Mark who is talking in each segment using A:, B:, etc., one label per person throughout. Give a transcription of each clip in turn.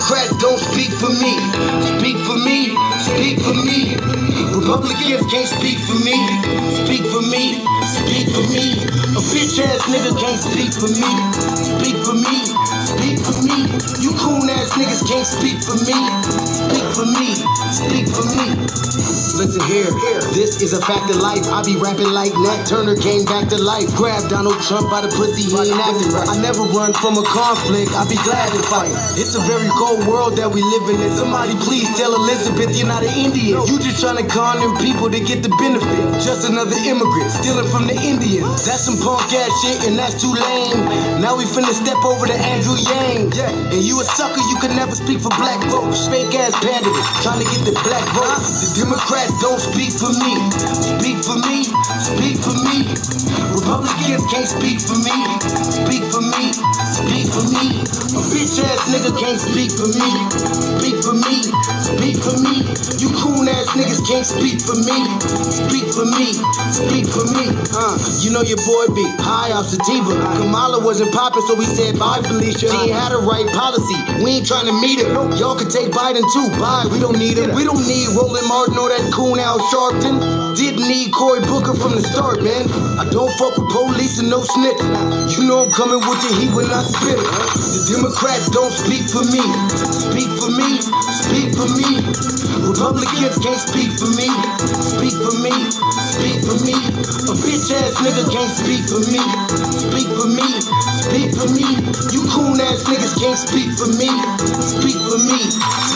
A: Democrats don't speak for me. Speak for me, speak for me. Republicans can't speak for me. Speak for me, speak for me. A bitch ass nigga can't speak for me. Speak for me, speak for me. You coon ass niggas can't speak for me. Speak for me, speak for me. Listen here, this is a fact of life. I be rapping like Nat Turner came back to life. Grab Donald Trump by the pussy, he ain't acting right. I never run from a conflict, I be glad to fight. It's a very cold world that we living in. Somebody please tell Elizabeth you're not an Indian. You just trying to con them people to get the benefit. Just another immigrant, stealing from the Indians. That's some punk ass shit and that's too lame. Now we finna step over to Andrew Yang. And you a sucker, you could never speak for black folks. Fake ass pandemic, trying to get the black vote. The Democrats don't speak for me. Speak for me, speak for me. Republicans can't speak for me. Speak for me, speak for me. A bitch ass nigga can't speak for me. Speak for me, speak for me. You coon ass niggas can't speak for me. Speak for me, speak for me. You know your boy be high off sativa. Kamala wasn't popping, so we said bye, Felicia. She ain't had a right policy. We ain't trying to meet her. Y'all can take Biden too. Bye, we don't need him. We don't need Roland Martin or that coon Al Sharpton. Didn't need Cory Booker from the start, man. I don't fuck with police and no snitch. You know I'm coming with the heat when I spit it. The Democrats don't speak for me. Speak for me, speak for me. Republicans can't speak for me. Speak for me, speak for me. A bitch ass nigga can't speak for me. Speak for me, speak for me. You coon ass niggas can't speak for me. Speak for me,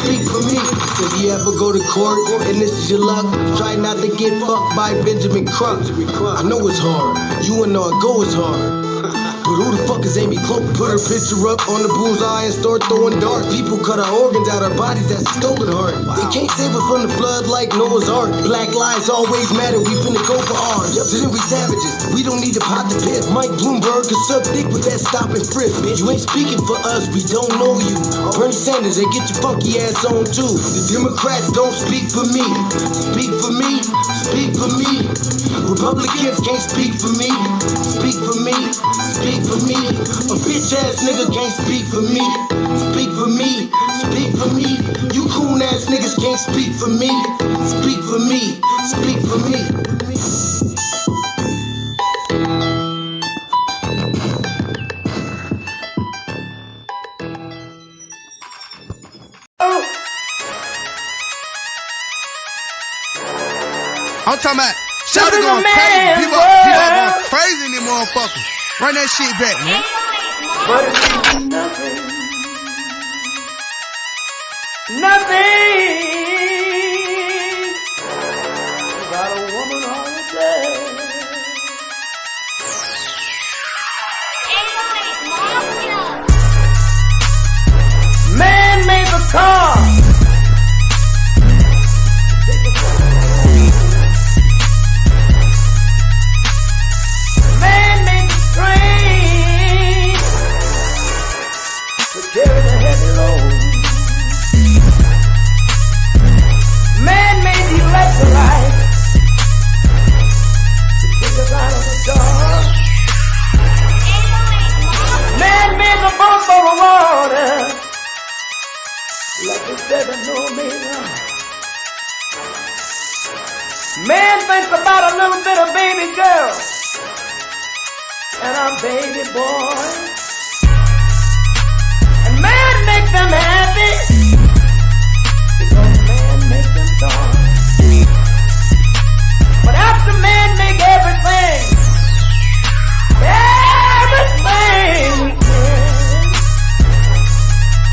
A: speak for me. If you ever go to court and this is your luck, try not to get fucked by Benjamin Crump. I know it's hard, you and I go it's hard. But who the fuck is Amy Cloak? Put her picture up on the bullseye and start throwing darts. People cut our organs out our bodies, that's a stolen heart. They can't save us from the flood like Noah's Ark. Black lives always matter, we finna go for ours. So then we savages, we don't need to pot the piss. Mike Bloomberg can suck dick with that stop and frisk. Bitch, you ain't speaking for us, we don't know you. Bernie Sanders, they get your funky ass on too. The Democrats don't speak for me. Speak for me, speak for me. Republicans can't speak for me. Speak for me, speak for me. A bitch ass nigga can't speak for me. Speak for me, speak for me. You coon ass niggas can't speak for me. Speak for me, speak for me.
B: I'm talking about shout it going crazy. People going crazy in them motherfuckers. Run that shit back, man.
C: But it's nothing. Nothing. Got a woman on the bed. Man made the car. Carry the heavy load. Man made the electrolyte to take us out of the dark. Man made the boat for the water like the 7 Omega. Man thinks about a little bit of baby girl and a baby boy. Man make them happy because man make them dark. But after man make everything we can,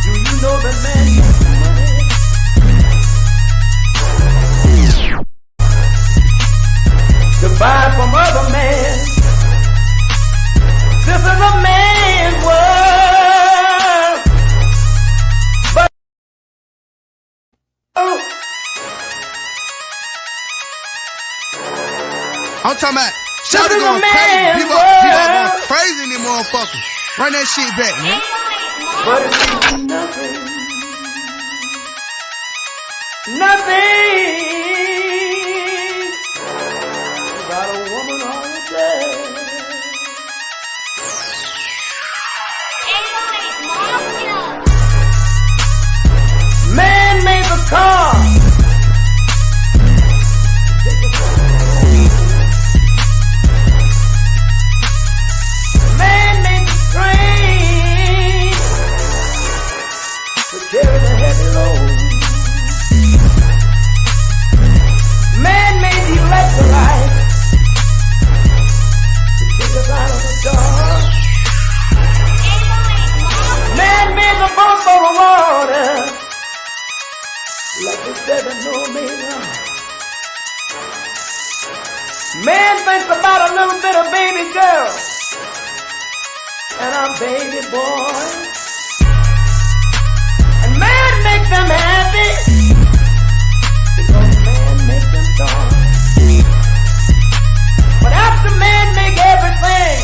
C: do you know that man makes money? To buy from other men. This is a man's world.
B: I'm talking about shout it going crazy. People going crazy in them motherfuckers. Run that shit back, man.
C: But it's nothing. Nothing. Got a woman on the bed. no man. Man thinks about a little bit of baby girl, and a baby boy. And man makes them happy, because man makes them joy. But after man make everything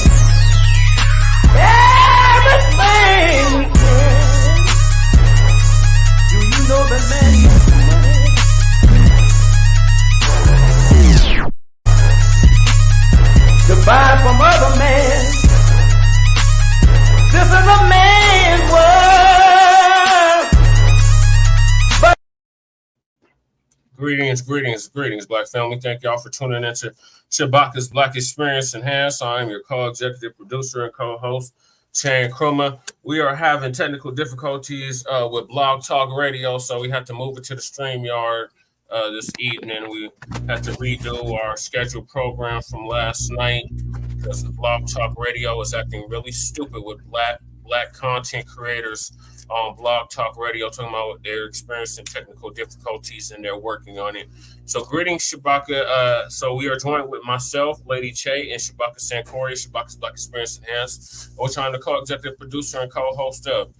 C: we can, do you know that man makes money? To buy from other men. This is a man's world. But
D: greetings, Black family. Thank y'all for tuning into Shabaka'S Black Experience Enhanced. I am your co-executive producer and co-host, Chan Krumah. We are having technical difficulties with Blogtalk Radio, so we had to move it to the Streamyard this evening. We had to redo our scheduled program from last night because the Blogtalk Radio is acting really stupid with black content creators on Blogtalk Radio, talking about they're experiencing technical difficulties and they're working on it. So greetings, Shabaka. So we are joined with myself, Lady Che, and Shabaka Sankori, Shabaka'S Black Experience Enhanced. We're trying to co-executive producer and co-host of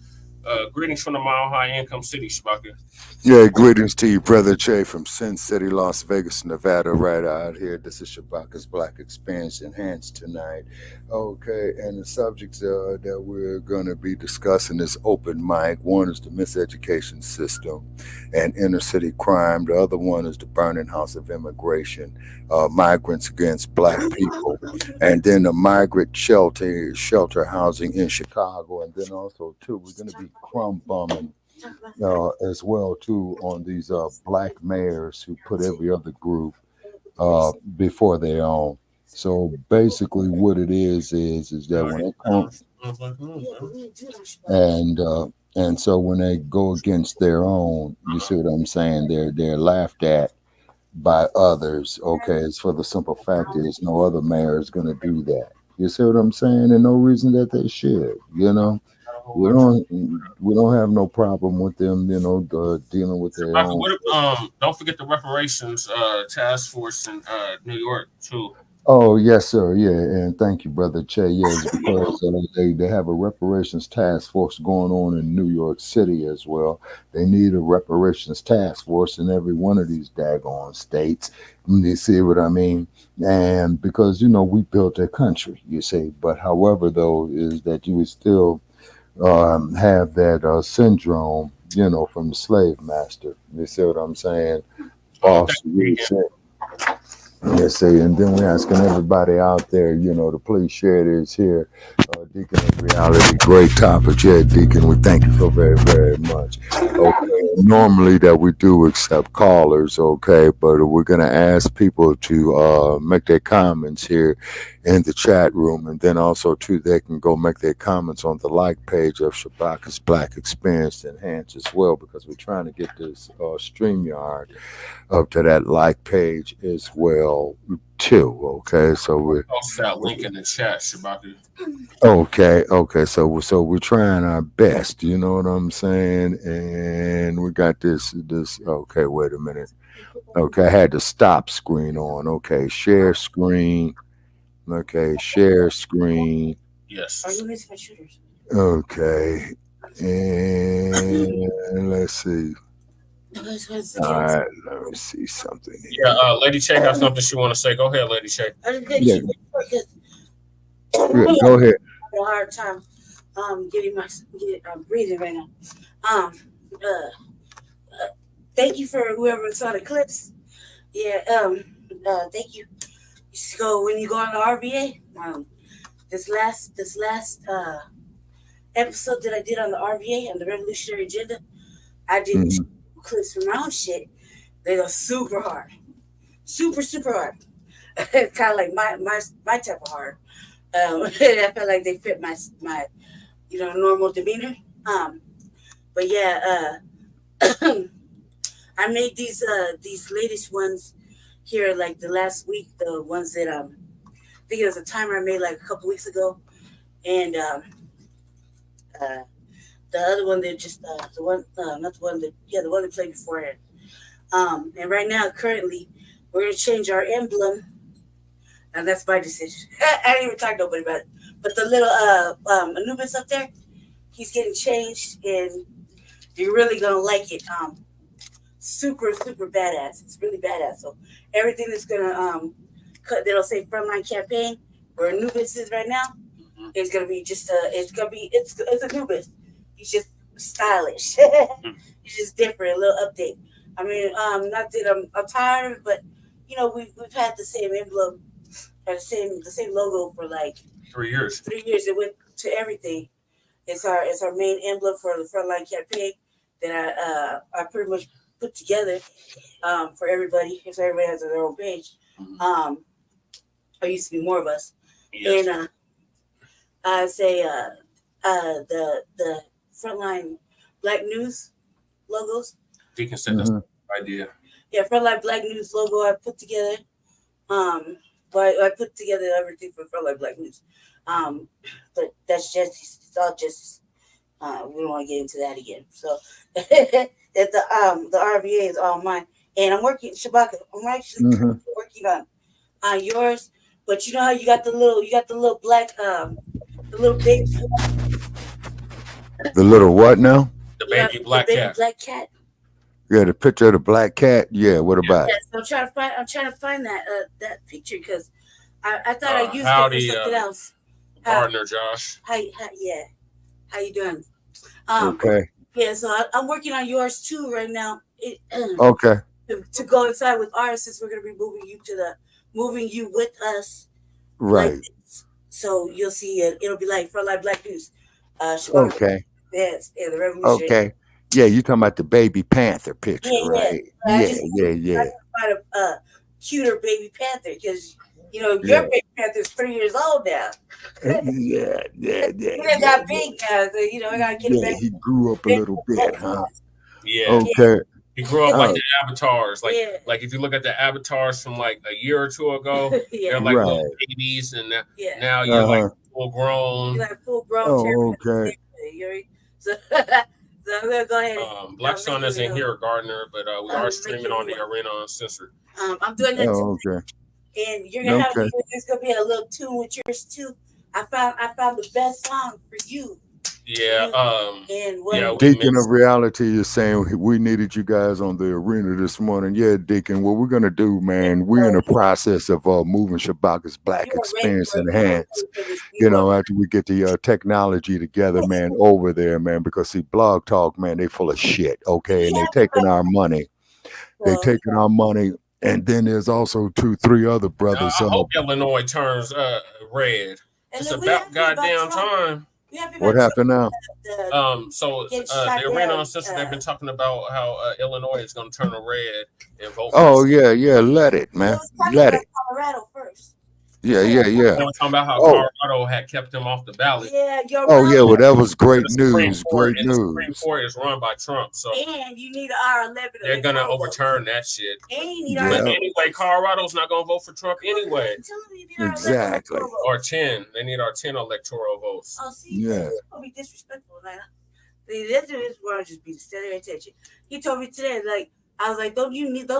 D: greetings from the Mile High Income City, Shabaka.
E: Yeah, greetings to you, Brother Che, from Sin City, Las Vegas, Nevada, right out here. This is Shabaka'S Black Experience Enhanced tonight. Okay, and the subjects that we're going to be discussing is open mic. One is the miseducation system and inner city crime. The other one is the burning house of immigration, migrants against Black people, and then the migrant shelter housing in Chicago. And then also, too, we're going to be crumb bumming as well too on these Black mayors who put every other group before their own. So basically what it is that when it comes and so when they go against their own, you see what I'm saying, they're laughed at by others. Okay, it's for the simple fact is no other mayor is going to do that. You see what I'm saying? And no reason that they should, you know. We don't have no problem with them, you know, dealing with their own.
D: Don't forget the reparations task force in New York too.
E: Oh yes, sir. Yeah, and thank you, Brother Che. Yes, because they have a reparations task force going on in New York City as well. They need a reparations task force in every one of these daggone states. You see what I mean? And because you know we built their country, you see. But however, though, is that you would still have that syndrome, you know, from the slave master. You see what I'm saying? Boss, you say. Yes, see, and then we're asking everybody out there, you know, to please share this here. Deacon of Reality, great topic. Yeah, Deacon, we thank you so very, very much. Okay, normally that we do accept callers, okay, but we're going to ask people to make their comments here in the chat room, and then also, too, they can go make their comments on the like page of Shabaka'S Black Experience Enhanced as well, because we're trying to get this Streamyard up to that like page as well, too. Okay, so we're
D: post that link in the chat, Shabaka.
E: Okay. So we're trying our best. You know what I'm saying? And we got this. Okay, wait a minute. Okay, I had the stop screen on. Okay, share screen. Okay, share screen.
D: Yes.
E: Okay, and let's see. All right, let me see something here.
D: Yeah, Lady Che has something she want to say. Go ahead, Lady Che.
E: Yeah, go ahead.
F: A hard time breathing right now. Thank you for whoever saw the clips. Yeah, thank you. So when you go on the RVA, this last episode that I did on the RVA on the Revolutionary Agenda, I did clips from my own shit. They go super hard, super hard. Kind of like my type of hard. I felt like they fit my normal demeanor. But yeah, I made these latest ones here like the last week. The ones that I think it was a timer I made like a couple weeks ago, and the other one that just the one that played beforehand. And right now, currently, we're gonna change our emblem, and that's my decision. I didn't even talk to nobody about it. But the little Anubis up there, he's getting changed, and you're really gonna like it. Super badass. It's really badass. So everything that's gonna that'll say frontline campaign where Anubis is right now, it's gonna be just it's Anubis. He's just stylish. He's just different, a little update. I mean, not that I'm tired of it, but you know, we've had the same emblem, or the same logo for like
D: 3 years.
F: 3 years. It went to everything. It's our main emblem for the frontline campaign that I pretty much put together for everybody. So everybody has their own page. There used to be more of us, yes. And I say the frontline Black News logos.
D: Deacon said that's the idea.
F: Yeah, Frontline Black News logo I put together. But I put together everything for Frontline Black News. But that's just it's all just we don't want to get into that again. So the RVA is all mine, and I'm working Shabaka. I'm actually working on yours. But you know how you got the little black the little baby.
E: The little what now?
D: The baby black cat.
F: Black cat.
E: Yeah, the picture of the black cat. Yeah, what about it?
F: So I'm trying to find that picture because I thought I used it for something else.
D: Partner Josh.
F: How you doing?
E: Okay.
F: Yeah, so I'm working on yours too right now.
E: Okay.
F: To go inside with ours, since we're gonna be moving you with us.
E: Right.
F: Like so you'll see it. It'll be like Frontline Black News.
E: Okay.
F: Yes, yeah, the revolution.
E: Okay. Yeah, you talking about the baby panther picture, right? Yeah.
F: I find a cuter baby panther because you know your baby panther is 3 years old now.
E: Yeah.
F: He got big now, so you know I gotta get him back.
E: He grew up a little bit, huh?
D: Yeah.
E: Okay.
D: He grew up like the avatars. Like if you look at the avatars from like a year or two ago, they're like little babies, and now you're like full grown.
F: You're like full grown.
E: Oh, okay.
F: So I'm gonna go ahead.
D: Black Sun isn't here, Gardner, but we are streaming on the Arena Uncensored.
F: I'm doing that too.
E: Okay.
F: And you're gonna have there's gonna be a little tune with yours too. I found the best song for you.
D: Yeah.
E: Deacon of Reality is saying we needed you guys on the arena this morning. Yeah, Deacon. What we're gonna do, man? We're in the process of moving Shabaka'S Black Experience Enhanced. You know, after we get the technology together, man, over there, man. Because see, Blog Talk, man, they full of shit. Okay, and they're taking our money. They're taking our money, and then there's also 2-3 other brothers.
D: I hope Illinois turns red. It's about goddamn time.
E: What happened now?
D: The Arena Uncensored, they've been talking about how Illinois is going to turn red and vote.
E: Oh, yeah. Let it, man. Let it.
F: Colorado first.
E: Yeah.
D: They were talking about how Colorado had kept them off the ballot.
F: Yeah,
E: well, that was great news. Great news.
D: The Supreme Court is run by Trump, so
F: and you need R11.
D: They're gonna overturn that shit.
F: And you need
D: but anyway, Colorado's not gonna vote for Trump anyway.
E: Exactly.
D: Or 10. They need our 10 electoral votes.
F: Oh, see, that's gonna be disrespectful, man. This is where I just be steady attention. He told me today, like I was like, don't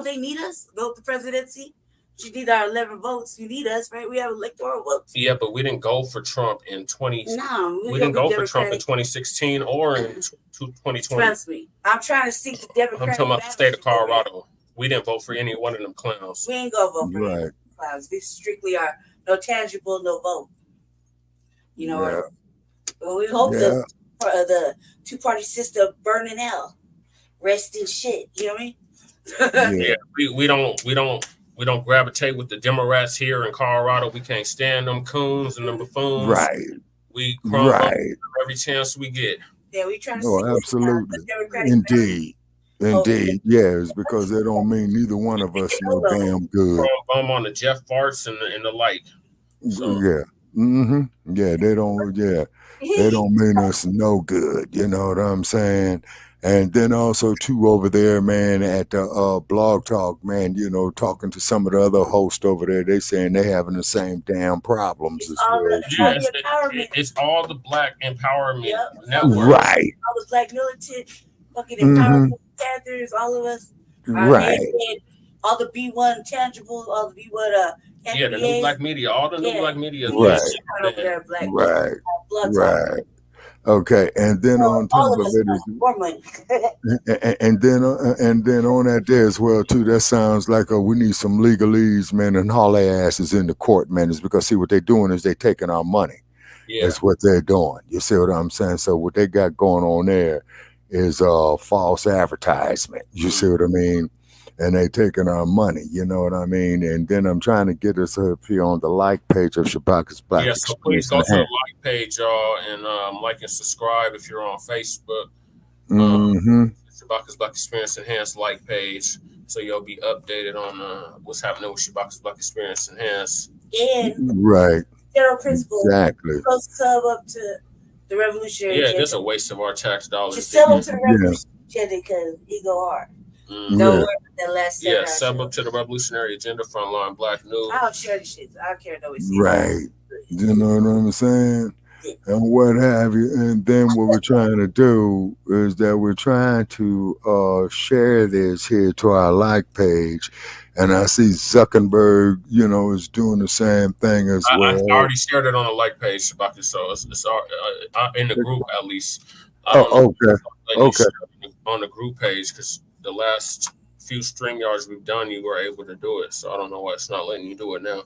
F: they need us? Vote the presidency. You need our 11 votes. You need us, right? We have electoral votes.
D: Yeah, but we didn't go for Trump in 20.
F: No,
D: we didn't go for Trump in 2016 or in 2020.
F: Trust me, I'm trying to seek the Democratic.
D: I'm talking about the state of Colorado. We didn't vote for any one of them clowns.
F: We ain't gonna vote for any clowns. These strictly are no tangible, no vote. You know, well, we hope the two-party system burn in hell, rest in shit. You know what I mean?
D: We don't gravitate with the Democrats here in Colorado. We can't stand them coons and them buffoons.
E: Right.
D: We crumble every chance we get.
F: Yeah, we trying to.
E: Oh, absolutely. Indeed. Yeah, it's because they don't mean neither one of us no damn good.
D: Bum on the Jeff Farts and the like. So.
E: Yeah. Yeah, they don't. Yeah, they don't mean us no good. You know what I'm saying? And then also too over there, man, at the Blog Talk, man, you know, talking to some of the other hosts over there, they saying they having the same damn problems as well.
D: It's all the Black Empowerment Network.
E: Right.
F: All the Black militant, fucking empowerment Panthers, all of us.
E: Right.
F: All the B1 tangibles, all the B1
D: Yeah, the new Black media, all the new Black media.
E: Right.
F: Over there, Black.
E: Right.
F: Blogtalk.
E: Right. Okay, and then on top of it is
F: more money.
E: and then on that day as well too. That sounds like we need some legalese, man, and haul their asses in the court, man. Is because see what they're doing is they taking our money.
D: Yeah.
E: That's what they're doing. You see what I'm saying? So what they got going on there is false advertisement. You see what I mean? And they taking our money, you know what I mean? And then I'm trying to get us up here on the like page of Shabaka'S Black.
D: Yeah, so please go to the like page, y'all, and like and subscribe if you're on Facebook. Shabaka'S Black Experience Enhanced like page, so you'll be updated on what's happening with Shabaka'S Black Experience Enhanced.
F: And
E: right,
F: general principle.
E: Exactly.
F: Go sub up to the Revolutionary.
D: Yeah, this is a waste of our tax dollars.
F: Just sub up to the Revolutionary Agenda because he go hard. Don't worry about that last second.
D: Yeah, sub up to the Revolutionary Agenda, Frontline Black News.
F: I don't share the shit. I don't care no we
E: right. You know what I'm saying? And what have you. And then what we're trying to do is that we're trying to share this here to our like page. And I see Zuckerberg, you know, is doing the same thing as well.
D: I already shared it on the like page, Shabaka, so it's in the group at least.
E: Okay.
D: On the group page, because the last few StreamYards we've done, you were able to do it. So I don't know why it's not letting you do it now.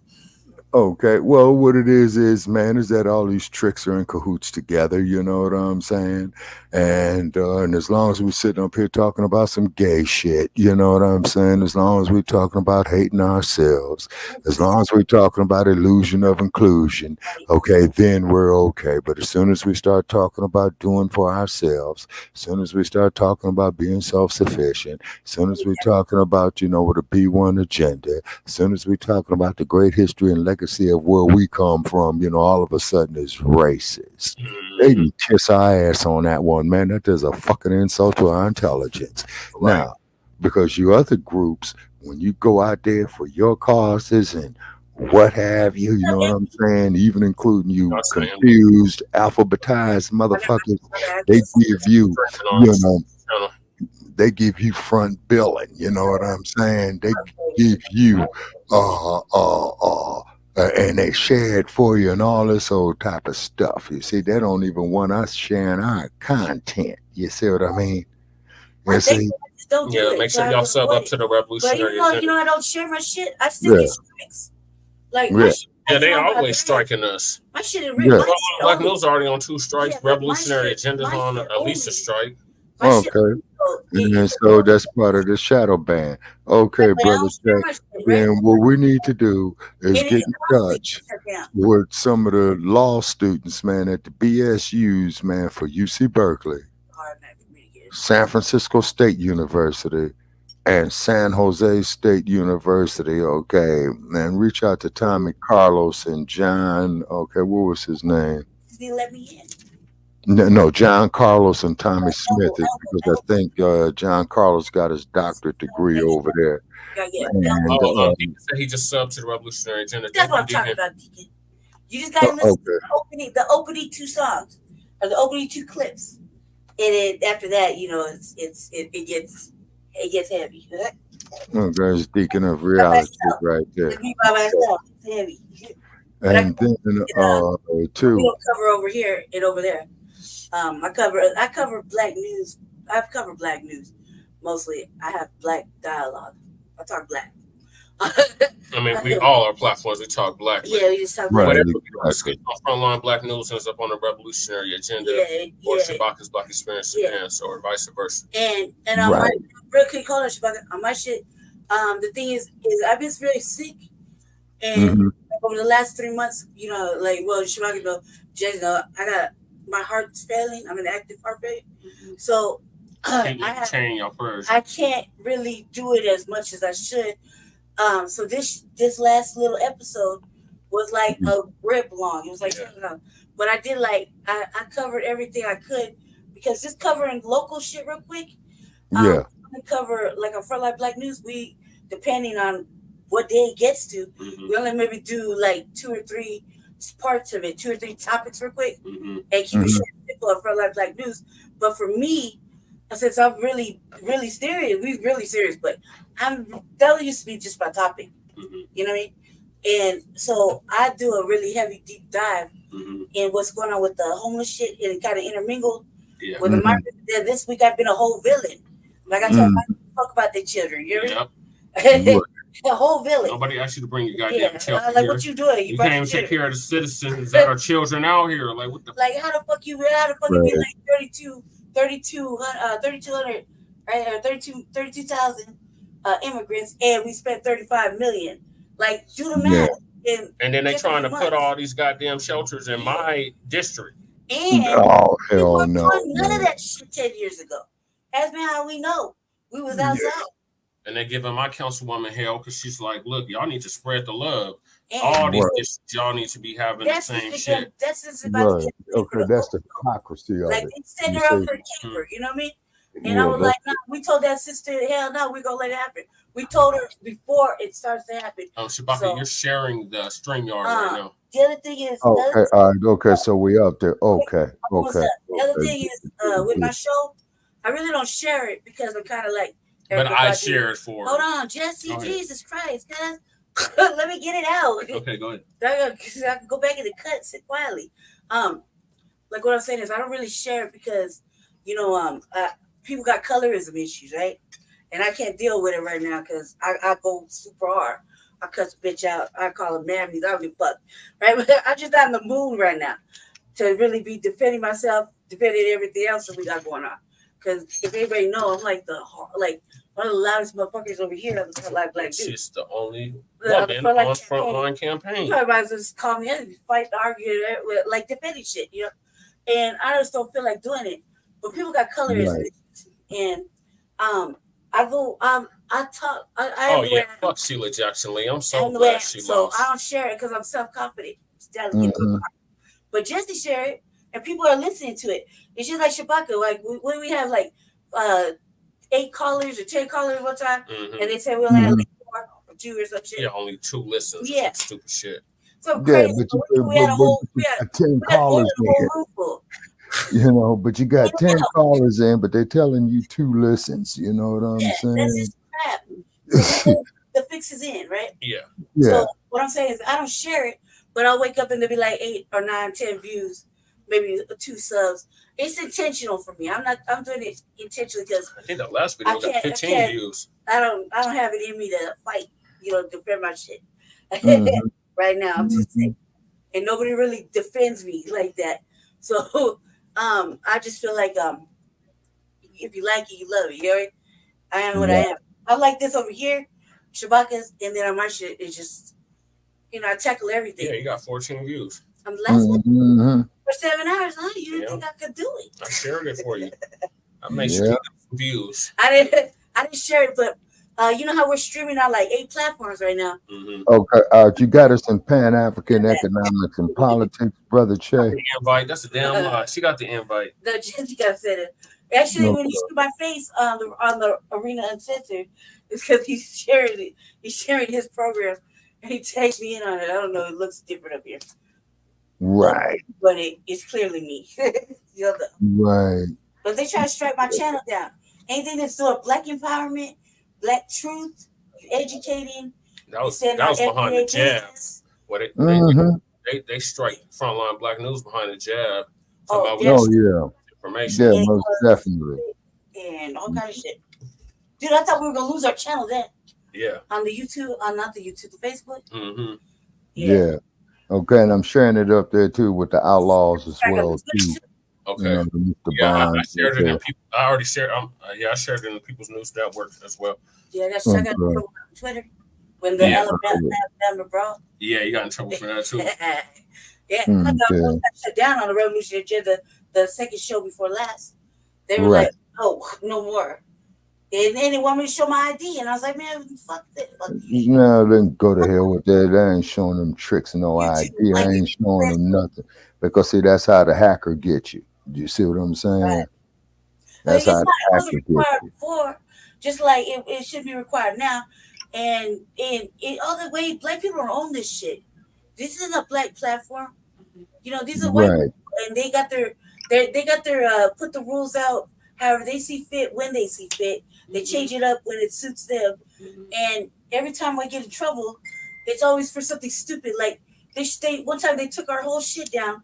E: Okay, well, what it is, man, is that all these tricks are in cahoots together, you know what I'm saying? And as long as we're sitting up here talking about some gay shit, you know what I'm saying? As long as we're talking about hating ourselves, as long as we're talking about illusion of inclusion, okay, then we're okay. But as soon as we start talking about doing for ourselves, as soon as we start talking about being self-sufficient, as soon as we're talking about, you know, with a B1 agenda, as soon as we're talking about the great history and legacy of where we come from, you know, all of a sudden it's racist. They can kiss our ass on that one, man. That is a fucking insult to our intelligence. Right. Now, because you other groups, when you go out there for your causes and what have you, you know what I'm saying, even including you confused, alphabetized motherfuckers, they give you, you know, they give you front billing, you know what I'm saying? They give you and they share it for you and all this old type of stuff. You see, they don't even want us sharing our content. You see what I mean? You see?
F: Don't do
D: make sure y'all sub up to the Revolutionary.
F: But you know, I don't share my shit. I still get strikes. Like,
D: they always striking us.
F: My shit is real.
D: Black News already on 2 strikes. Revolutionary Agenda's on at least a strike.
E: Okay. And so that's part of the shadow ban. Okay, brother. Then what we need to do is get in touch with some of the law students, man, at the BSUs, man, for UC Berkeley, San Francisco State University, and San Jose State University. Okay, and reach out to Tommy Carlos and John. Okay, what was his name?
F: He let me in.
E: No, John Carlos and Tommy Smith is because I think John Carlos got his doctorate degree over there. And,
D: he just subbed to the Revolutionary Agenda.
F: That's what I'm talking about, Deacon. You just got to listen to the opening 2 songs or the opening 2 clips, and then after that, you know, it gets heavy.
E: Oh, there's Deacon of reality right there.
F: By myself, it's heavy.
E: And then too,
F: we don't cover over here and over there. I cover Black news. I've covered Black news mostly. I have Black dialogue. I talk Black.
D: I mean, we all our platforms. We talk Black.
F: Yeah, we just talk Black.
D: Whatever we do, Frontline Black News ends up on the Revolutionary Agenda, or Shabaka'S Black Experience Enhanced, or vice versa.
F: And on my real quick, call it Shabaka. On my shit, the thing is I've been really sick, and over the last 3 months, you know, like, well, Shabaka, just know, I got my heart's failing. I'm in active heart failure, so I can't really do it as much as I should. So this last little episode was like a rip long. It was like, but I did I covered everything I could, because just covering local shit real quick. We cover like a Frontline Black News. We, depending on what day it gets to, we only maybe do like 2 or 3 parts of it, 2 or 3 topics real quick, and keep it short and simple on Frontline Black News. But for me, since I'm really, really serious, we're really serious, but that used to be just my topic. You know what I mean? And so I do a really heavy deep dive in what's going on with the homeless shit and kind of intermingled with the market. This week I've been a whole villain. Like I told my fuck about their children. You know what I mean? The whole villain.
D: Nobody asked you to bring your goddamn children
F: like
D: here.
F: what you doing?
D: You can't even take care of the citizens that are children out here. Like what the?
F: Like how the fuck you be like 3,200, right? Or 32,000 immigrants, and we spent 35 million. Like do the math.
D: And then they trying to put all these goddamn shelters in my district.
F: And
E: hell no.
F: None of that shit 10 years ago. That's been how we know. We was outside.
D: And they're giving my councilwoman hell because she's like, look, y'all need to spread the love.
F: And
D: all these districts, y'all need to be having the same shit.
F: That's just about
E: that's the hypocrisy of
F: like,
E: it.
F: they send her out for the camper, you know what I mean? And I was like, nah, we told that sister, hell no, we're going to let it happen. We told her before it starts to happen.
D: Shabaka, you're sharing the Streamyard right now.
F: The other thing is...
E: Okay, so we up there. Okay.
F: The other thing is, with my show, I really don't share it because I'm kind of like...
D: But I share it for
F: Hold on, Jesse, Jesus Christ, guys. Let me get it out.
D: Okay, go ahead.
F: I can go back in the cut, sit quietly. Like what I'm saying is I don't really share it because, people got colorism issues, right? And I can't deal with it right now because I go super hard. I cuss a bitch out. I call her mammies. I don't give a fuck, right? But I'm just not in the mood right now to really be defending myself, defending everything else that we got going on. Because if anybody know, I'm like one of the loudest motherfuckers over here on the Black dude.
D: She's the only woman on frontline campaign.
F: Everybody just call me and fight, argue, like defending shit, And I just don't feel like doing it. But people got colorism, and I go, I talk.
D: Fuck Sheila Jackson Lee. I'm so glad she lost.
F: So I don't share it because I'm self-confident. But Jesse share it, and people are listening to it. It's just like Shabaka. Like when we have like 8 callers or 10 callers one time, and they say we only have like 4 or 2 or some shit.
D: Yeah, only 2 listens.
F: Yeah,
D: stupid shit.
F: So crazy. We had a whole
E: 10 callers in. But you got 10 callers in, but they're telling you 2 listens. You know what I'm saying?
F: That's just crap. The fix is in, right?
D: Yeah.
F: So what I'm saying is I don't share it, but I'll wake up and there'll be like 8 or 9, 10 views, maybe 2 subs. It's intentional for me. I'm doing it intentionally because
D: I think that last video got 15 views.
F: I don't have it in me to fight, defend my shit. Right now, I'm just saying. And nobody really defends me like that. So I just feel like if you like it, you love it. You know? I am what I am. I like this over here, Shabaka'S, and then on my shit, it's just, I tackle everything.
D: Yeah, you got 14 views.
F: I'm the last one for 7 hours, huh? You didn't think I could do it?
D: I shared it for you. I made sure you got some views.
F: I didn't share it, but you know how we're streaming on like 8 platforms right now.
E: Okay, you got us in Pan-African economics and politics, brother Che.
D: The invite, that's a damn lie. She got the invite.
F: No, Jessica said it. Actually, when you see my face on the Arena Uncensored, it's because he's sharing it. He's sharing his program, and he tags me in on it. I don't know. It looks different up here.
E: Right.
F: But it's clearly me.
E: Right.
F: But they try to strike my channel down. Anything that's doing Black empowerment, Black truth, educating.
D: That was behind the jab. They strike frontline Black news behind the jab. Information.
E: Yeah, most definitely.
F: And all kind of shit. Dude, I thought we were gonna lose our channel then.
D: Yeah.
F: On the YouTube, not the YouTube, the Facebook.
E: Yeah. Okay, and I'm sharing it up there too with the Outlaws as well too.
D: Okay. I shared it in people. I already shared. I shared it in the People's News Network as well.
F: Yeah, that's I got on Twitter when the Alabama bro.
D: Yeah, you got in trouble for that too.
F: I got shut down on the Revolutionary Agenda, the second show before last. They were like, "Oh, no more." And then they want me to show my ID, and I was like, "Man, fuck that."
E: No, then go to hell with that. I ain't showing them tricks, no ID. I ain't showing them nothing because see, that's how the hacker gets you. Do you see what I'm saying? Right. That's how the hacker gets you.
F: Before, just like it should be required now, and in other way, Black people don't own this shit. This isn't a Black platform. These are white people, and they got their put the rules out however they see fit, when they see fit. They change it up when it suits them. And every time I get in trouble, it's always for something stupid. Like one time they took our whole shit down.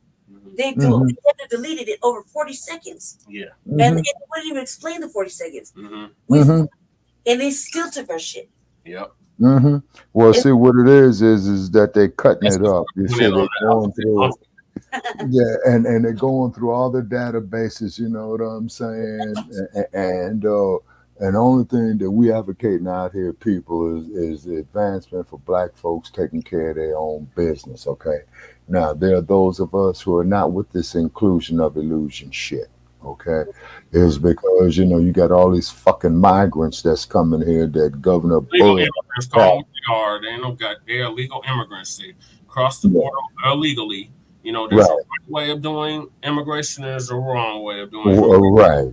F: They deleted it over 40 seconds. Yeah. And they wouldn't even explain the 40 seconds. And they still took our shit. Yep.
E: Well, see what it is that they're cutting it up. You see, they're going through. Yeah, and they're going through all the databases. You know what I'm saying? And the only thing that we advocating out here, people, is the advancement for Black folks taking care of their own business. Okay. Now there are those of us who are not with this inclusion of illusion shit. Okay, is because you got all these fucking migrants that's coming here that Governor
D: Bull. They are illegal immigrants. They cross the border illegally. There's a right way of doing immigration. There's a wrong way of doing
E: right.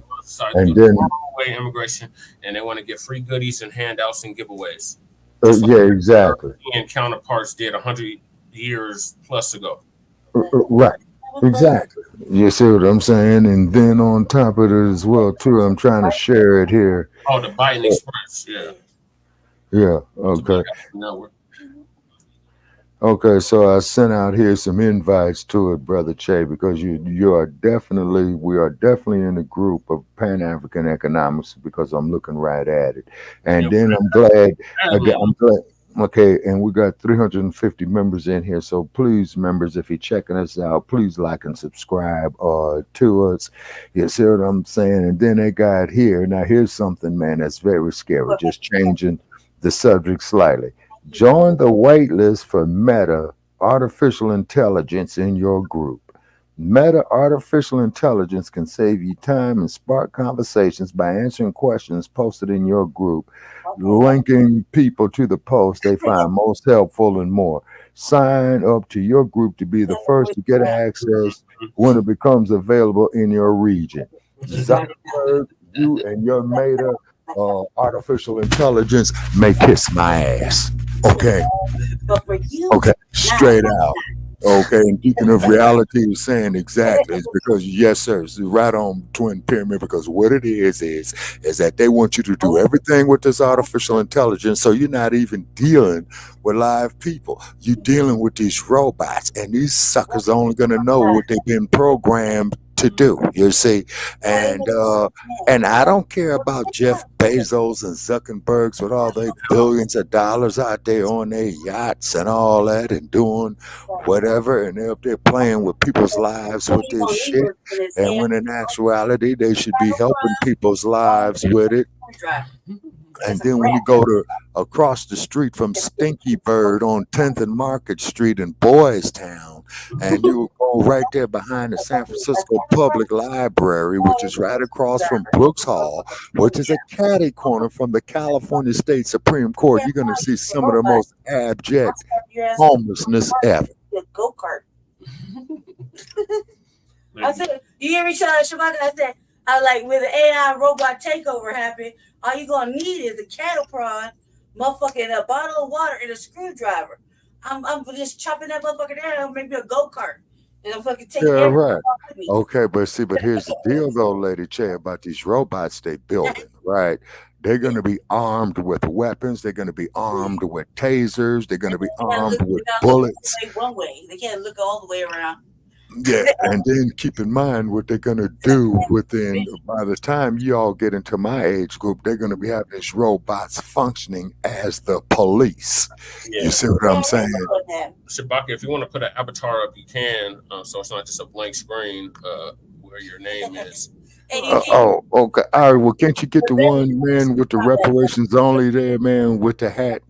D: And then wrong way immigration, and they want to get free goodies and handouts and giveaways.
E: Yeah, exactly.
D: And counterparts did 100 years plus ago.
E: Right. Exactly. You see what I'm saying? And then on top of it as well, too, I'm trying to share it here.
D: Oh, the Biden Express, yeah.
E: Yeah, okay. Okay, so I sent out here some invites to it, Brother Che, because we are definitely in a group of Pan-African economics, because I'm looking right at it. And then I'm glad. Okay, and we got 350 members in here. So please, members, if you're checking us out, please like and subscribe to us. You see what I'm saying? And then they got here. Now, here's something, man, that's very scary. Just changing the subject slightly. Join the waitlist for Meta Artificial Intelligence in your group. Meta Artificial Intelligence can save you time and spark conversations by answering questions posted in your group, linking people to the post they find most helpful and more. Sign up to your group to be the first to get access when it becomes available in your region. Zuckerberg, you and your Meta Artificial Intelligence may kiss my ass. Okay. Okay. Straight out. Okay, and Deacon of Reality was saying exactly. It's because, yes, sir, it's right on Twin Pyramid, because what it is that they want you to do everything with this artificial intelligence, so you're not even dealing with live people. You're dealing with these robots, and these suckers are only going to know what they've been programmed to do, you see. And I don't care about Jeff Bezos and Zuckerbergs with all their billions of dollars out there on their yachts and all that and doing whatever, and they're up there playing with people's lives with this shit. And when in actuality they should be helping people's lives with it. And then when you go to across the street from Stinky Bird on 10th and Market Street in Boys Town, and you go right there behind the San Francisco Public Library, which is right across from Brooks Hall, which is a catty corner from the California State Supreme Court, you're going to see some of the most abject homelessness ever.
F: Go-kart. I said, you hear me, Shabaka? I said, when the AI robot takeover happened, all you gonna need is a cattle prod, motherfucking a bottle of water, and a screwdriver. I'm just chopping that motherfucker down, maybe a go-kart. And I'm fucking taking
E: right. Okay, but here's the deal though, Lady Che, about these robots they building, right? They're going to be armed with weapons. They're going to be armed with tasers. They're going to be armed with bullets.
F: One way. They can't look all the way around.
E: Yeah, and then keep in mind what they're going to do by the time you all get into my age group, they're going to be having these robots functioning as the police. Yeah. You see what I'm saying?
D: Shabaka, if you want to put an avatar up, you can, so it's not just a blank screen where your name is.
E: Okay. All right. Well, can't you get the one, man, with the reparations only there, man, with the hat?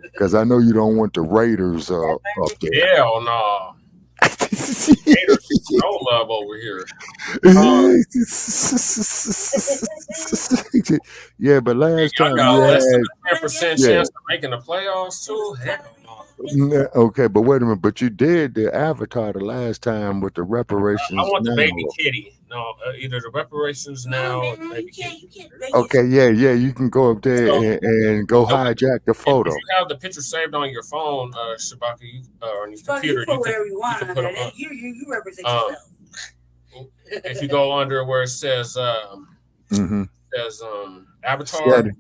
E: Because I know you don't want the Raiders up there.
D: Hell no. Haters, no love over here.
E: Yeah, but last time
D: you had 10% chance of making the playoffs too. Hell no.
E: Okay, but wait a minute. But you did the Avatar the last time with the reparations.
D: I want the baby kitty. No, either the reparations now or the baby kitty.
E: Okay, yeah, you can go up there and go hijack the photo.
D: If you have the picture saved on your phone, Shabaka, or on your computer,
F: you can put whatever you want. You represent yourself.
D: If you go under where it says
E: Mm-hmm.
D: There's Avatar.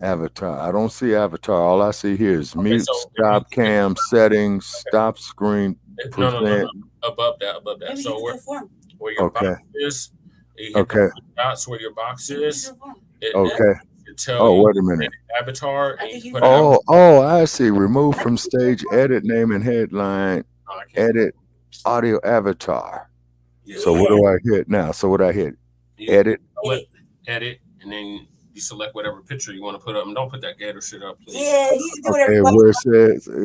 E: Avatar. I don't see Avatar. All I see here is mute,
D: so
E: stop cam, settings, stop screen.
D: No. Above that.
F: Maybe
D: So where your
E: Okay.
D: box is, you hit
E: Okay.
D: the dots where your box is.
E: Okay.
D: It tell
E: Oh,
D: you
E: wait a minute.
D: Avatar. And you put
E: I see. Remove from stage, edit name and headline, edit audio avatar.
D: Yeah.
E: So what do I hit now? So what I hit? Edit.
D: Edit, and then you select whatever picture you want to put up, and don't put that gator shit up, please.
F: Yeah, you do
E: Okay,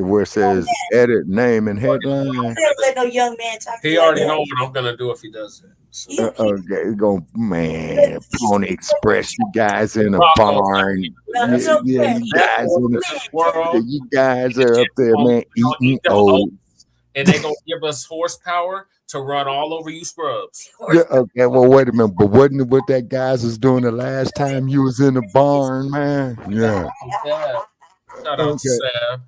E: where it says edit name and headline.
F: Let no young man talk.
D: He already know what I'm gonna do if he does that. So.
E: Okay, go, man. Pony Express, you guys in a barn. You guys are up there, man, eating oats.
D: And they gonna give us horsepower to run all over you scrubs.
E: Yeah, okay, well, wait a minute. But wasn't it what that guys was doing the last time you was in the barn, man? Yeah.
D: Shout out to Sam.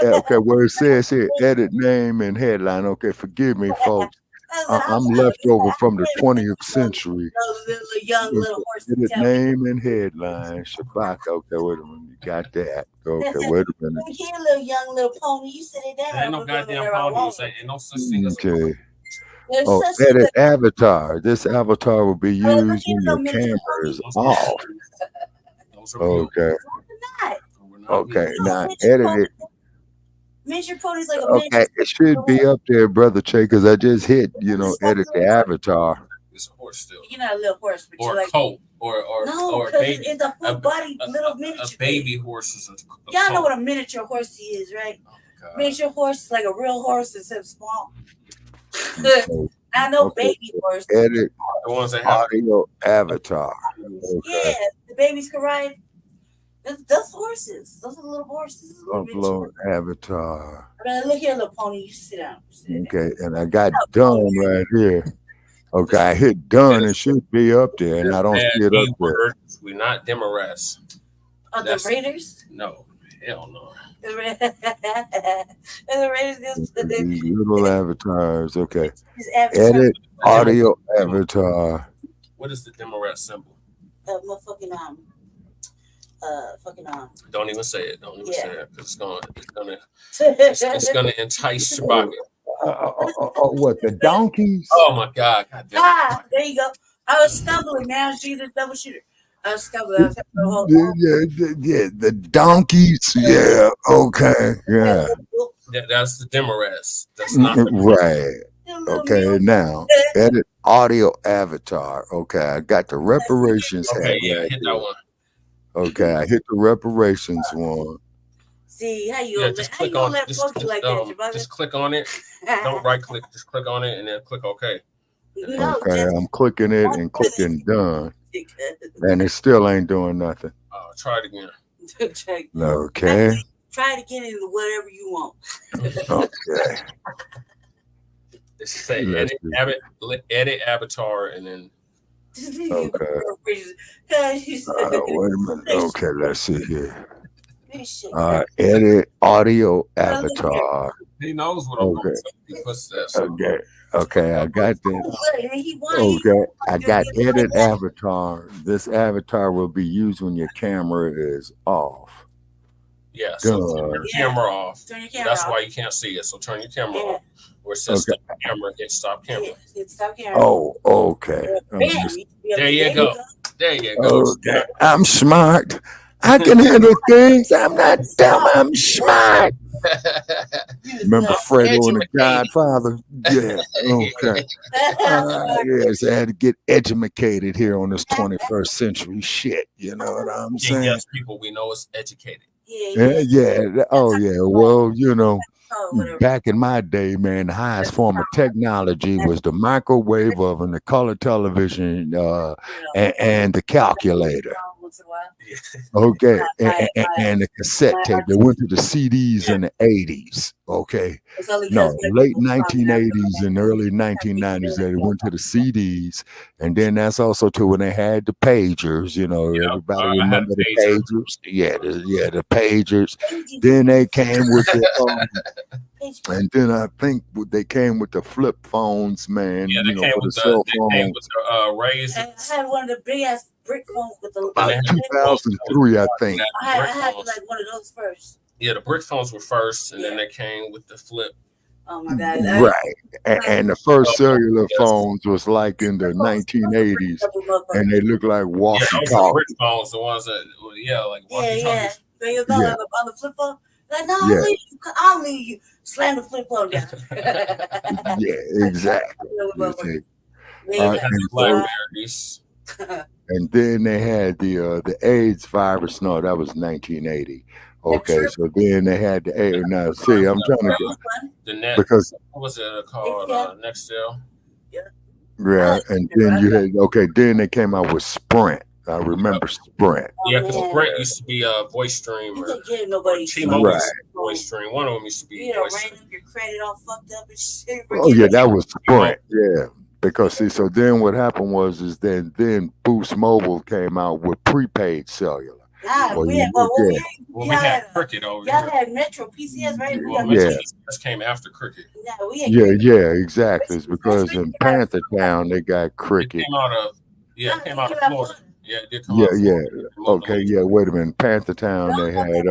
E: Okay, where it says here, edit name and headline. Okay, forgive me, folks. I'm left over from the 20th century.
F: Little
E: Edit name and headline. Shabaka. Okay, wait a minute. You got that. Okay, wait a minute.
F: Here, little young little pony. You sit it down.
D: Ain't no goddamn ponies. Ain't no such thing as
E: okay. Oh, edit avatar. This avatar will be used when your camera is off. Okay. Okay, now edit it.
F: Miniature ponies like a
E: okay, it should be up there, brother Che, because I just hit, edit the avatar.
D: It's a horse still.
F: You're not a little horse, but
D: or
F: you're like
D: coat, or a baby.
F: It's a full body little miniature.
D: A baby horse is a
F: y'all know what a miniature horsey is, right? Oh, miniature horse is like a real horse instead of small. I know baby horse.
E: Edit
D: the ones that have
E: audio avatar.
F: Okay. Yeah, the babies can ride. Those horses. Those are little horses.
E: Upload avatar.
F: Look here, little pony. You sit down.
E: Okay, and I got done right here. Okay, I hit done. It should be up there, and I don't see it up there.
D: We're not Demorats.
F: Oh, the Raiders?
D: No, hell no.
F: The Raiders.
E: These little avatars. Okay. Edit audio avatar.
D: What is the Demorat symbol? Don't even say it. Don't even say it, because it's gonna entice Shabaka.
E: What, the donkeys?
D: Oh my God!
F: There you go. I was stumbling, man. She's a double shooter. I was stumbling.
E: Yeah, the donkeys. Yeah. Okay. Yeah.
D: That's the Demorats. That's not
E: right. Okay, now edit audio avatar. Okay, I got the reparations.
D: Okay, yeah, hit that one.
E: Okay, I hit the reparations one.
F: See how you just click on it.
D: Just click on it. Don't right click. Just click on it and then click OK.
E: Okay, I'm clicking it and clicking done, and it still ain't doing nothing.
D: Oh, try it again.
E: Okay.
F: Try it again and whatever you want.
E: Okay.
D: Just say edit avatar and then.
E: Okay. Wait a minute. Okay, let's see here. Edit audio avatar.
D: He knows what I'm going to say. He puts that.
E: Okay, I got that. Okay, I got edit avatar. This avatar will be used when your camera is off.
D: Yeah, so turn your camera off. That's why you can't see it. So turn your camera off. Where it says stop camera, hit stop camera.
E: Oh, okay.
D: There you go. There you go.
E: Okay. I'm smart. I can handle things. I'm not dumb. I'm smart. Remember Fredo and the Godfather? Yeah. Okay. Yes, I had to get educated here on this 21st century shit. You know what I'm saying?
D: Yes, people we know is educated.
E: Yeah. Oh, yeah. Well, back in my day, man, the highest form of technology was the microwave oven, the color television, and the calculator. Okay, and the cassette tape. They went to the CDs in the 80s. Okay, no, late 1980s and early 1990s. They went to the CDs, and then that's also too when they had the pagers. Everybody remember the pagers? Yeah, the pagers. Then they came with And then I think they came with the flip phones, man.
D: Yeah, they came
E: for
D: with
E: the cell phone.
D: They came with the Rays.
F: I had one of the big ass brick phones with the.
E: About 2003, I think.
F: I had like one of those first.
D: Yeah, the brick phones were first, and then they came with the flip.
F: Oh my God!
E: Right, and the first cellular phones was like in the 1980s, and they looked like walkie-talkies.
D: Yeah, brick phones, the ones that, like walkie-talkies.
F: Yeah. They was on the flip phone. Like, no, I'll leave you. Slam the flip phone down.
E: Yeah, exactly. And then they had the AIDS virus. No, that was 1980. Okay, so then they had the AIDS. Now, see, I'm trying to get
D: the net,
E: because
D: what was it called? Nextel.
E: Yeah, and then you had then they came out with Sprint. I remember Sprint.
D: Yeah, because Sprint used to be a voice stream or
F: T-Mobile
D: voice stream. One of them used to be voice stream.
F: Your credit all fucked up and shit.
E: Oh yeah, that was Sprint. Yeah, because see, so then what happened was then Boost Mobile came out with prepaid cellular.
F: We
D: had Cricket over here.
F: Y'all had Metro PCS, right?
D: PCS came after Cricket.
E: Yeah, exactly. It's because in Panthertown they got Cricket.
D: It came out of Florida. Yeah, it did come out.
E: Okay, yeah. Wait a minute. Panthertown, they had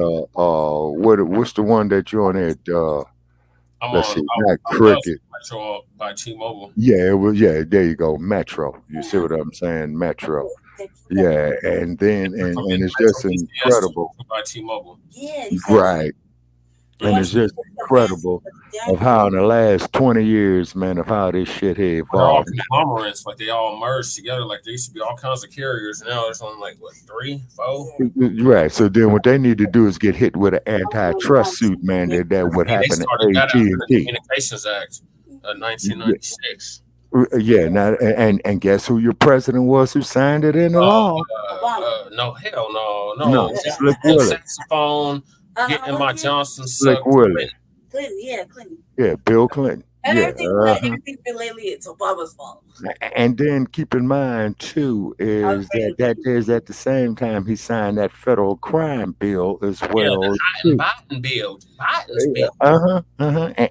E: what's the one that you're on at? Let's see, not Cricket.
D: Metro by T-Mobile.
E: Yeah, it was. Yeah, there you go. Metro. You see what I'm saying? Metro. Yeah, and then and it's just incredible.
D: By T-Mobile.
F: Yeah.
E: Right. And it's just incredible of how in the last 20 years, man, of how this shit had evolved.
D: They're all conglomerates, like they all merged together. Like there used to be all kinds of carriers. Now there's only like what, 3, 4?
E: Right. So then what they need to do is get hit with an antitrust suit, man. That would happen at AT&T.
D: Communications Act, 1996.
E: Yeah. Now and guess who your president was who signed it into law?
D: No, hell no.
E: Slick Willie.
D: Saxophone. Getting my Johnson
E: Slick Willie.
F: Clinton.
E: Yeah, Bill Clinton.
F: Everything been lately, it's Obama's fault.
E: And then keep in mind too is that is at the same time he signed that federal crime bill as well.
D: Biden's bill.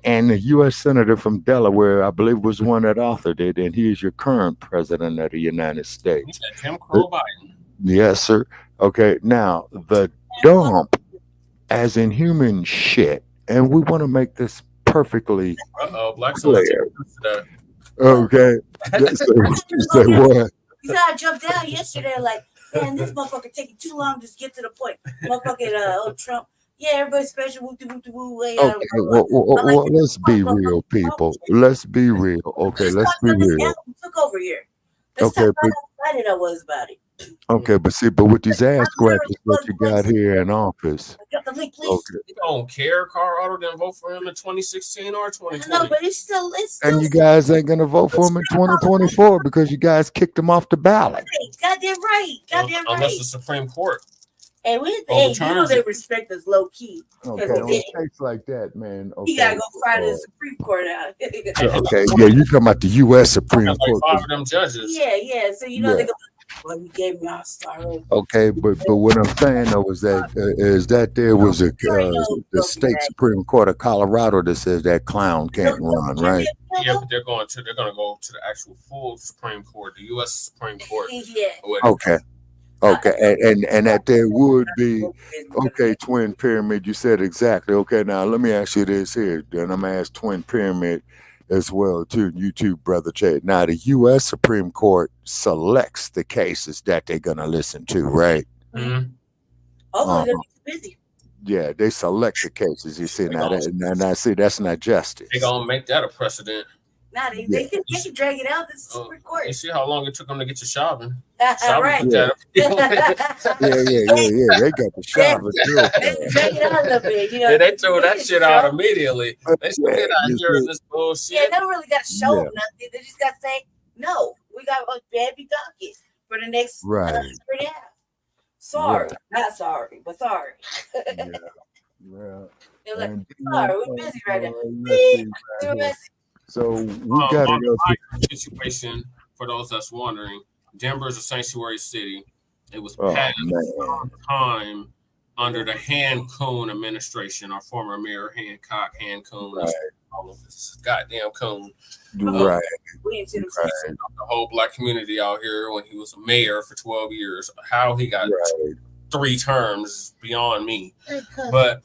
E: And the U.S. Senator from Delaware, I believe, was one that authored it, and he is your current president of the United States.
D: Tim Crow Biden.
E: Yes, sir. Okay, now the dump, as in human shit, and we want to make this perfectly clear. Okay. Say what?
F: I jumped out yesterday like, man, this motherfucker taking too long to get to the point. Motherfucking Trump. Yeah, everybody's special. Okay,
E: well, let's be real, people. Let's be real. Okay, let's be real.
F: Took over here.
E: Okay,
F: how excited I was about it.
E: Okay, but with these ass scratchers that you got here in office.
F: Okay.
D: You don't care Carl Otto didn't vote for him in 2016 or 2020.
F: No, but it's still
E: and you guys ain't gonna vote for him in 2024 because you guys kicked him off the ballot.
F: Goddamn right.
D: Unless the Supreme Court.
F: And they respect us low key.
E: Okay, on a case like that, man. Okay,
F: you gotta go fight the Supreme Court out.
E: Okay, yeah, you talking about the U.S. Supreme Court?
D: Like 5 of them judges.
F: Yeah. So you know they go. Well, you gave me all star.
E: Okay, but what I'm saying though is that there was the state Supreme Court of Colorado that says that clown can't run, right?
D: Yeah, but they're gonna go to the actual full Supreme Court, the U.S. Supreme Court.
F: Yeah.
E: Okay, and that there would be Twin Pyramid. You said exactly. Okay, now let me ask you this here. Then I'm gonna ask Twin Pyramid as well too. You too, brother Chad. Now the U.S. Supreme Court selects the cases that they're gonna listen to, right?
D: Mm-hmm.
F: Oh, they're busy.
E: Yeah, they select the cases. You see now that's not justice.
D: They're gonna make that a precedent.
F: Nah, they can drag it out. This is Supreme Court.
D: You see how long it took them to get to Chauvin?
F: Right.
E: Yeah. They got the Chauvin.
F: Drag it out a little bit.
D: They threw that shit out immediately. They still get out here in this bullshit.
F: Yeah, they don't really got to show them nothing. They just got to say, no, we got a bad docket for the next 3 hours. Sorry. Not sorry, but sorry.
E: Yeah.
F: They're like, sorry, we're busy right now. We're busy.
E: So we got
D: a situation for those that's wondering. Denver is a sanctuary city. It was passed time under the Han-Kun administration, our former mayor Hancock, Han-Kun, all of this goddamn Kun.
E: Right.
D: The whole black community out here when he was a mayor for 12 years. How he got 3 terms is beyond me. But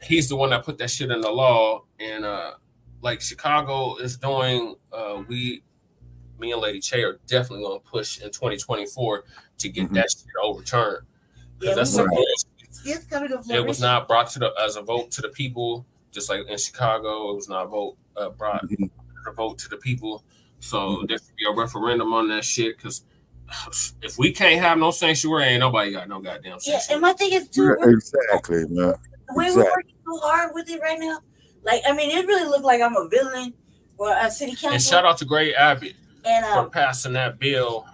D: he's the one that put that shit in the law. And like Chicago is doing, me and Lady Che are definitely going to push in 2024 to get that shit overturned. Because that's something it was not brought to as a vote to the people, just like in Chicago, it was not brought a vote to the people. So there should be a referendum on that shit. Because if we can't have no sanctuary, ain't nobody got no goddamn sanctuary.
F: Yeah, and my thing is too.
E: Exactly, man.
F: The way we're working so hard with it right now, like I mean, it really looked like I'm a villain or a city council.
D: And shout out to Greg Abbott for passing that bill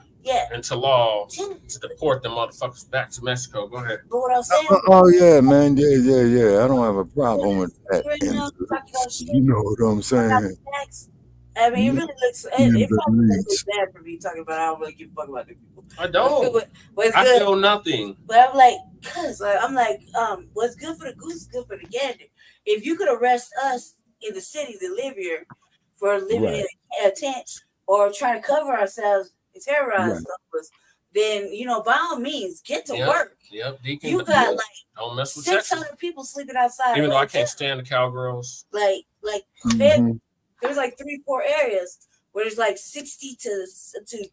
D: into law to deport them motherfuckers back to Mexico. Go ahead.
F: But what I'm saying?
E: Oh yeah, man. Yeah. I don't have a problem with that. You know what I'm saying?
F: I mean, it really looks. It probably looks bad for me talking about. I don't really give a fuck about the people.
D: I don't.
F: But
D: I feel nothing.
F: But I'm like, what's good for the goose is good for the gander. If you could arrest us in the city that live here for living in a tent or trying to cover ourselves and terrorize us, then by all means get to work.
D: Yep, Deacon.
F: You got
D: don't mess with
F: 600 people sleeping outside.
D: Even though I can't stand the cowgirls.
F: There's like 3-4 areas where there's like 60 to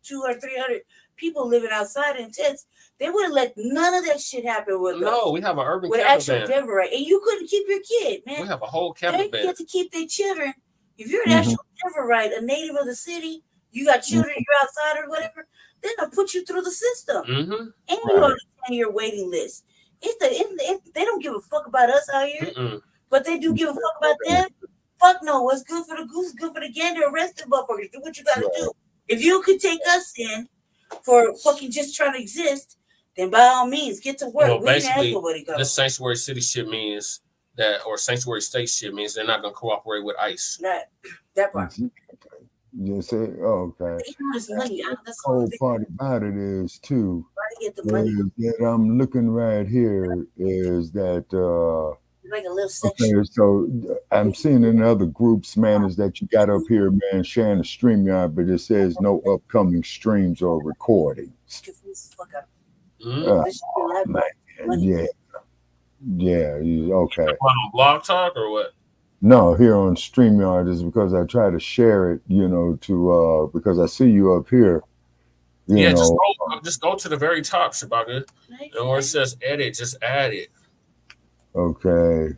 F: 200 or 300 people living outside in tents. They wouldn't let none of that shit happen with us.
D: No, we have an urban
F: with
D: camper
F: actual
D: ban.
F: Denver, right? And you couldn't keep your kid, man.
D: We have a whole camper ban.
F: They get to keep their children. If you're an actual Denver, right, a native of the city, you got children, you're outside or whatever, then they'll put you through the system. And you understand your waiting list. They don't give a fuck about us out here, but they do give a fuck about them. Fuck no, what's good for the goose is good for the gander. Arrest the motherfuckers. Do what you gotta do. If you could take us in for fucking just trying to exist, then by all means, get to work.
D: Well, basically, this sanctuary city shit means that, or sanctuary state shit means they're not going to cooperate with ICE.
F: That part.
E: You say, okay.
F: The
E: whole part about it is, too, that I'm looking right here is that...
F: like a little section.
E: Okay, so I'm seeing in other groups, man, is that you got up here, man, sharing the StreamYard, but it says no upcoming streams or recordings. Man, okay.
D: On Blogtalk or what?
E: No, here on StreamYard is because I try to share it, to because I see you up here. You know,
D: just go to the very top, Shabaka, and where it says edit, just add it.
E: Okay.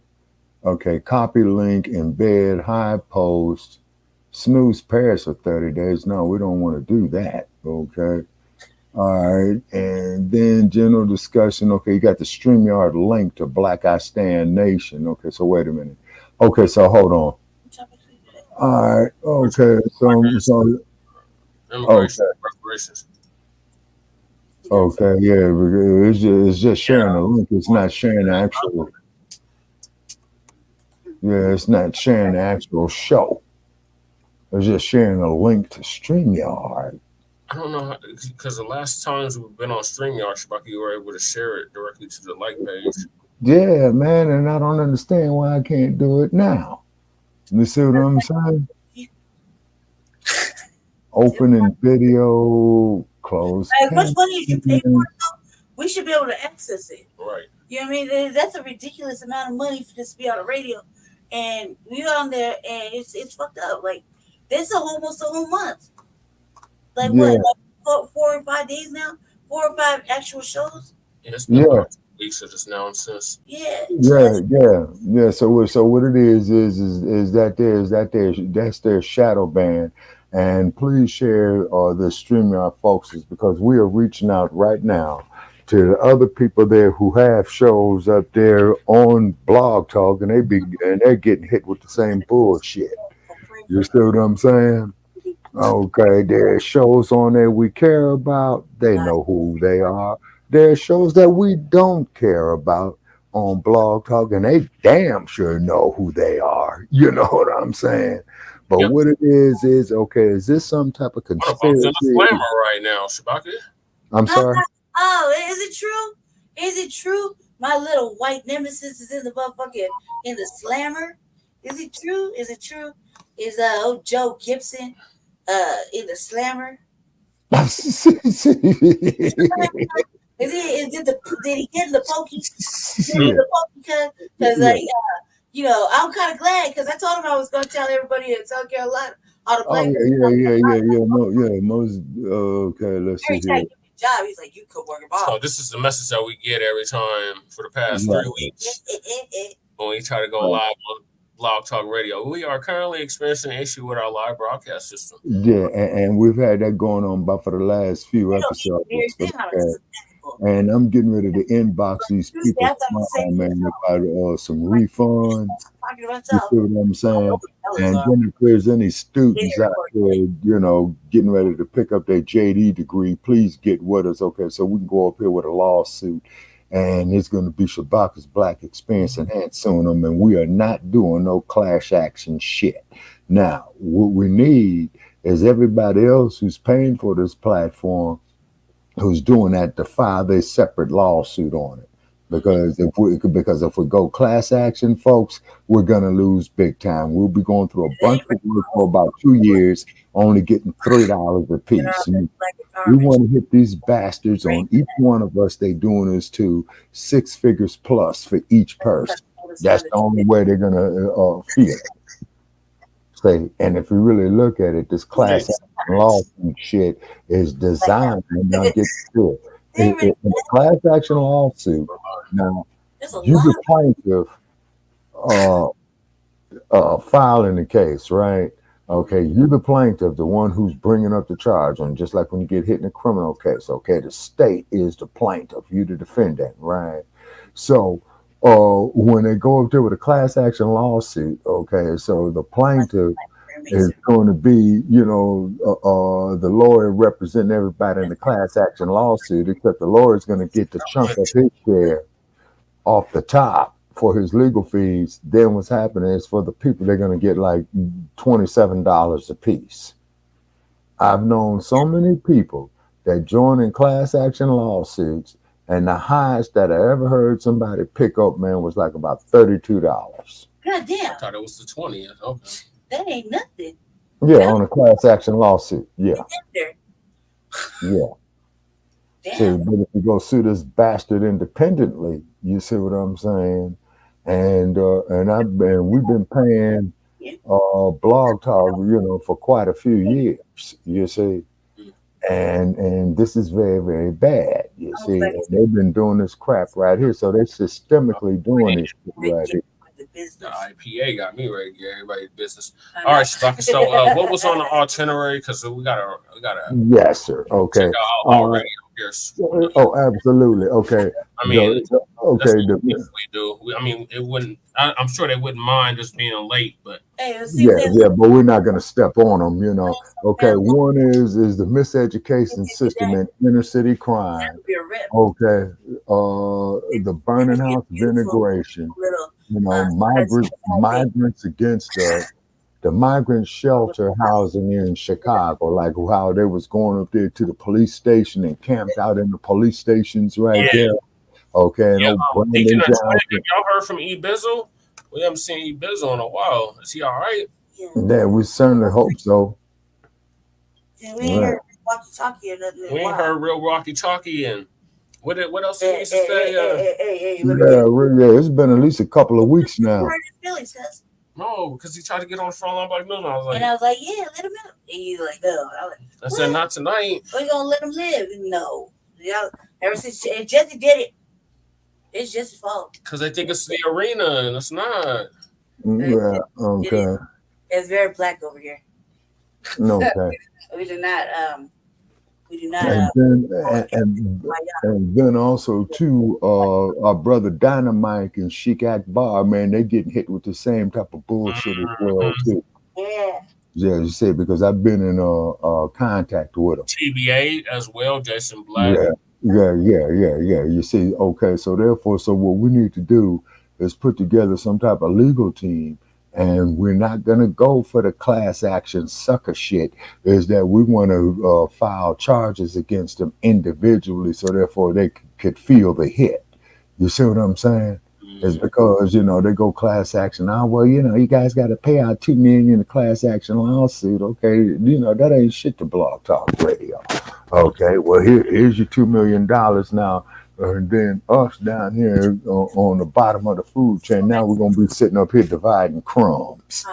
E: Copy link, embed, hide post, snooze pairs for 30 days. No, we don't want to do that. Okay. All right. And then general discussion. Okay. You got the StreamYard link to Black I Stand Nation. Okay. So wait a minute. Okay. So hold on. All right. Okay. So
D: reparations.
E: Okay. Yeah. It's just sharing a link. It's not sharing the actual. Yeah, it's not sharing the actual show. It's just sharing a link to StreamYard.
D: I don't know, because the last times we've been on StreamYard, Shabaka, you were able to share it directly to the like page.
E: Yeah, man, and I don't understand why I can't do it now. You see what I'm saying? Opening video, close.
F: What's funny is you pay for it, we should be able to access it.
D: Right.
F: You know what I mean? That's a ridiculous amount of money for this to be on the radio. And we on there, and it's fucked up. Like, this is almost a whole month. Like, what? Like 4 or 5 days now? 4 or 5 actual shows?
D: Yeah, it's been weeks of this nonsense.
E: Yeah. So what it is that that's their shadow ban. And please share the StreamYard folks, because we are reaching out right now to the other people there who have shows up there on Blog Talk, and they're getting hit with the same bullshit. You see what I'm saying? Okay, there are shows on there we care about. They know who they are. There are shows that we don't care about on Blog Talk, and they damn sure know who they are. You know what I'm saying? But what it is okay, is this some type of conspiracy?
D: It's a disclaimer right now, Shabaka.
E: I'm sorry?
F: Oh, is it true? Is it true? My little white nemesis is in the motherfucking in the slammer. Is it true? Is it true? Is old Joe Gibson in the slammer? Is did he get in the pokey? Because I'm kind of glad because I told him I was going to tell everybody in South Carolina all the black.
E: Most okay. Let's see here.
F: Job. He's like, you could work it off.
D: So this is the message that we get every time for the past 3 weeks when we try to go live on Blog Talk Radio. We are currently experiencing an issue with our live broadcast system.
E: Yeah, and we've had that going on about for the last few episodes. And I'm getting ready to inbox these people, man, about some refunds. You see what I'm saying? And then if there's any students out there, getting ready to pick up their JD degree, please get with us, okay? So we can go up here with a lawsuit, and it's going to be Shabaka'S Blacc Experience Enhanced suing them, and we are not doing no clash action shit. Now, what we need is everybody else who's paying for this platform, who's doing that, to file their separate lawsuit on it. Because if we go class action, folks, we're gonna lose big time. We'll be going through a bunch of work for about 2 years, only getting $3 a piece. We want to hit these bastards on each one of us. They doing this to 6 figures plus for each person. That's the only way they're gonna feel. Say, and if you really look at it, this class action lawsuit shit is designed to get to it. In the class action lawsuit, now you the plaintiff filing the case, right? Okay, you the plaintiff, the one who's bringing up the charge, and just like when you get hit in a criminal case, okay, the state is the plaintiff, you the defendant, right? So when they go up there with a class action lawsuit, okay, so the plaintiff is going to be, the lawyer representing everybody in the class action lawsuit, except the lawyer is going to get the chunk of his share off the top for his legal fees. Then what's happening is for the people, they're going to get like $27 a piece. I've known so many people that join in class action lawsuits, and the highest that I ever heard somebody pick up, man, was like about $32.
F: God damn.
D: I thought it was the 20th. Okay.
F: That ain't nothing.
E: Yeah, on a class action lawsuit. Yeah. Yeah. See, but if you go sue this bastard independently, you see what I'm saying? And we've been paying Blog Talk, for quite a few years, you see. And this is very, very bad, you see. And they've been doing this crap right here. So they're systemically doing this right here.
D: The IPA got me ready to get everybody's business. All right, Shabaka. So what was on the itinerary? Because we gotta.
E: Yes, sir. Okay.
D: Check out our radio here.
E: Oh, absolutely. Okay.
D: I mean,
E: okay.
D: We do. It wouldn't. I'm sure they wouldn't mind us being late, but
E: but we're not gonna step on them. Okay. One is the miseducation system and inner city crime. Okay. The burning house of integration. Migrants against the migrant shelter housing in Chicago, like how they was going up there to the police station and camped out in the police stations there. Okay. And
D: have y'all heard from E Bizzle? We haven't seen E Bizzle in a while. Is he all right?
E: Yeah, we certainly hope so.
F: Yeah, we ain't heard walkie-talkie or nothing.
D: We ain't heard real walkie-talkie and what else did he used to say?
E: It's been at least a couple of weeks now.
D: No, because he tried to get on the phone line by the middle. I was like,
F: yeah, let him out. And he's like, no.
D: I said, not tonight.
F: We're going to let him live. No. Ever since Jesse did it, it's just his fault.
D: Because they think it's the arena, and it's not.
E: Yeah, okay.
F: It's very black over here.
E: Okay.
F: We do not.
E: And then also too, our brother Dynamite and Sheik Akbar, man, they getting hit with the same type of bullshit as well too.
F: Yeah,
E: you say, because I've been in contact with them.
D: TBA as well, Jason Black.
E: Yeah. You see, okay, so therefore, what we need to do is put together some type of legal team. And we're not going to go for the class action sucker shit, is that we want to file charges against them individually, so therefore they could feel the hit. You see what I'm saying? It's because, you know, they go class action. Oh, well, you know, you guys got to pay out $2 million in a class action lawsuit. Okay, you know, that ain't shit to Blogtalk Radio. Okay, well, here's your $2 million now. And then us down here on the bottom of the food chain, now we're going to be sitting up here dividing crumbs.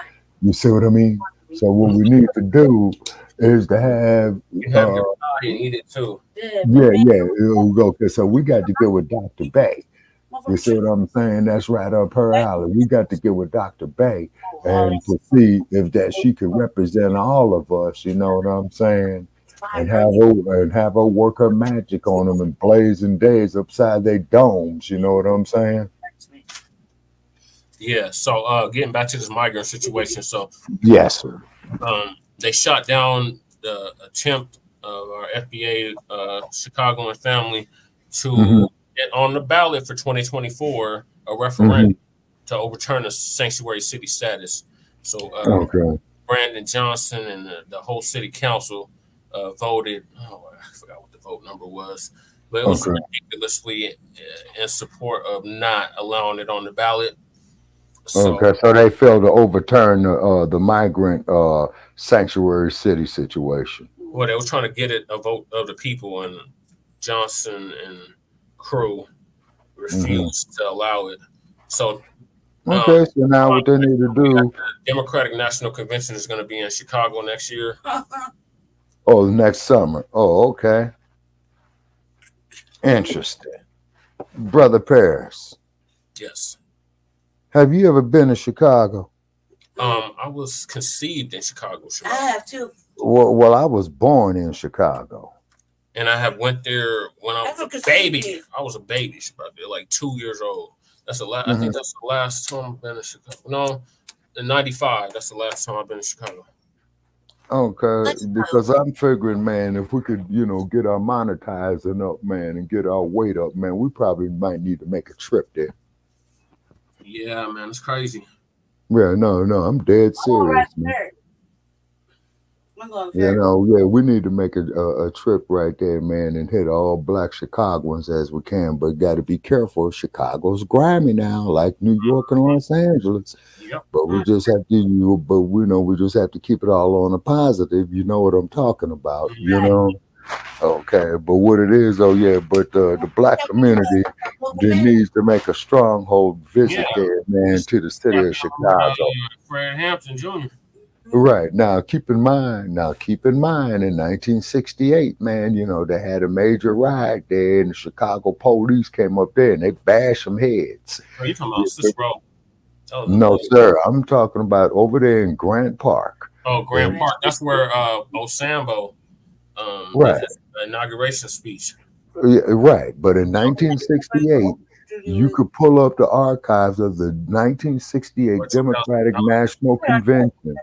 E: You see what I mean? So what we need to do is to have...
D: You have your pie and eat it too.
E: Yeah. Okay, so we got to get with Dr. Bay. You see what I'm saying? That's right up her alley. We got to get with Dr. Bay and to see if that she could represent all of us, you know what I'm saying? And have her work her magic on them and blazing days upside their domes, you know what I'm saying?
D: Yeah, so getting back to this migrant situation. So
E: yes, sir.
D: They shot down the attempt of our FBA Chicagoan family to get on the ballot for 2024 a referendum to overturn the sanctuary city status. So Brandon Johnson and the whole city council voted. Oh, I forgot what the vote number was, but it was ridiculously in support of not allowing it on the ballot. So
E: they failed to overturn the migrant sanctuary city situation.
D: Well, they were trying to get it a vote of the people, and Johnson and crew refused to allow it. So
E: so now what they need to do?
D: The Democratic National Convention is going to be in Chicago next year.
E: Oh, next summer. Oh, okay. Interesting. Brother Paris.
D: Yes.
E: Have you ever been to Chicago?
D: I was conceived in Chicago.
F: I have too.
E: Well, I was born in Chicago.
D: And I have went there when I was a baby. I was a baby, like 2 years old. That's the last. I think that's the last time I've been in Chicago. No, in '95. That's the last time I've been in Chicago.
E: Okay, because I'm figuring, man, if we could, you know, get our monetizing up, man, and get our weight up, man, we probably might need to make a trip there.
D: Yeah, man, it's crazy.
E: Yeah, no, I'm dead serious, man. You know, we need to make a trip right there, man, and hit all black Chicagoans as we can. But got to be careful. Chicago's grimy now, like New York and Los Angeles. Yep. But we just have to, we just have to keep it all on a positive. You know what I'm talking about, you know? Okay, but what it is, but the black community needs to make a stronghold visit there, man, to the city of Chicago.
D: Fred Hampton Jr.
E: Right. Now, keep in mind, in 1968, man, you know, they had a major riot there, and the Chicago police came up there, and they bashed some heads.
D: Are you talking about Cicero?
E: No, sir. I'm talking about over there in Grant Park.
D: Oh, Grant Park. That's where Osambo did his inauguration speech.
E: Yeah, right. But in 1968, you could pull up the archives of the 1968 Democratic National Convention.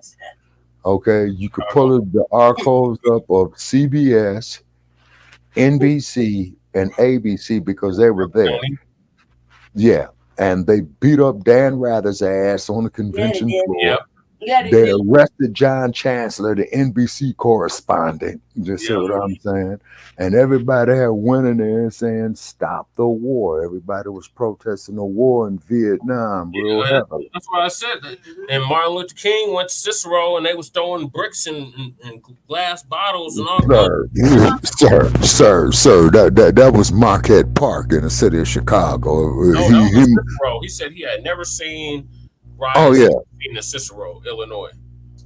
E: Okay, you could pull the archives up of CBS, NBC, and ABC because they were there. Yeah, and they beat up Dan Rather's ass on the convention floor. Yep. They arrested John Chancellor, the NBC correspondent. You see what I'm saying? And everybody had went in there saying, "Stop the war." Everybody was protesting the war in Vietnam.
D: That's what I said. And Martin Luther King went to Cicero, and they was throwing bricks and glass bottles and all
E: that. Sir. That was Marquette Park in the city of Chicago.
D: Cicero. He said he had never seen riots in Cicero, Illinois.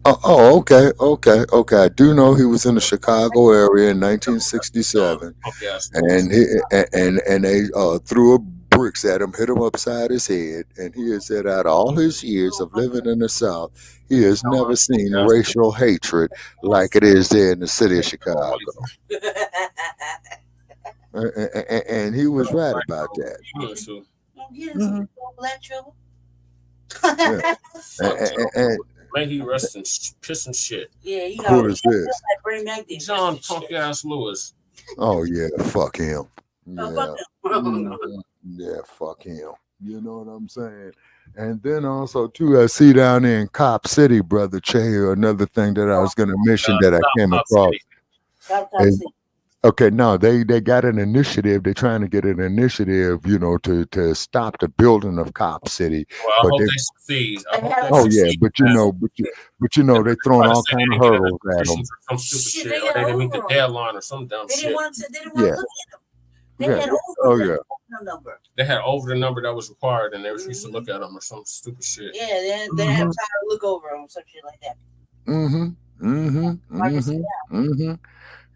E: Okay. I do know he was in the Chicago area in 1967, and they threw bricks at him, hit him upside his head, and he has said out all his years of living in the South, he has never seen racial hatred like it is there in the city of Chicago. And he was right about that.
F: Black trouble.
D: May he rest in piss and shit.
F: Yeah,
E: who is this?
D: John Punk-ass Lewis.
E: Oh yeah, fuck him. Yeah, fuck him. You know what I'm saying? And then also too, I see down there in Cop City, Brother Che, another thing that I was going to mention that I came across Okay, no, they got an initiative. They're trying to get an initiative, to stop the building of Cop City.
D: Well, I
E: But
D: hope
E: they,
D: they succeed. I hope they
E: oh yeah,
D: succeed.
E: they're throwing
D: Try to
E: all
D: say they
E: kind of
D: didn't get
E: hurdles at them.
D: applications or some stupid
F: Shit,
D: shit,
F: they
D: or they
F: got
D: didn't meet the
F: over 'em.
D: deadline or some dumb
F: They
D: shit.
F: didn't want to look
E: Yeah.
F: at them. They
E: Yeah.
F: had
E: Oh
F: over
E: yeah.
F: the number.
D: They had over the number that was required, and they refused to look at them or some stupid shit.
F: Yeah, they didn't have time to look over them or some shit like that.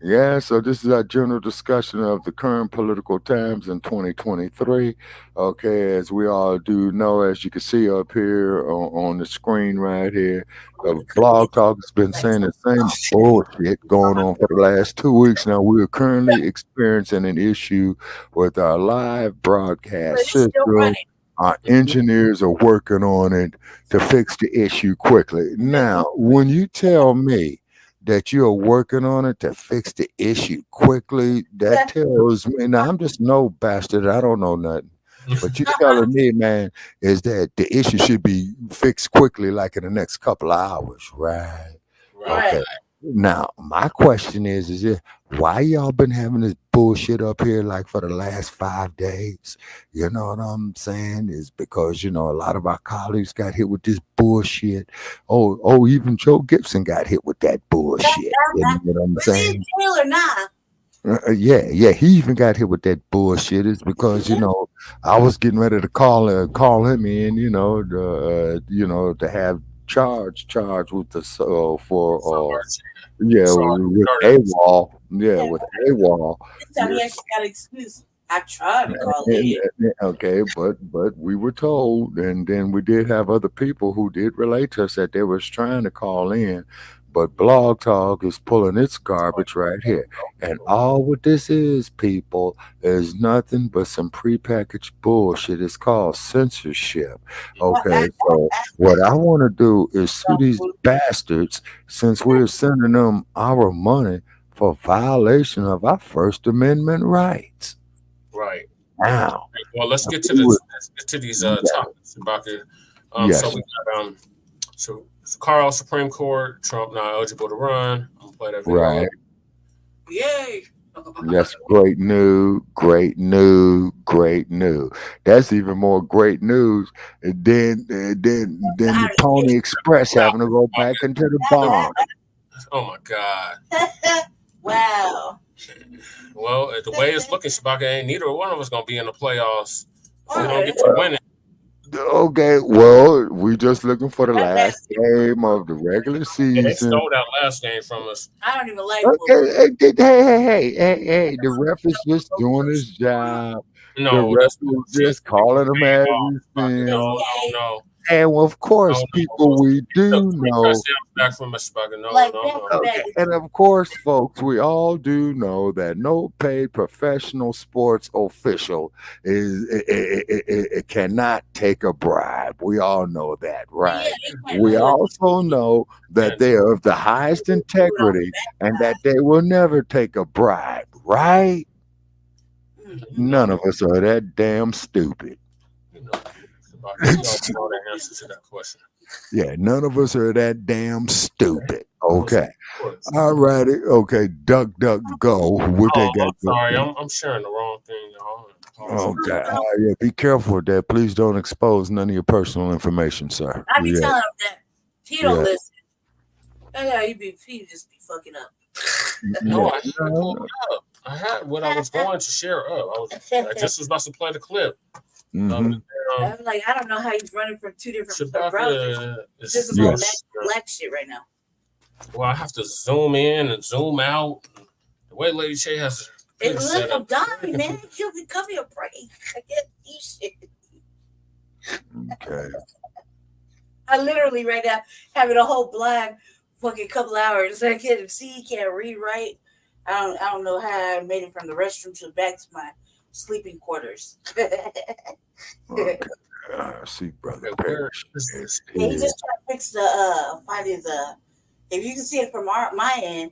E: Yeah, so this is our general discussion of the current political times in 2023. Okay, as we all do know, as you can see up here on the screen right here, Blog Talk has been saying the same bullshit going on for the last 2 weeks now. We are currently experiencing an issue with our live broadcast system. Our engineers are working on it to fix the issue quickly. Now, when you tell me that you're working on it to fix the issue quickly, that tells me, now I'm just no bastard, I don't know nothing. But you're telling me, man, is that the issue should be fixed quickly, like in the next couple of hours, right? Okay. Now, my question is why y'all been having this bullshit up here like for the last 5 days? You know what I'm saying? Is because, a lot of our colleagues got hit with this bullshit. Oh, even Joe Gibson got hit with that bullshit. You know what I'm saying?
F: Taylor, nah.
E: Yeah, he even got hit with that bullshit. It's because I was getting ready to call him in, to have charge with the with AWOL. Yeah, with AWOL.
F: This time he actually got an excuse. I tried to call it.
E: Okay, but we were told, and then we did have other people who did relate to us that they was trying to call in, but Blog Talk is pulling its garbage right here. And all what this is, people, is nothing but some prepackaged bullshit. It's called censorship. Okay, so what I want to do is sue these bastards, since we're sending them our money for violation of our First Amendment rights.
D: Right.
E: Now,
D: well, let's get to these topics about it.
E: Yes.
D: So we got so Carl, Supreme Court, Trump not eligible to run. I'm gonna play that video.
E: Right.
F: Yay.
E: Yes, great news. That's even more great news than the Pony Express having to go back into the barn.
D: Oh my God.
F: Wow.
D: Well, the way it's looking, Shabaka, ain't neither one of us gonna be in the playoffs if we don't get to win it.
E: Okay, well, we just looking for the last game of the regular season.
D: Yeah, they stole that last game from us.
F: I don't even like
E: Hey, the ref is just doing his job.
D: No,
E: the ref is just calling them everything.
D: No.
E: And of course, people we do know.
D: Back from us, no.
E: Okay. And of course, folks, we all do know that no paid professional sports official it cannot take a bribe. We all know that, right? We also know that they are of the highest integrity and that they will never take a bribe, right? None of us are that damn stupid. Yeah, none of us are that damn stupid. Okay. All righty. Okay. Duck, go. What they got?
D: Sorry, I'm sharing the wrong thing, y'all.
E: Okay. Yeah, be careful with that. Please don't expose none of your personal information, sir.
F: I be telling him that. He don't listen. He just be fucking up.
D: No, I had what I was going to share up. I just was about to play the clip.
F: I'm like, I don't know how he's running from two different browsers. This is all Blacc shit right now.
D: Well, I have to zoom in and zoom out. The way Lady Che has
F: it. Look, I'm dying, man. She'll be coming a break. I get these shit.
E: Okay.
F: I literally right now having a whole blind fucking couple hours. I can't see, can't read right. I don't know how I made it from the restroom to back to my sleeping quarters.
E: Okay. See, brother.
F: He just trying to fix finding the. If you can see it from my end,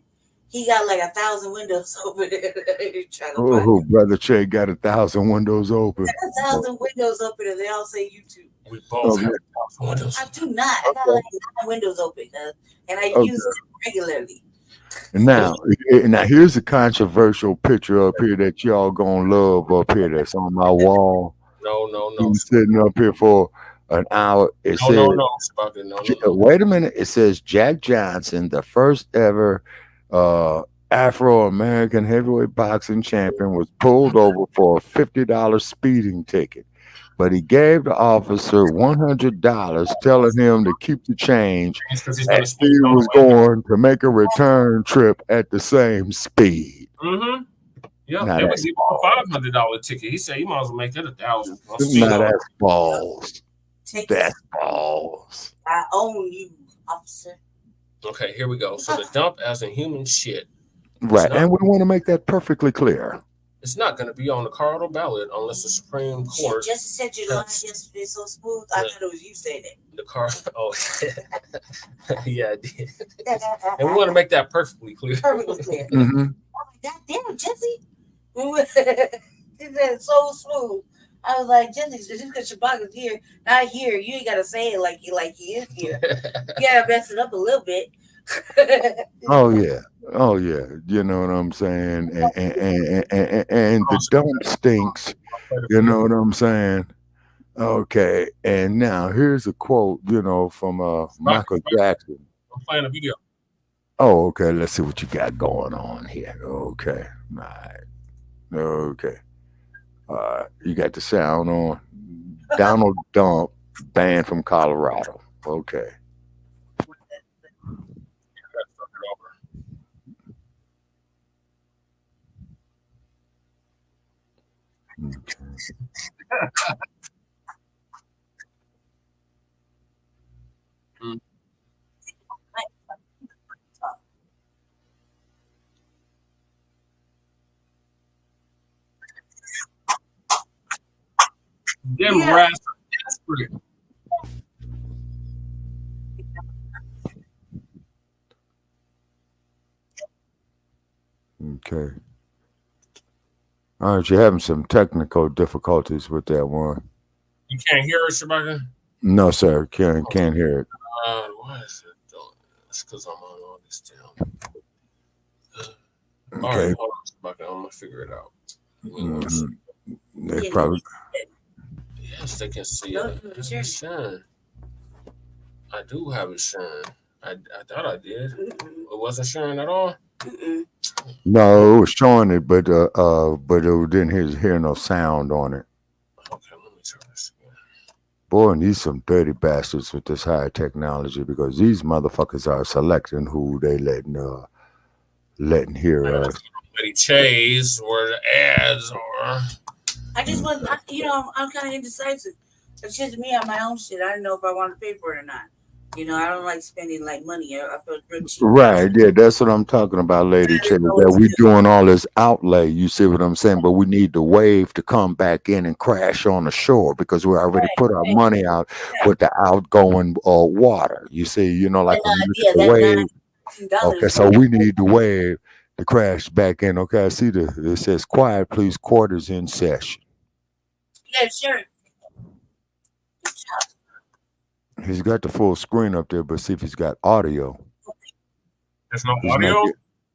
F: he got like 1,000 windows open.
E: Oh, brother Che got 1,000 windows open.
F: 1,000 windows open, and they all say YouTube.
D: We both have 1,000 windows.
F: I do not. I got like 9 windows open, and I use them regularly.
E: Now here's a controversial picture up here that y'all gonna love up here. That's on my wall.
D: No.
E: Been sitting up here for an hour. It says,
D: No.
E: wait a minute. It says Jack Johnson, the first ever Afro-American heavyweight boxing champion, was pulled over for a $50 speeding ticket. But he gave the officer $100, telling him to keep the change.
D: Because he's
E: And he was going to make a return trip at the same speed.
D: Mm-hmm. Yeah,
E: Now
D: they would give him a $500 ticket. He said he might as well make that $1,000.
E: Now that's balls. That's balls.
F: I own you, officer.
D: Okay, here we go. So the dump as in human shit.
E: Right, and we want to make that perfectly clear.
D: It's not going to be on the cardinal ballot unless the Supreme Court.
F: Just said your line yesterday so smooth. I thought it was you saying it.
D: The car. Oh, yeah, I did. And we want to make that perfectly clear.
F: Perfectly clear.
E: Mm-hmm.
F: Oh, God damn, Jesse. It's so smooth. I was like, Jesse, just because Shabaka'S here, not here, you ain't got to say it like he is here. You got to mess it up a little bit.
E: Oh yeah. You know what I'm saying? And the dump stinks. You know what I'm saying? Okay. And now here's a quote, from Michael Jackson.
D: I'm playing a video.
E: Oh, okay. Let's see what you got going on here. Okay. All right. Okay. You got the sound on. Donald Dump, banned from Colorado. Okay.
D: Them rats are desperate.
E: Okay. All right, you're having some technical difficulties with that one.
D: You can't hear it, Shabaka?
E: No, sir. Can't hear it.
D: Why is it doing this? Because I'm on all this down.
E: Okay.
D: All right, hold on, Shabaka. I'm gonna figure it out.
E: They probably.
D: Yes, they can see it. It's shine. I do have it shine. I thought I did. It wasn't shine at all.
E: No, it was showing it, but it didn't hear no sound on it.
D: Okay, let me try this again.
E: Boy, and these some dirty bastards with this high technology, because these motherfuckers are selecting who they letting hear us.
D: Chase or the ads or.
F: I just wasn't, I'm kind of indecisive. It's just me on my own shit. I didn't know if I wanted to pay for it or not. I don't like spending like money. I feel real cheap.
E: Right, yeah, that's what I'm talking about, Lady Chase. That we doing all this outlay, you see what I'm saying? But we need the wave to come back in and crash on the shore, because we already put our money out with the outgoing water. You see, like when you look at the wave. Okay, so we need the wave to crash back in. Okay, I see it says quiet, please, quarters in session.
F: Yeah, sure.
E: He's got the full screen up there, but see if he's got audio.
D: There's no audio?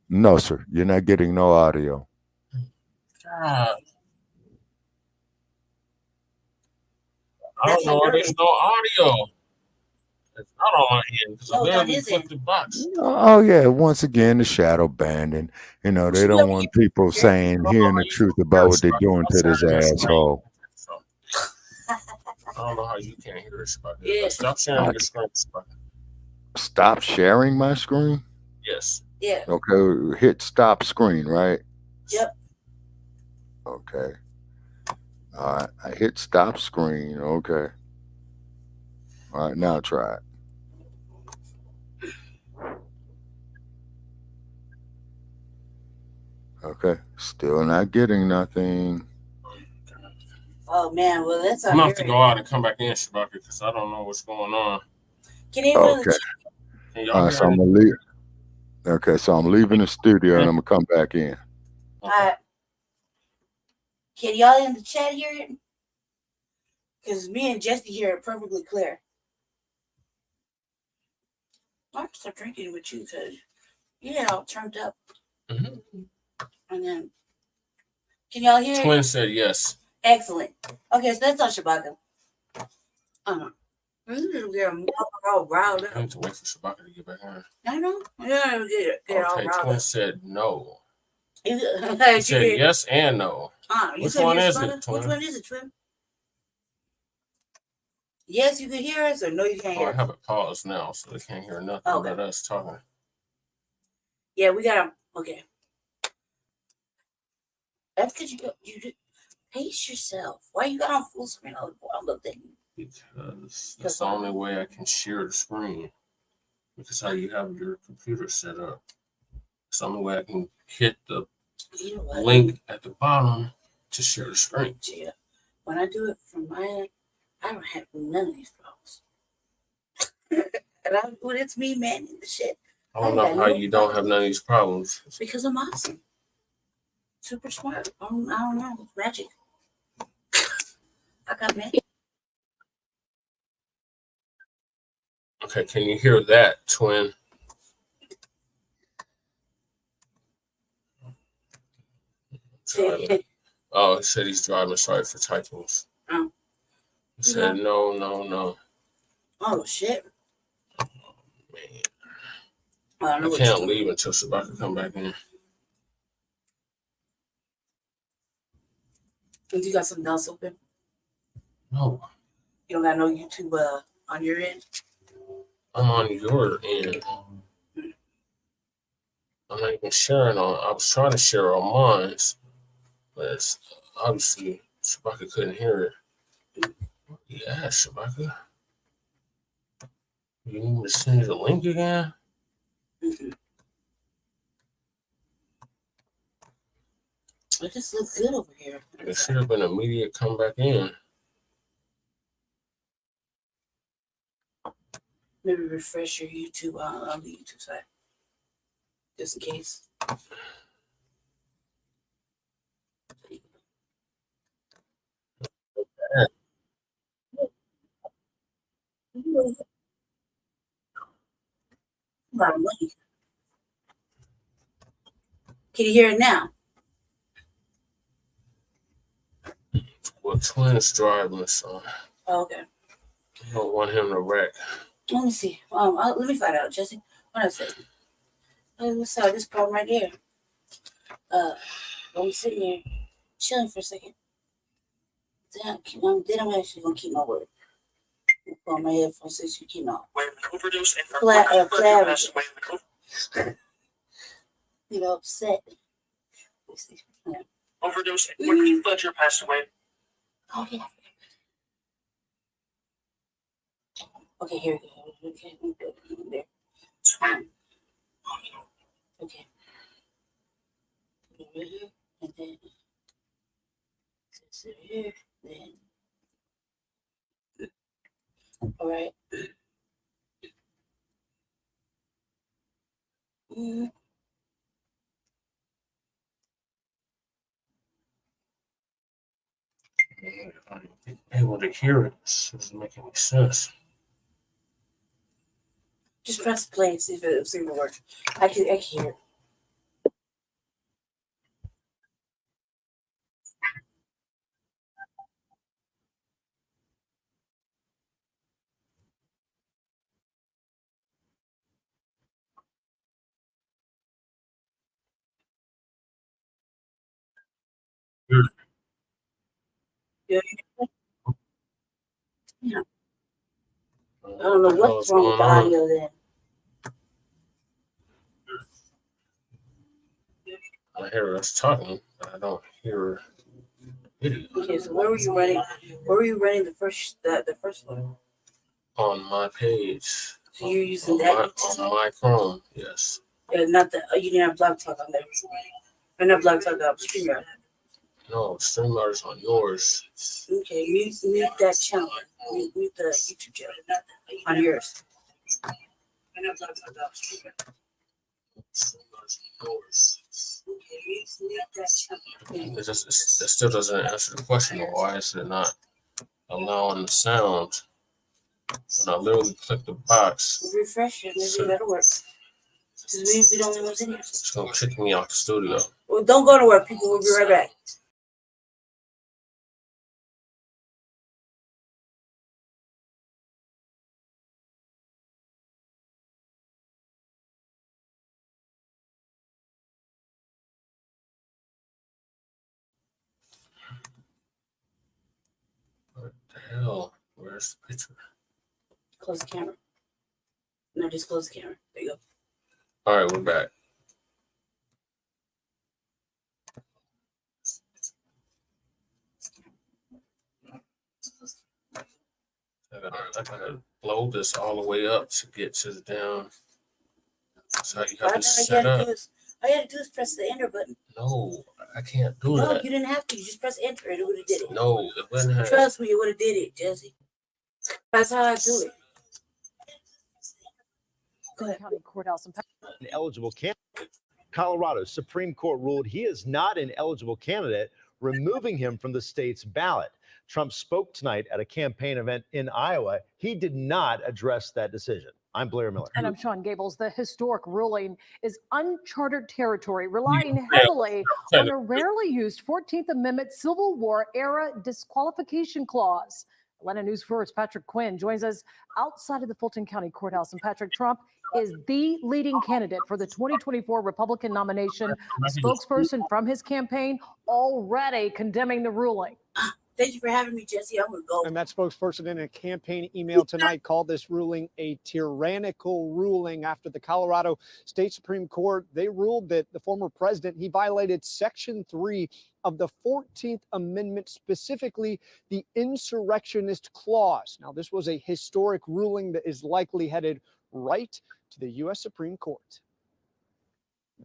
E: No, sir. You're not getting no audio.
D: God. I don't know why there's no audio. It's not on my end because I literally clicked the box.
E: Oh, yeah. Once again, the shadow banding. They don't want people hearing the truth about what they're doing to this asshole.
D: I don't know how you can't hear us about that. Stop sharing your screen.
E: Stop sharing my screen?
D: Yes.
F: Yeah.
E: Okay. Hit stop screen, right?
F: Yep.
E: Okay. All right. I hit stop screen. Okay. All right. Now try it. Okay. Still not getting nothing.
F: Oh man, well that's.
D: I'm gonna have to go out and come back in, Shabaka, because I don't know what's going on.
F: Can anyone?
E: Okay. So I'm gonna leave. Okay, so I'm leaving the studio and I'm gonna come back in.
F: Can y'all in the chat hear it? Because me and Jesse hear it perfectly clear. I'm start drinking with you because Yeah, all turned up.
D: Mm-hmm.
F: And then, can y'all hear
D: Twin
F: it?
D: said yes.
F: Excellent. Okay, so that's on Shabaka. Get all riled
D: I need
F: up.
D: to wait for Shabaka to get back on.
F: I know. Yeah, get all
D: Okay,
F: riled
D: Twin
F: up.
D: said no.
F: He
D: He said yes and no.
F: You
D: Which
F: couldn't
D: one
F: hear
D: is
F: Shabaka?
D: it, Twin?
F: Which one is it, Twin? Yes, you can hear us, or no, you can't
D: Oh,
F: hear
D: I
F: us.
D: have it paused now, so they can't hear nothing
F: Okay.
D: but us talking.
F: Yeah, we got to. Okay. That's because you pace yourself. Why you got on full screen all the time?
D: Because that's the only way I can share the screen. Because how you have your computer set up. It's the only way I can hit the link at the bottom to share the screen.
F: Yeah. When I do it from my end, I don't have none of these problems. When it's me manning the shit.
D: I don't know how you don't have none of these problems.
F: Because I'm awesome. Super smart. I don't know. It's magic. I got magic.
D: Okay, can you hear that, Twin? Driving. Oh, he said he's driving. Sorry for typos.
F: Oh.
D: He said no.
F: Oh, shit.
D: Man. I can't leave until Shabaka come back in.
F: You got something else open?
D: No.
F: You don't got no YouTube on your end?
D: I'm on your end. I'm not even sharing on. I was trying to share on mine, but it's obviously Shabaka couldn't hear it. Yeah, Shabaka. You need me to send you the link again?
F: Mm-hmm. It just looks good over here.
D: It should have been immediate come back in.
F: Maybe refresh your YouTube on the YouTube side. Just in case. Can you hear it now?
D: Well, Twin's driving, so
F: Oh, okay.
D: I don't want him to wreck.
F: Let me see. Let me find out, Jesse. What I say? Let's start this problem right here. I'm sitting here chilling for a second. Then I'm actually gonna keep my word. Put on my headphones so you keep on. You know, upset. Yeah.
G: Overdose and when Keith Ledger passed away.
F: Oh yeah. Okay, here we go. Okay, there. Okay. Right here, and then sit here, then. All right. Mm.
D: I'm able to hear it. This doesn't make any sense.
F: Just press play and see if it works. I can hear it. Yeah. I don't know what's wrong with the audio then.
D: I hear us talking, but I don't hear video.
F: Okay, so where were you running? Where were you running the first one?
D: On my page.
F: So you're using
D: on
F: that
D: on my Chrome, yes.
F: Not the you didn't have Blogtalk on there. Or not Blogtalk, Streamyard.
D: No, Streamyard is on yours.
F: Okay, mute that channel. Mute the YouTube channel on yours.
D: That still doesn't answer the question of why is it not allowing the sound. When I literally click the box.
F: Refresh it, maybe that'll work. Because we the only ones in here.
D: It's gonna kick me out the studio.
F: Well, don't go nowhere, people. We'll be right back.
D: What the hell? Where's the picture?
F: Close the camera. No, just close the camera. There you go.
D: All right, we're back. I gotta blow this all the way up to get to the down. That's how you have to set up.
F: All you had to do is press the enter button.
D: No, I can't do
F: No,
D: that.
F: you didn't have to. You just press enter and it would have did it.
D: No, it wouldn't have.
F: Trust me, it would have did it, Jesse. That's how I do it. Go ahead.
H: County Courthouse.
I: An eligible candidate. Colorado's Supreme Court ruled he is not an eligible candidate, removing him from the state's ballot. Trump spoke tonight at a campaign event in Iowa. He did not address that decision. I'm Blair Miller.
H: And I'm Sean Gables. The historic ruling is uncharted territory, relying heavily on a rarely used 14th Amendment Civil War era disqualification clause. Atlanta News First, Patrick Quinn joins us outside of the Fulton County Courthouse. And Patrick, Trump is the leading candidate for the 2024 Republican nomination. A spokesperson from his campaign already condemning the ruling.
F: Thank you for having me, Jesse. I'm going to go.
J: And that spokesperson in a campaign email tonight called this ruling a tyrannical ruling after the Colorado State Supreme Court. They ruled that the former president, he violated Section 3 of the 14th Amendment, specifically the insurrectionist clause. Now, this was a historic ruling that is likely headed right to the U.S. Supreme Court.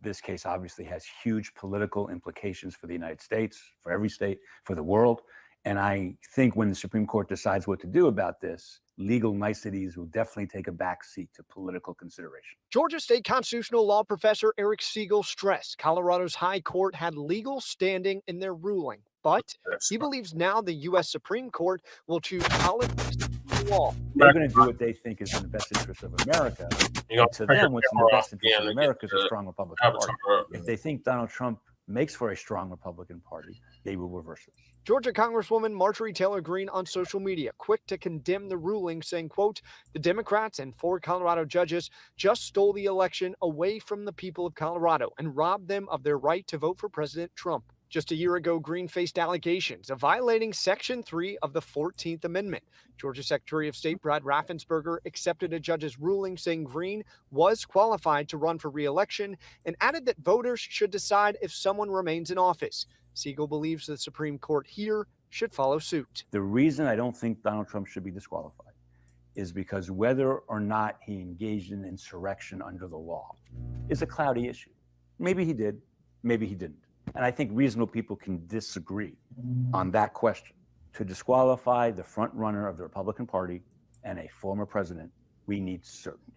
K: This case obviously has huge political implications for the United States, for every state, for the world. And I think when the Supreme Court decides what to do about this, legal niceties will definitely take a backseat to political consideration.
J: Georgia State constitutional law professor Eric Siegel stressed Colorado's high court had legal standing in their ruling, but he believes now the U.S. Supreme Court will choose politics the law.
K: They're going to do what they think is in the best interest of America. To them, what's in the best interest of America is a strong Republican Party. If they think Donald Trump makes for a strong Republican Party, they will reverse this.
J: Georgia Congresswoman Marjorie Taylor Greene on social media, quick to condemn the ruling, saying, quote, the Democrats and 4 Colorado judges just stole the election away from the people of Colorado and robbed them of their right to vote for President Trump. Just a year ago, Greene faced allegations of violating Section 3 of the 14th Amendment. Georgia Secretary of State Brad Raffensperger accepted a judge's ruling saying Greene was qualified to run for re-election and added that voters should decide if someone remains in office. Siegel believes the Supreme Court here should follow suit.
K: The reason I don't think Donald Trump should be disqualified is because whether or not he engaged in insurrection under the law is a cloudy issue. Maybe he did, maybe he didn't. And I think reasonable people can disagree on that question. To disqualify the front runner of the Republican Party and a former president, we need certainty.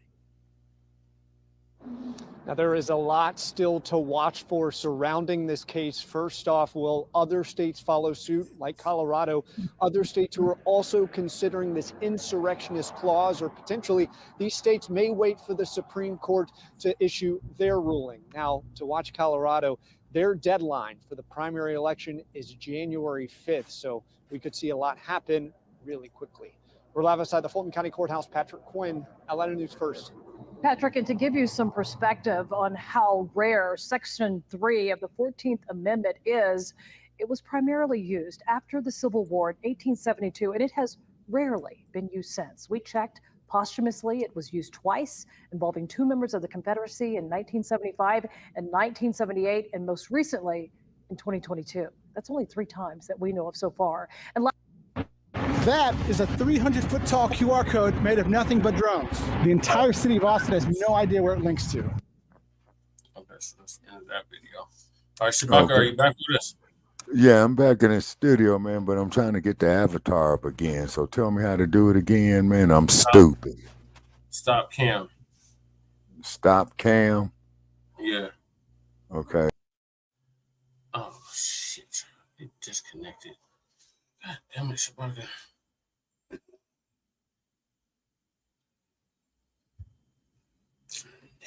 J: Now, there is a lot still to watch for surrounding this case. First off, will other states follow suit like Colorado? Other states who are also considering this insurrectionist clause, or potentially these states may wait for the Supreme Court to issue their ruling. Now, to watch Colorado, their deadline for the primary election is January 5th, so we could see a lot happen really quickly. We're live outside the Fulton County Courthouse. Patrick Quinn, Atlanta News First.
H: Patrick, and to give you some perspective on how rare Section 3 of the 14th Amendment is, it was primarily used after the Civil War in 1872, and it has rarely been used since. We checked posthumously. It was used twice, involving 2 members of the Confederacy in 1975 and 1978, and most recently in 2022. That's only 3 times that we know of so far. And
B: that is a 300-foot tall QR code made of nothing but drones. The entire city of Austin has no idea where it links to.
D: Okay, so that's the end of that video. All right, Shabaka, are you back with us?
E: Yeah, I'm back in the studio, man, but I'm trying to get the avatar up again. So tell me how to do it again, man. I'm stupid.
D: Stop cam.
E: Stop cam?
D: Yeah.
E: Okay.
D: Oh, shit. It disconnected. God damn it, Shabaka.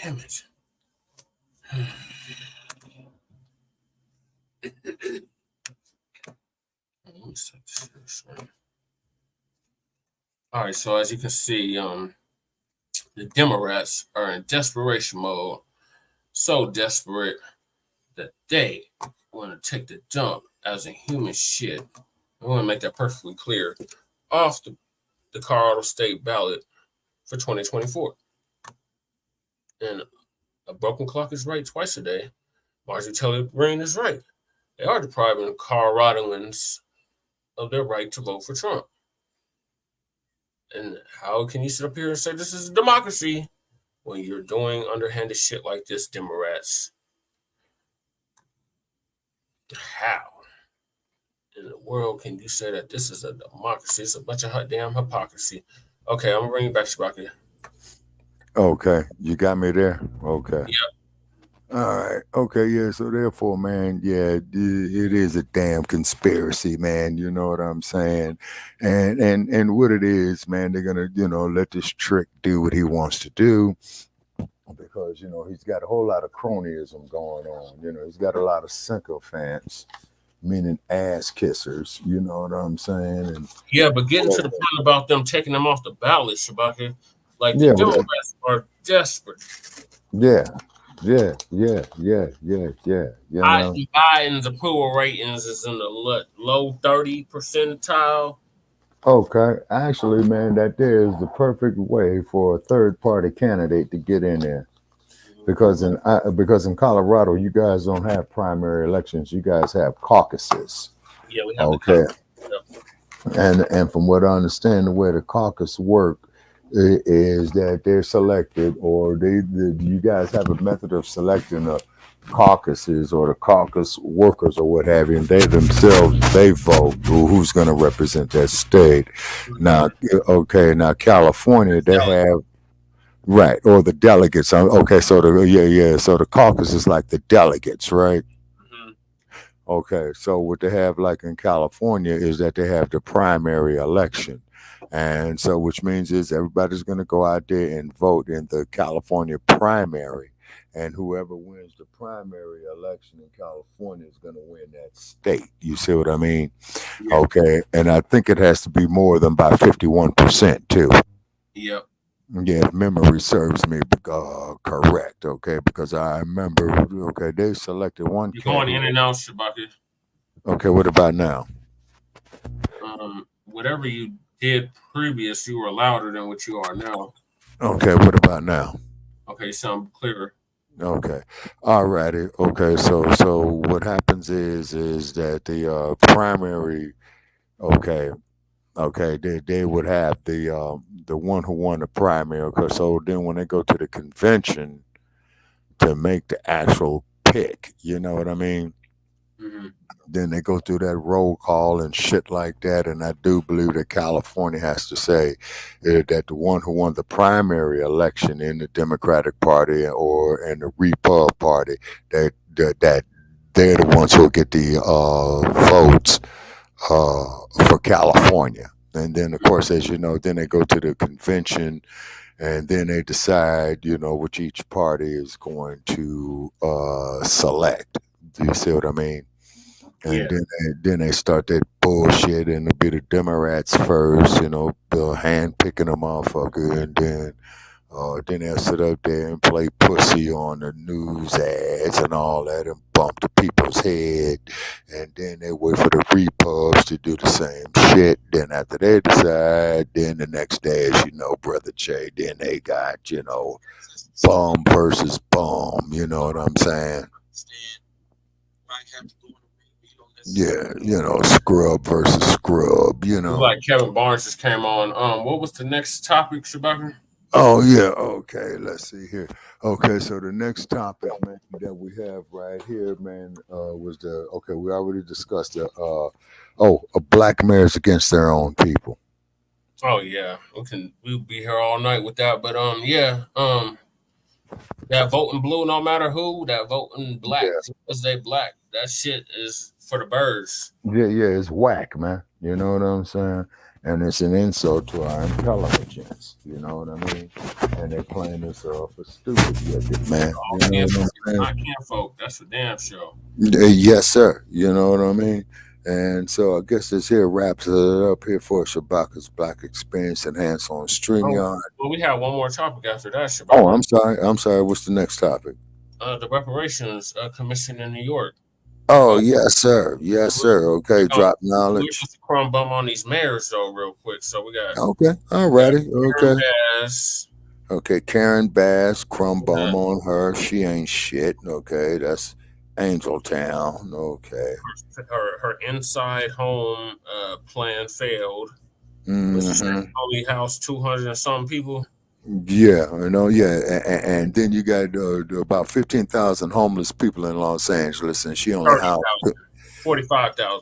D: Damn it. All right, so as you can see, the Democrats are in desperation mode, so desperate that they want to take the dump as a human shit. I want to make that perfectly clear off the Colorado state ballot for 2024. And a broken clock is right twice a day. Marjorie Taylor Greene is right. They are depriving Coloradoans of their right to vote for Trump. And how can you sit up here and say this is a democracy when you're doing underhanded shit like this, Democrats? How in the world can you say that this is a democracy? It's a bunch of damn hypocrisy. Okay, I'm gonna bring you back, Shabaka.
E: Okay, you got me there. Okay.
D: Yeah.
E: All right. Okay. Yeah. So therefore, man, yeah, it is a damn conspiracy, man. You know what I'm saying? And what it is, man, they're gonna, let this trick do what he wants to do, because he's got a whole lot of cronyism going on. He's got a lot of sycophants, meaning ass kissers. You know what I'm saying? And
D: yeah, but getting to the point about them taking them off the ballot, Shabaka, like the Democrats are desperate.
E: Yeah.
D: Biden's approval ratings is in the low 30 percentile.
E: Okay, actually, man, that there is the perfect way for a third-party candidate to get in there, because in Colorado, you guys don't have primary elections; you guys have caucuses.
D: Yeah, we have.
E: Okay, and from what I understand, the way the caucus work is that they're selected, or you guys have a method of selecting the caucuses or the caucus workers or what have you, and they themselves vote who's going to represent that state. Now California, they have right, or the delegates. Okay, so so the caucus is like the delegates, right? Okay, so what they have like in California is that they have the primary election. And so which means is everybody's going to go out there and vote in the California primary. And whoever wins the primary election in California is going to win that state. You see what I mean? Yeah. Okay. And I think it has to be more than by 51% too.
D: Yep.
E: Yeah, if memory serves me correct. Okay, because I remember. Okay, they selected one.
D: You're going in and out, Shabaka.
E: Okay, what about now?
D: Whatever you did previous, you were louder than what you are now.
E: Okay, what about now?
D: Okay, sound clearer.
E: Okay, all righty. Okay, so what happens is that the primary, okay, they would have the one who won the primary. Okay, so then when they go to the convention to make the actual pick, you know what I mean? Mm-hmm. Then they go through that roll call and shit like that, and I do believe that California has to say that the one who won the primary election in the Democratic Party or in the Repub Party, that they're the ones who get the votes for California. And then, of course, as you know, then they go to the convention, and then they decide, which each party is going to select. Do you see what I mean? And then they start that bullshit, and it'll be the Democrats first, hand picking a motherfucker, and then they'll sit up there and play pussy on the news ads and all that, and bump the people's head, and then they wait for the repubs to do the same shit. Then after they decide, then the next day, as you know, Brother Che, then they got, bum versus bum, you know what I'm saying? Yeah, scrub versus scrub,
D: Like Kevin Barnes just came on. What was the next topic, Shabaka?
E: Oh, yeah, okay, let's see here. Okay, so the next topic, man, that we have right here, man, was we already discussed black mayors against their own people.
D: Oh, yeah, we'll be here all night with that, but that voting blue, no matter who, that voting black, because they black, that shit is for the birds.
E: Yeah, it's whack, man. You know what I'm saying? and it's an insult to our intelligence. You know what I mean? And they're playing this for stupid with man. You know what I'm
D: I can't folk. That's for damn sure.
E: Yes, sir. You know what I mean? And so I guess this here wraps it up here for Shabaka'S Black Experience Enhanced on Streamyard.
D: Well, we have one more topic after that, Shabaka.
E: Oh, I'm sorry. What's the next topic?
D: The Reparations Commission in New York.
E: Oh, yes, sir. Yes, sir. Okay, drop knowledge.
D: We're just a crumb bum on these mayors, though, real quick. So we got.
E: Okay, all righty. Okay.
D: Bass.
E: Okay, Karen Bass, crumb bum on her. She ain't shit. Okay, that's Angel Town. Okay.
D: Her inside home plan failed.
E: Mm-hmm.
D: Only housed 200 and some people.
E: Yeah, and then you got about 15,000 homeless people in Los Angeles, and she only housed
D: 45,000.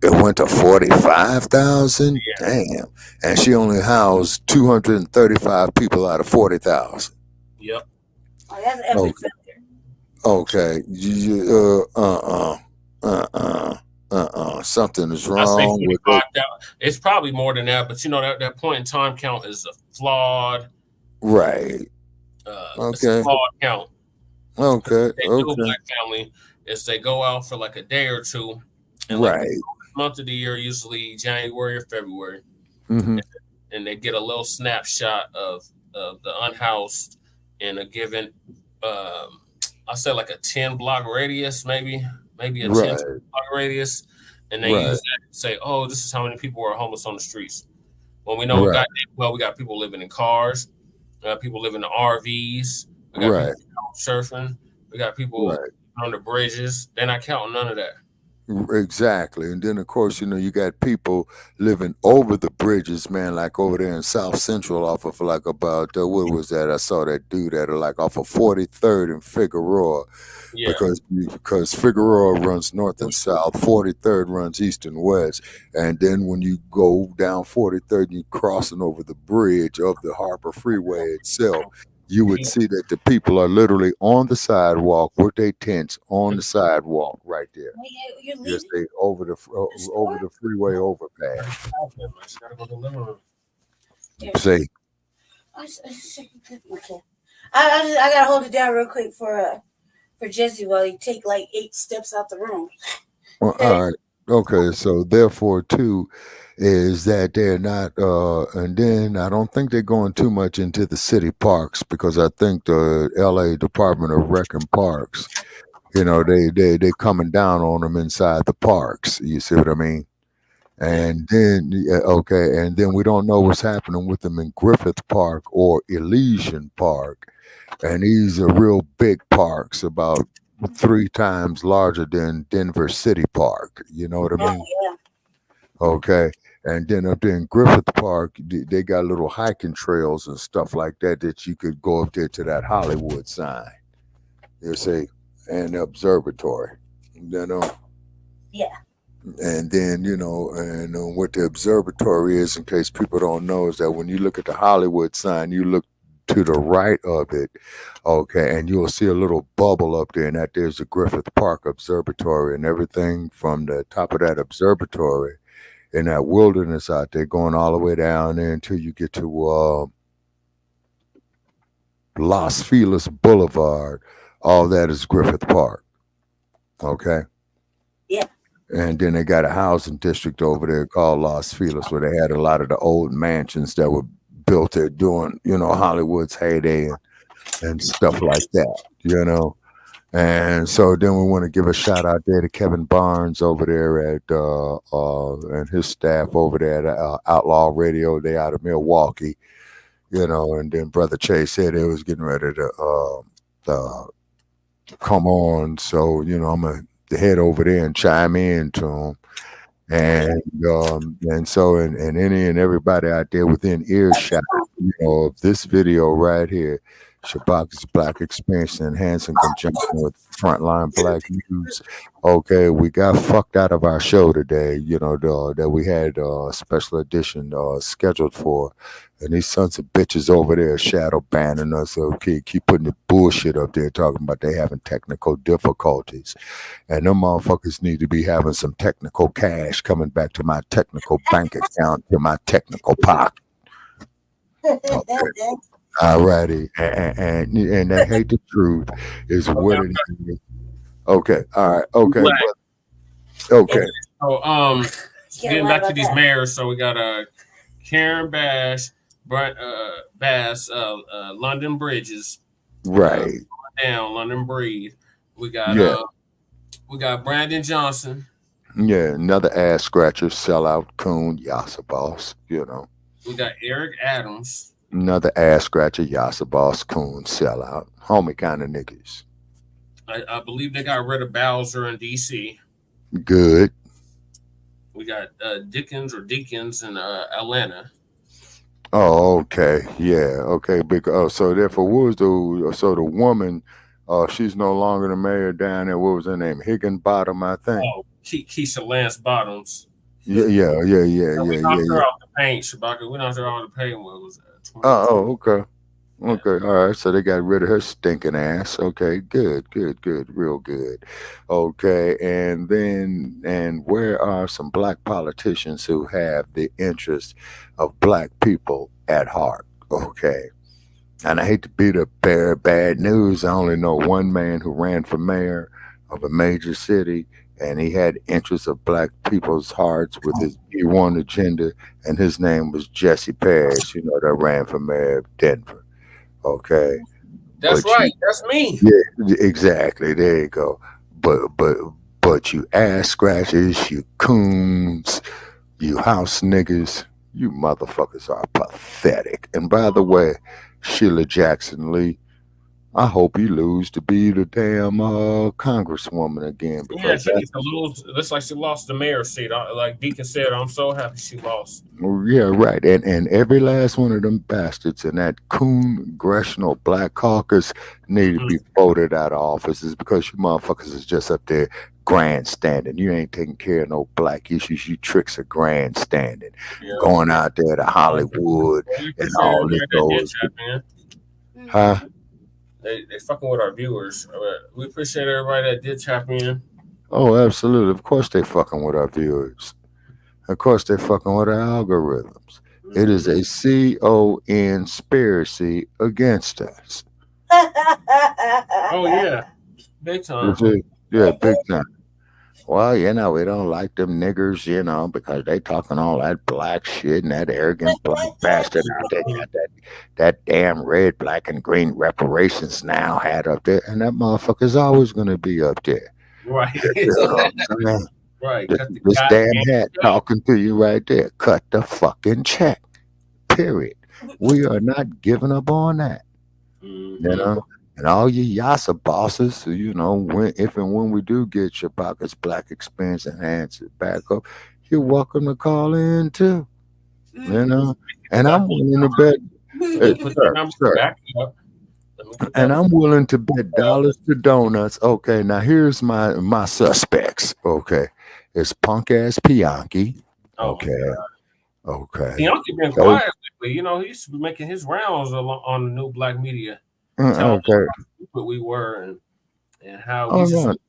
E: It went to 45,000. Yeah. Damn, and she only housed 235 people out of 40,000.
D: Yep.
F: Oh, that's every
E: Okay. Something is wrong with it.
D: It's probably more than that, but that point in time count is a flawed.
E: Right.
D: Okay. It's a flawed count.
E: Okay.
D: They do a black family is they go out for like a day or two, and
E: right.
D: Month of the year, usually January or February,
E: mm-hmm.
D: and they get a little snapshot of the unhoused in a given. I said like a 10-block radius, maybe a 10-block radius, and they use that to say, "Oh, this is how many people are homeless on the streets." Well, we know we got people living in cars, people living in RVs, we got people surfing, we got people on the bridges. They're not counting none of that.
E: Exactly. And then, of course, you got people living over the bridges, man, like over there in South Central off of like about, what was that? I saw that dude at like off of 43rd and Figueroa. Yeah. Because Figueroa runs north and south, 43rd runs east and west. And then when you go down 43rd, you're crossing over the bridge of the Harbor Freeway itself. You would see that the people are literally on the sidewalk with their tents on the sidewalk right there. Just over the freeway overpass. See.
F: I gotta hold it down real quick for Jesse while he take like 8 steps out the room.
E: Well, all right. Okay, so therefore too is that they're not and then I don't think they're going too much into the city parks, because I think the LA Department of Rec and Parks, they coming down on them inside the parks. You see what I mean? And then and then we don't know what's happening with them in Griffith Park or Elysian Park. And these are real big parks, about 3 times larger than Denver City Park. You know what I mean?
F: Yeah.
E: Okay. And then up there in Griffith Park, they got little hiking trails and stuff like that you could go up there to that Hollywood sign. You see, and the observatory.
F: Yeah.
E: And then, and what the observatory is, in case people don't know, is that when you look at the Hollywood sign, you look to the right of it, and you'll see a little bubble up there, and that there's the Griffith Park Observatory, and everything from the top of that observatory in that wilderness out there, going all the way down there until you get to Los Feliz Boulevard. All that is Griffith Park. Okay.
F: Yeah.
E: And then they got a housing district over there called Los Feliz, where they had a lot of the old mansions that were built there during, Hollywood's heyday and stuff like that, And so then we want to give a shout out there to Kevin Barnes over there at and his staff over there at Outlaw Radio. They out of Milwaukee, and then Brother Chase said they was getting ready to come on. So, I'm going to head over there and chime in to them. And so any and everybody out there within earshot, of this video right here, Shabaka'S Blacc experience enhanced in conjunction with Frontline Black News. Okay, we got fucked out of our show today, that we had a special edition scheduled for. And these sons of bitches over there shadow banning us. Okay, keep putting the bullshit up there talking about they having technical difficulties. And them motherfuckers need to be having some technical cash coming back to my technical bank account, to my technical pocket. Okay. Alrighty, and they hate the truth is what it is. Okay, all right, okay, okay.
D: So getting back to these mayors, so we got Karen Bass, London Bridges,
E: right?
D: Down London Breed. We got Brandon Johnson.
E: Yeah, another ass scratcher, sellout, coon, Yassa boss.
D: We got Eric Adams.
E: Another ass scratcher, Yassa boss, coon, sellout, homie kind of niggas.
D: I believe they got rid of Bowser in DC.
E: Good.
D: We got Deacons in Atlanta.
E: Oh, okay, yeah, okay. Because so therefore, what was the woman? She's no longer the mayor down there. What was her name? Higginbottom, I think.
D: Oh, Keisha Lance Bottoms.
E: Yeah.
D: We knocked her off the paint, Shabaka. We knocked her off the paint. What was that?
E: Okay. Okay, all right. So they got rid of her stinking ass. Okay, good, real good. Okay, and where are some black politicians who have the interest of black people at heart? Okay. And I hate to be the bearer of bad news. I only know one man who ran for mayor of a major city, and he had interests of black people's hearts with his B1 agenda, and his name was Jesse Parrish, that ran for mayor of Denver. Okay.
D: That's right. That's me.
E: Yeah, exactly. There you go. But you ass scratchers, you coons, you house niggas, you motherfuckers are pathetic. And by the way, Sheila Jackson Lee, I hope you lose to be the damn congresswoman again.
D: Yeah, she needs to lose. Looks like she lost the mayor's seat. Like Deacon said, I'm so happy she lost.
E: Yeah, right. And every last one of them bastards in that congressional black caucus need to be voted out of offices because you motherfuckers is just up there grandstanding. You ain't taking care of no black issues. You tricks are grandstanding. Yeah. Going out there to Hollywood and all this goes. Huh?
D: They fucking with our viewers. We appreciate everybody that did tap in.
E: Oh, absolutely. Of course they fucking with our viewers. Of course they fucking with our algorithms. It is a conspiracy against us.
D: Oh, yeah. Big time.
E: Yeah, big time. Well, we don't like them niggers, because they talking all that black shit and that arrogant black bastard out there got that damn red, black, and green reparations now had up there, and that motherfucker's always going to be up there.
D: Right. Right.
E: This damn hat talking to you right there. Cut the fucking check. Period. We are not giving up on that. And all you Yassa bosses, if and when we do get Shabaka'S Blacc experience enhanced back up, you're welcome to call in too. And I'm willing to bet. And I'm willing to bet dollars to donuts. Okay, now here's my suspects. Okay, it's punk ass Pianki. Okay.
D: Pianki been quiet lately. He used to be making his rounds on the new black media. How stupid we were and how we just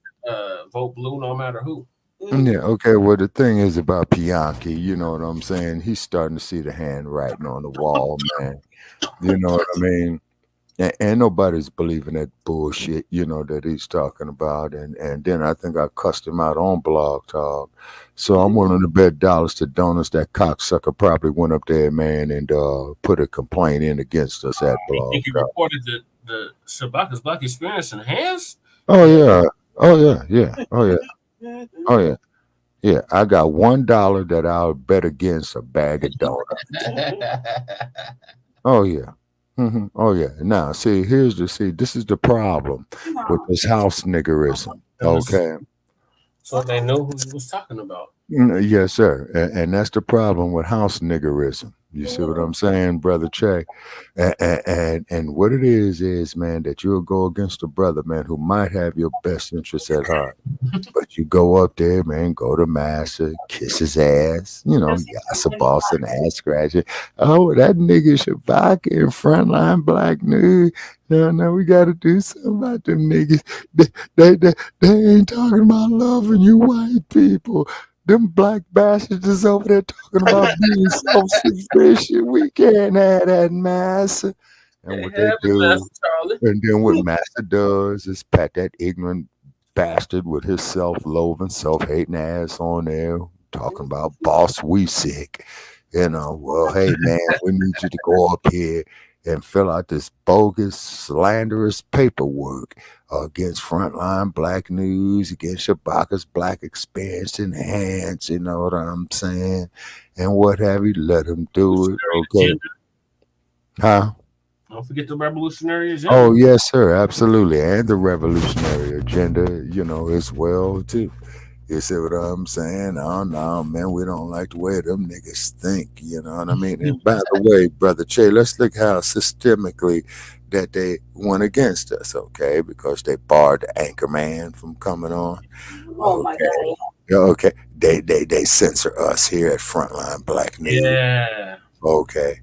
D: vote blue no matter who.
E: Yeah, okay. Well, the thing is about Pianki, you know what I'm saying? He's starting to see the handwriting on the wall, man. You know what I mean? And nobody's believing that bullshit, that he's talking about. And then I think I cussed him out on Blogtalk. So I'm willing to bet dollars to donuts that cocksucker probably went up there, man, and put a complaint in against us at Blogtalk.
D: You think he reported the Shabaka'S Blacc experience enhanced?
E: Oh yeah. Yeah, I got $1 that I'll bet against a bag of donuts. Oh yeah. Mm-hmm. Oh yeah. Now see, this is the problem with this house niggerism. Okay.
D: So they know who he was talking about.
E: Yes, sir. And that's the problem with house niggerism. You see what I'm saying, brother Che? And what it is, man, that you'll go against a brother, man, who might have your best interests at heart. But you go up there, man, go to Master, kiss his ass, yes, a boss and ass scratcher. Oh, that nigga Shabaka in Frontline Black News. No, we got to do something about them niggas. They ain't talking about loving you white people. Them black bastards is over there talking about being self-sufficient. We can't have that, Master. And what they do, and then what Master does is pat that ignorant bastard with his self-loathing, self-hating ass on there, talking about boss, we sick. Well, hey, man, we need you to go up here and fill out this bogus, slanderous paperwork against Frontline Black News, against Shabaka'S Black Experience Enhanced, you know what I'm saying? And what have you, let him do it, okay? Huh?
D: Don't forget the revolutionary agenda.
E: Oh, yes, sir, absolutely. And the revolutionary agenda, as well, too. You see what I'm saying? Oh, no, man, we don't like the way them niggas think, you know what I mean? And by the way, Brother Che, let's look how systemically that they went against us, okay? Because they barred the anchor man from coming on.
F: Oh, my God.
E: Okay. They censor us here at Frontline Black News.
D: Yeah.
E: Okay.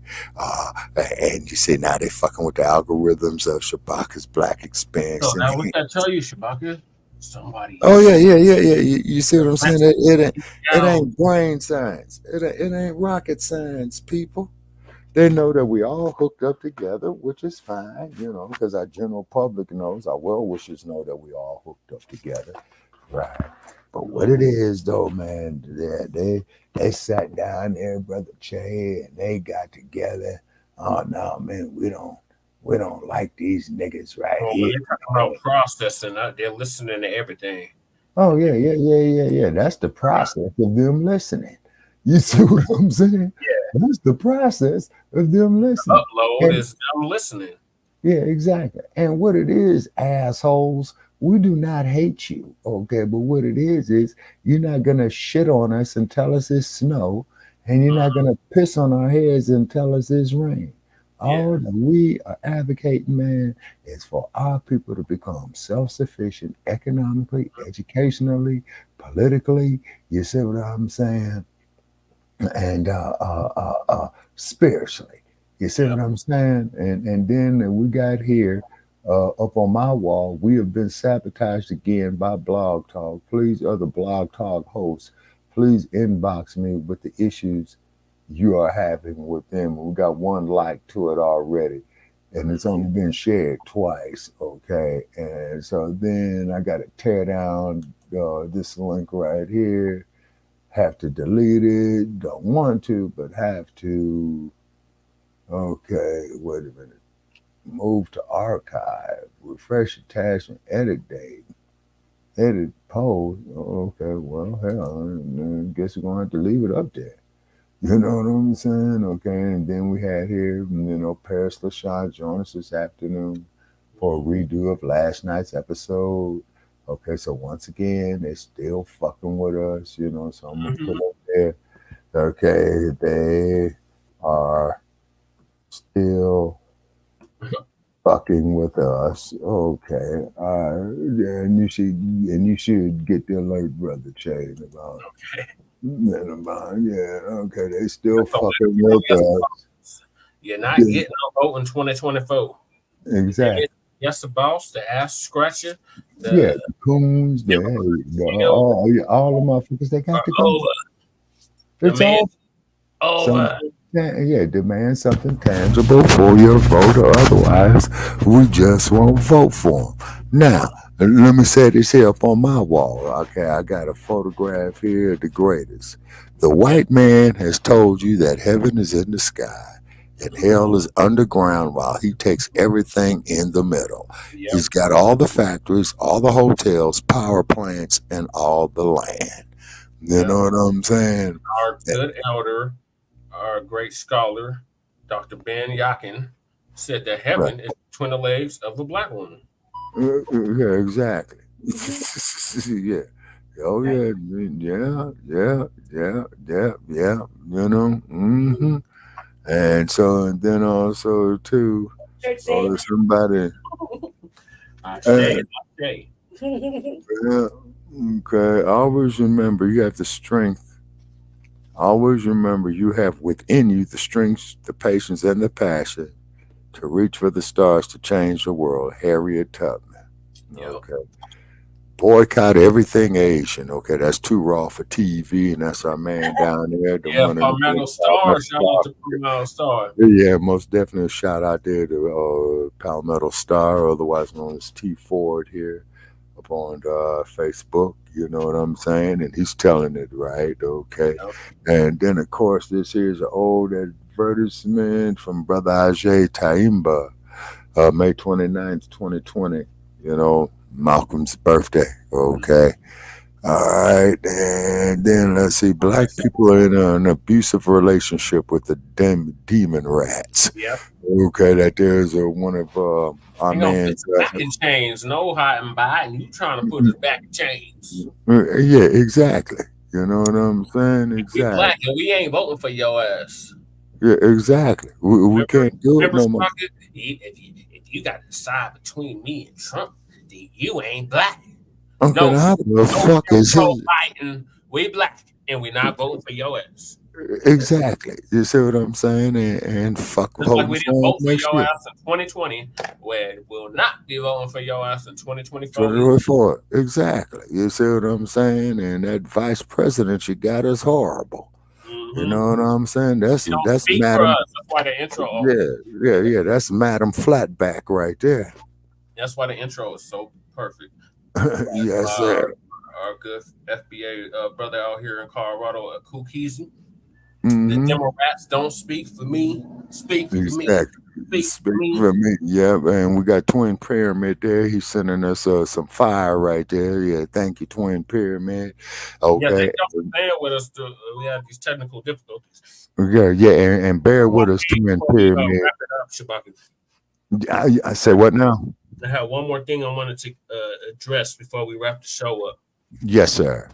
E: And you see, now they fucking with the algorithms of Shabaka'S Black Experience.
D: So now what that tell you, Shabaka? Somebody.
E: Oh yeah. You see what I'm saying? It ain't brain science. It ain't rocket science, people. They know that we all hooked up together, which is fine, because our general public knows, our well-wishers know that we all hooked up together, right? But what it is, though, man, they sat down there, Brother Che, and they got together. Oh no, man, we don't like these niggas right here.
D: They're talking about processing. They're listening to everything.
E: Oh, yeah. That's the process of them listening. You see what I'm saying?
D: Yeah.
E: That's the process of them listening.
D: Upload is them listening.
E: Yeah, exactly. And what it is, assholes, we do not hate you, okay? But what it is you're not going to shit on us and tell us it's snow, and you're not going to piss on our heads and tell us it's rain. All that we are advocating, man, is for our people to become self-sufficient economically, educationally, politically. You see what I'm saying? And spiritually. You see what I'm saying? And then we got here up on my wall. We have been sabotaged again by Blog Talk. Please, other Blog Talk hosts, please inbox me with the issues you are having with them. We got one like to it already, and it's only been shared twice, okay? And so then I got to tear down this link right here, have to delete it, don't want to, but have to. Okay, wait a minute. Move to archive, refresh attachment, edit date, edit post. Okay, well, hell, I guess we're going to have to leave it up there. You know what I'm saying? Okay, and then we had here, Paris LaShawn join us this afternoon for a redo of last night's episode. Okay, so once again, they're still fucking with us, so I'm going to put up there. Okay, they are still fucking with us. Okay, and you should get the alert, Brother Che, about. Okay. Okay, they still fucking with us.
D: You're not getting a vote in 2024.
E: Exactly.
D: Yes, the boss, the ass scratcher.
E: The coons, all the motherfuckers, they got to go. It's all. Demand something tangible for your vote, or otherwise we just won't vote for them. Now, let me say this here up on my wall. Okay, I got a photograph here of the greatest. The white man has told you that heaven is in the sky and hell is underground while he takes everything in the middle. Yep. He's got all the factories, all the hotels, power plants, and all the land. You know what I'm saying?
D: Our good elder, our great scholar, Dr. Ben Yakin, said that heaven is between the legs of a black woman.
E: Yeah, exactly. Yeah. Oh yeah. And so, and then also too, somebody. Yeah, okay. Always remember you have the strength. Always remember you have within you the strength, the patience, and the passion to reach for the stars to change the world. Harriet Tubman. Okay. Boycott everything Asian. Okay, that's too raw for TV, and that's our man down there. The
D: Palmetto Star. Shout out to Palmetto Star.
E: Yeah, most definitely a shout out there to Palmetto Star, otherwise known as T Ford here up on Facebook. You know what I'm saying? And he's telling it right. Okay. And then, of course, this here's an old advertisement from Brother Ajay Taimba, May 29th, 2020. You know, Malcolm's birthday. Okay. All right. And then let's see. Black people are in an abusive relationship with the demon rats.
D: Yep.
E: Okay. That there's one of our man's.
D: Back in chains. No hiding by. And you trying to put us back in chains.
E: Yeah, exactly. You know what I'm saying? Exactly.
D: We black and we ain't voting for your ass.
E: Yeah, exactly. We can't do it no more.
D: If you got to decide between me and Trump, then you ain't black.
E: Okay, how the fuck is he?
D: Fighting, we black and we not voting for your ass.
E: Exactly. You see what I'm saying? And fuck
D: voting like we didn't vote for your ass in 2020, where we'll not be voting for your ass in 2024.
E: Exactly. You see what I'm saying? And that vice president you got is horrible. You know what I'm saying? That's Madam.
D: That's why the intro.
E: Yeah. That's Madam Flatback right there.
D: That's why the intro is so perfect.
E: Yes, sir.
D: Our good FBA brother out here in Colorado, Kukizi.
E: Mm-hmm.
D: The Democrats don't speak for me. Speak for me.
E: Speak for me. Yeah, and we got Twin Pyramid there. He's sending us some fire right there. Yeah, thank you, Twin Pyramid. Okay.
D: Yeah, thank y'all for bearing with us. We have these technical difficulties.
E: Yeah, and bear with us, Twin Pyramid.
D: Wrap it up,
E: I say what now?
D: I have one more thing I wanted to address before we wrap the show up.
E: Yes, sir.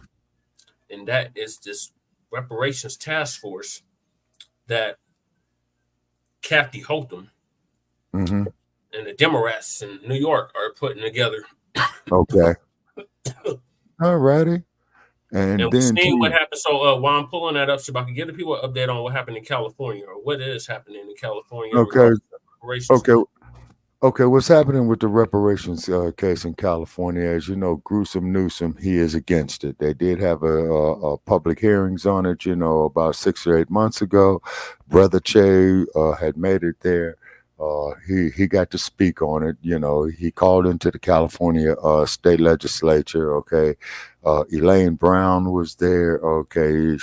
D: And that is this reparations task force that Kathy Hotham and the Democrats in New York are putting together.
E: Okay. All righty. And
D: we're
E: then
D: seeing what happened. So while I'm pulling that up, so I can give the people an update on what happened in California or what is happening in California.
E: Okay, what's happening with the reparations case in California? As you know, Gruesome Newsom, he is against it. They did have a public hearings on it, about 6 or 8 months ago. Brother Che had made it there. He got to speak on it. He called into the California state legislature. Okay. Elaine Brown was there. Okay.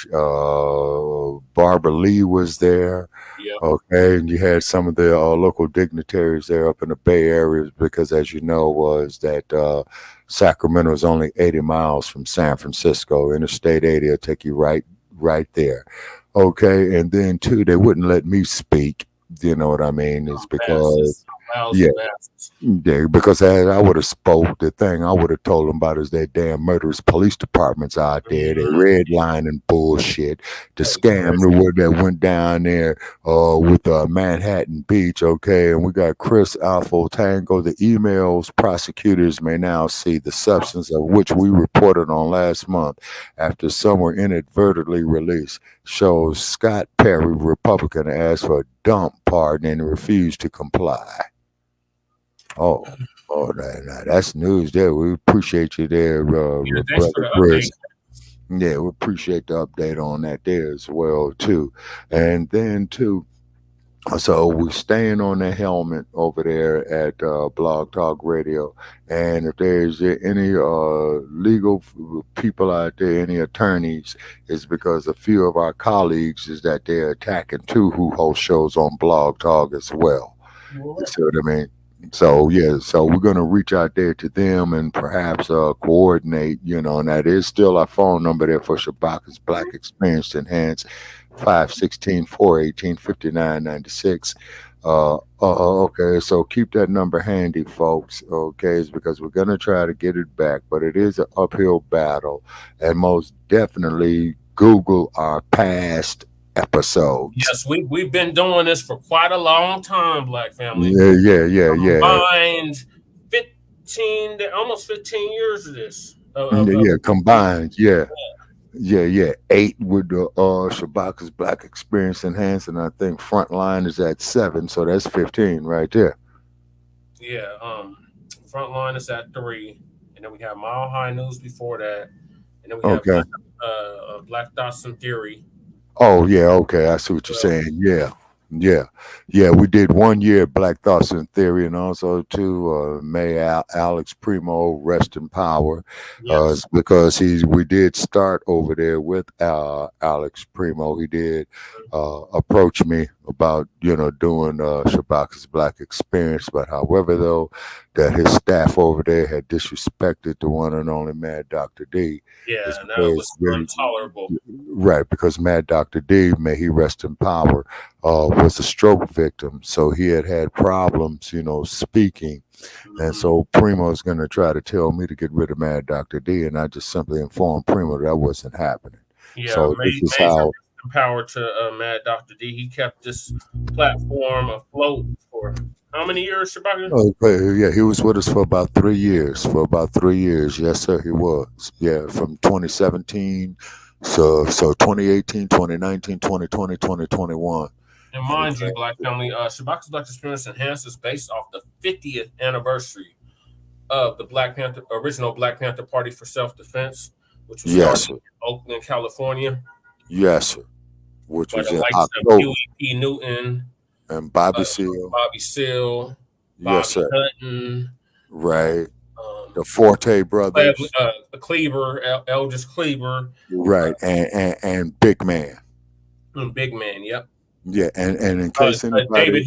E: Barbara Lee was there.
D: Yep.
E: Okay. And you had some of the local dignitaries there up in the Bay Area because, as you know, was that Sacramento is only 80 miles from San Francisco. Interstate 80 will take you right there. Okay. And then, too, they wouldn't let me speak. You know what I mean? It's because, because as I would have spoke the thing, I would have told them about is that damn murderous police departments out there, the redlining bullshit, the scam that went down there with Manhattan Beach, okay? And we got Chris Alpha Tango. The emails prosecutors may now see the substance of which we reported on last month after some were inadvertently released. Shows Scott Perry, Republican, asked for a dump pardon and refused to comply. Oh, that's news there. We appreciate you there, Brother Chris. Yeah, we appreciate the update on that there as well, too. And then, too, so we're staying on the helmet over there at Blogtalk Radio. And if there's any legal people out there, any attorneys, it's because a few of our colleagues is that they're attacking too who host shows on Blog Talk as well. You see what I mean? So, yeah, so we're going to reach out there to them and perhaps coordinate, and that is still our phone number there for Shabaka'S Black Experience Enhanced, 516-418-5996. Okay, so keep that number handy, folks, okay, it's because we're going to try to get it back, but it is an uphill battle, and most definitely Google our past episodes.
D: Yes, we've been doing this for quite a long time, Black family.
E: Yeah.
D: Combined almost 15 years of this.
E: Combined, yeah. 8 with the Shabaka'S Black Experience Enhanced, and I think Frontline is at 7, so that's 15 right there.
D: Yeah, Frontline is at 3, and then we have Mile High News before that, and then we have Black Thoughts and Theory.
E: Oh yeah, okay, I see what you're saying. Yeah. We did 1 year Black Thoughts and Theory, and also too May Alex Primo, rest in power. Because we did start over there with Alex Primo. He did approach me about doing Shabaka'S Black Experience, but however though that his staff over there had disrespected the one and only Mad Dr. D.
D: Yeah, and that was intolerable.
E: Right, because Mad Dr. D, may he rest in power, was a stroke victim. So he had problems, speaking. And so Primo's going to try to tell me to get rid of Mad Dr. D, and I just simply informed Primo that wasn't happening.
D: Yeah,
E: so this is how
D: power to Mad Dr. D. He kept this platform afloat for how many years, Shabaka?
E: Okay, yeah, he was with us for about 3 years. Yes, sir, he was. Yeah, from 2017, so 2018, 2019, 2020, 2021.
D: And mind you, Black family, Shabaka'S Black Experience Enhanced is based off the 50th anniversary of the original Black Panther Party for Self-Defense, which was started in Oakland, California.
E: Yes, sir. Which was in
D: October. Huey P. Newton.
E: And Bobby Seale.
D: Bobby Hutton.
E: Right. The Forte brothers.
D: Cleaver, Eldridge Cleaver.
E: Right. And Big Man.
D: Big Man, yep.
E: Yeah, and in case anybody,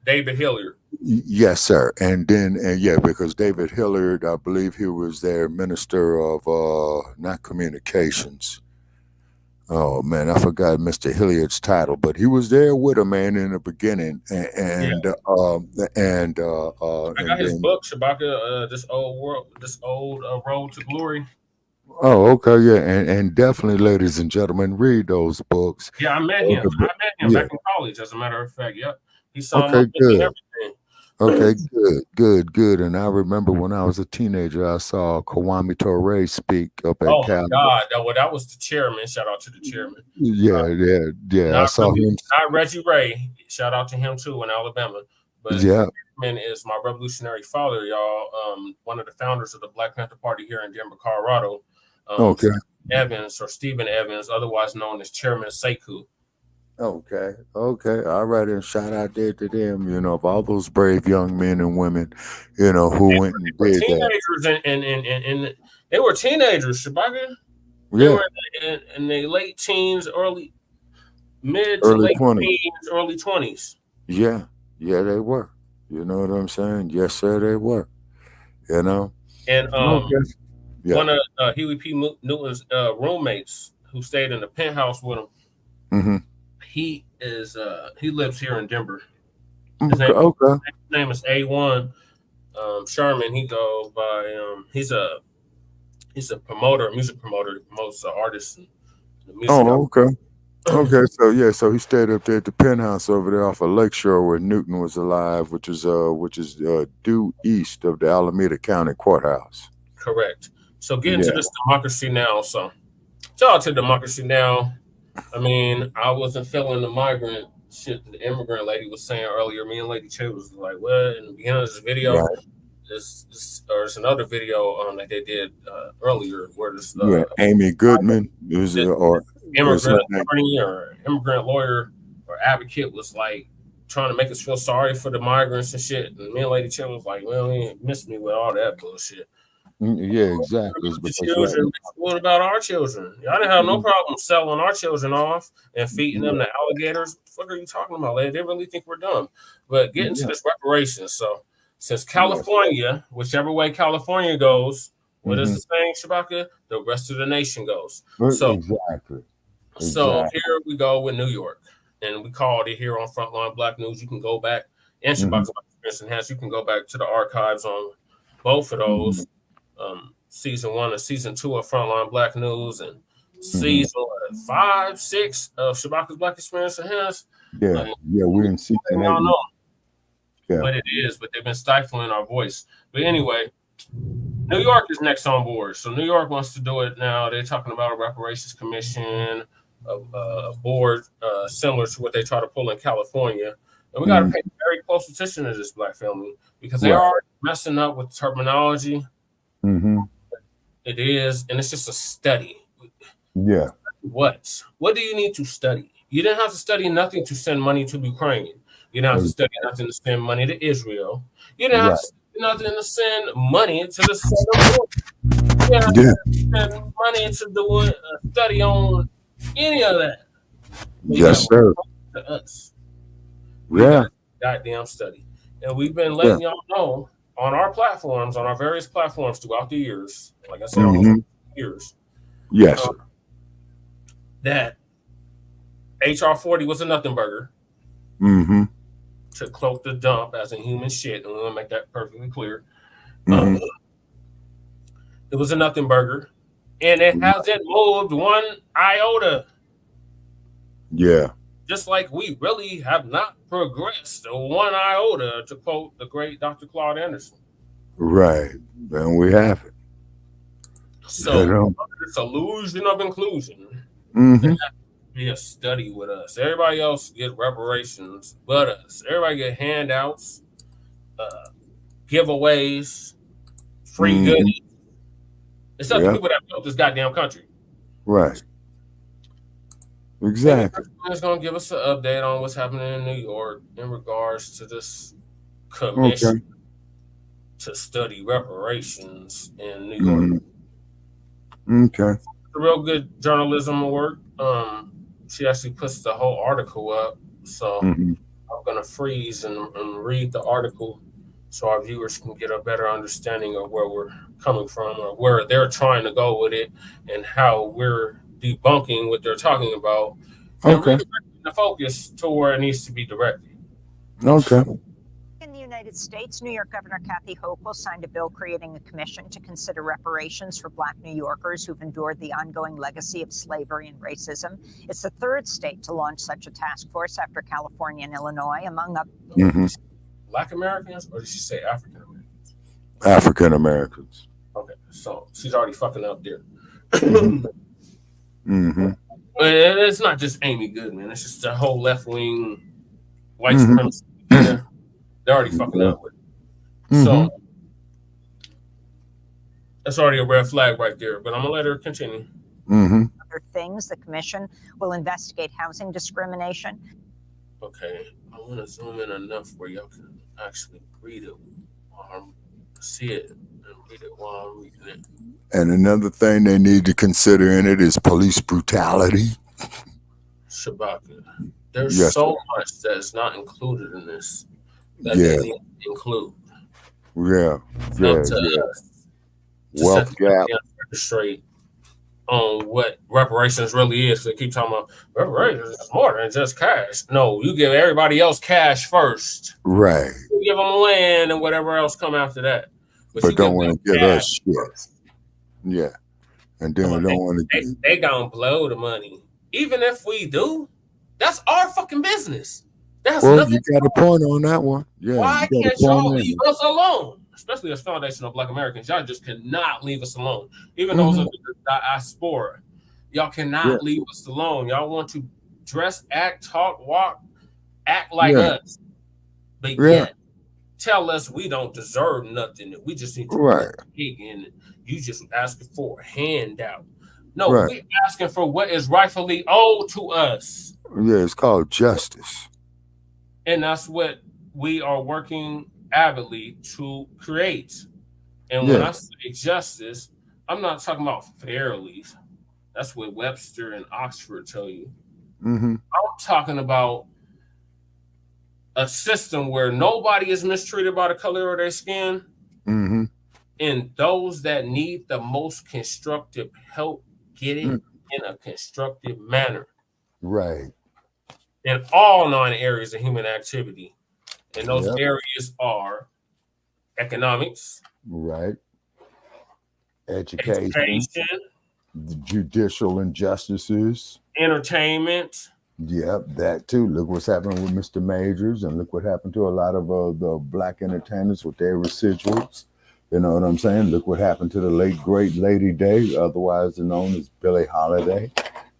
D: David Hilliard.
E: Yes, sir. And then because David Hilliard, I believe he was their minister of not communications. Oh man, I forgot Mr. Hilliard's title, but he was there with a man in the beginning, I
D: got his book, Shabaka, this old Road to Glory.
E: Oh, okay, yeah, and definitely, ladies and gentlemen, read those books.
D: Yeah, I met him back in college, as a matter of fact. Yep, he saw
E: good.
D: Everything.
E: Okay, good. And I remember when I was a teenager, I saw Kwame Ture speak up at Cal.
D: Oh my God, that was the chairman. Shout out to the chairman.
E: Yeah. I saw him.
D: Not Reggie Ray. Shout out to him too in Alabama. But man is my revolutionary father, y'all. One of the founders of the Black Panther Party here in Denver, Colorado. Evans, or Stephen Evans, otherwise known as Chairman Sekou.
E: Okay. All right. And shout out there to them, of all those brave young men and women, who went and did
D: teenagers
E: that.
D: And they were teenagers, Shabaka.
E: They
D: were in their late teens, mid to late
E: 20s.
D: teens, early 20s.
E: Yeah, they were. You know what I'm saying? Yes, sir, they were.
D: And one of Huey P. Newton's roommates who stayed in the penthouse with him.
E: Mm-hmm.
D: He lives here in Denver.
E: His
D: name is A1 Sherman. He goes by he's a promoter, music promoter. He promotes artists and music.
E: Okay. So he stayed up there at the penthouse over there off of Lakeshore where Newton was alive, which is due east of the Alameda County Courthouse.
D: Correct. So get into this Democracy Now. So shout out to Democracy Now. I mean, I wasn't feeling the migrant shit that the immigrant lady was saying earlier. Me and Lady Che was like, what? In the beginning of this video, there's another video that they did earlier where this
E: Amy Goodman or
D: immigrant attorney or immigrant lawyer or advocate was like trying to make us feel sorry for the migrants and shit. And me and Lady Che was like, well, you missed me with all that bullshit.
E: Yeah, exactly.
D: What about our children? Y'all didn't have no problem selling our children off and feeding them to alligators. What the fuck are you talking about, lady? They really think we're dumb. But get into this reparations. So since California, whichever way California goes, what is the saying, Shabaka? The rest of the nation goes. So
E: exactly.
D: So here we go with New York. And we called it here on Frontline Black News. You can go back, and Shabaka's Experience Enhanced, you can go back to the archives on both of those. Season 1 and season 2 of Frontline Black News, and season 5, 6 of Shabaka'S Black Experience Enhanced.
E: Yeah, we didn't see that.
D: Y'all know.
E: Yeah.
D: But it is, but they've been stifling our voice. But anyway, New York is next on board. So New York wants to do it now. They're talking about a reparations commission, a board similar to what they try to pull in California. And we got to pay very close attention to this, Black family, because they are messing up with terminology. It is, and it's just a study.
E: Yeah.
D: What do you need to study? You didn't have to study nothing to send money to Ukraine. You didn't have to study nothing to send money to Israel. You didn't have to study nothing to send money to the Southern. You didn't have to send money to do a study on any of that.
E: Yes, sir.
D: To us.
E: Yeah.
D: Goddamn study. And we've been letting y'all know on our platforms, on our various platforms throughout the years, like I said, almost years.
E: Yes, sir.
D: That HR 40 was a nothing burger. To cloak the dump as a human shit, and we want to make that perfectly clear. It was a nothing burger, and it hasn't moved one iota.
E: Yeah.
D: Just like we really have not progressed one iota, to quote the great Dr. Claude Anderson.
E: Right. And we have it.
D: So this illusion of inclusion. Be a study with us. Everybody else get reparations but us. Everybody get handouts, giveaways, free goodies. It's up to people that built this goddamn country.
E: Right. Exactly.
D: It's going to give us an update on what's happening in New York in regards to this commission to study reparations in New York.
E: Okay.
D: Real good journalism work. She actually puts the whole article up, so I'm gonna freeze and read the article so our viewers can get a better understanding of where we're coming from or where they're trying to go with it and how we're debunking what they're talking about and redirecting the focus to where it needs to be directed.
E: Okay.
L: In the United States, New York Governor Kathy Hochul signed a bill creating a commission to consider reparations for Black New Yorkers who've endured the ongoing legacy of slavery and racism. It's the third state to launch such a task force after California and Illinois, among others.
D: Black Americans, or did she say African Americans?
E: African Americans.
D: Okay, so she's already fucking up there.
E: Mm-hmm.
D: And it's not just Amy Goodman. It's just the whole left-wing white supremacy. They're already fucking up with it. So that's already a red flag right there. But I'm going to let her continue.
L: Other things, the commission will investigate housing discrimination.
D: Okay, I want to zoom in enough where y'all can actually read it while I'm see it and read it while I'm reading it.
E: And another thing they need to consider in it is police brutality.
D: Shabaka, there's so much that's not included in this that they need to include.
E: Wealth gap.
D: Straight on what reparations really is. They keep talking about reparations is more than just cash. No, you give everybody else cash first.
E: Right.
D: You give them land and whatever else come after that.
E: But don't want to give us shit. Yeah. And then we don't want to.
D: They gonna blow the money. Even if we do, that's our fucking business. That's
E: well, you got a point on that one. Yeah.
D: Why can't y'all leave us alone? Especially as foundational Black Americans, y'all just cannot leave us alone. Even those of the diaspora, y'all cannot leave us alone. Y'all want to dress, act, talk, walk, act like us, but yet tell us we don't deserve nothing. We just need to pig in it. You just asking for a handout. No, we're asking for what is rightfully owed to us.
E: Yeah, it's called justice.
D: And that's what we are working avidly to create. And when I say justice, I'm not talking about fairly. That's what Webster and Oxford tell you. I'm talking about a system where nobody is mistreated by the color of their skin. And those that need the most constructive help get it in a constructive manner.
E: Right.
D: In all 9 areas of human activity. And those areas are economics.
E: Right. Education. The judicial injustices.
D: Entertainment.
E: Yep, that too. Look what's happening with Mr. Majors, and look what happened to a lot of the black entertainers with their residuals. You know what I'm saying? Look what happened to the late, great Lady Day, otherwise known as Billie Holiday.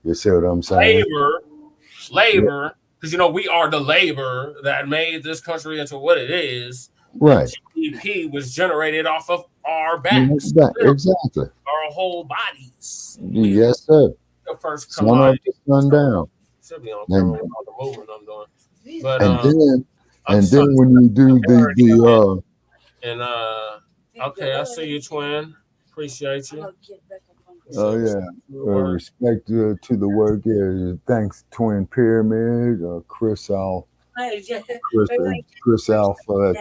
E: You see what I'm saying?
D: Labor, because, you know, we are the labor that made this country into what it is.
E: Right.
D: GDP was generated off of our backs.
E: Exactly.
D: Our whole bodies.
E: Yes, sir.
D: The first
E: sun up to sundown.
D: Should be on camera with all the movement I'm doing. But,
E: and then when you do the
D: okay, I see you, twin. Appreciate you.
E: Oh yeah, respect to the work here. Thanks, Twin Pyramid, Chris Alpha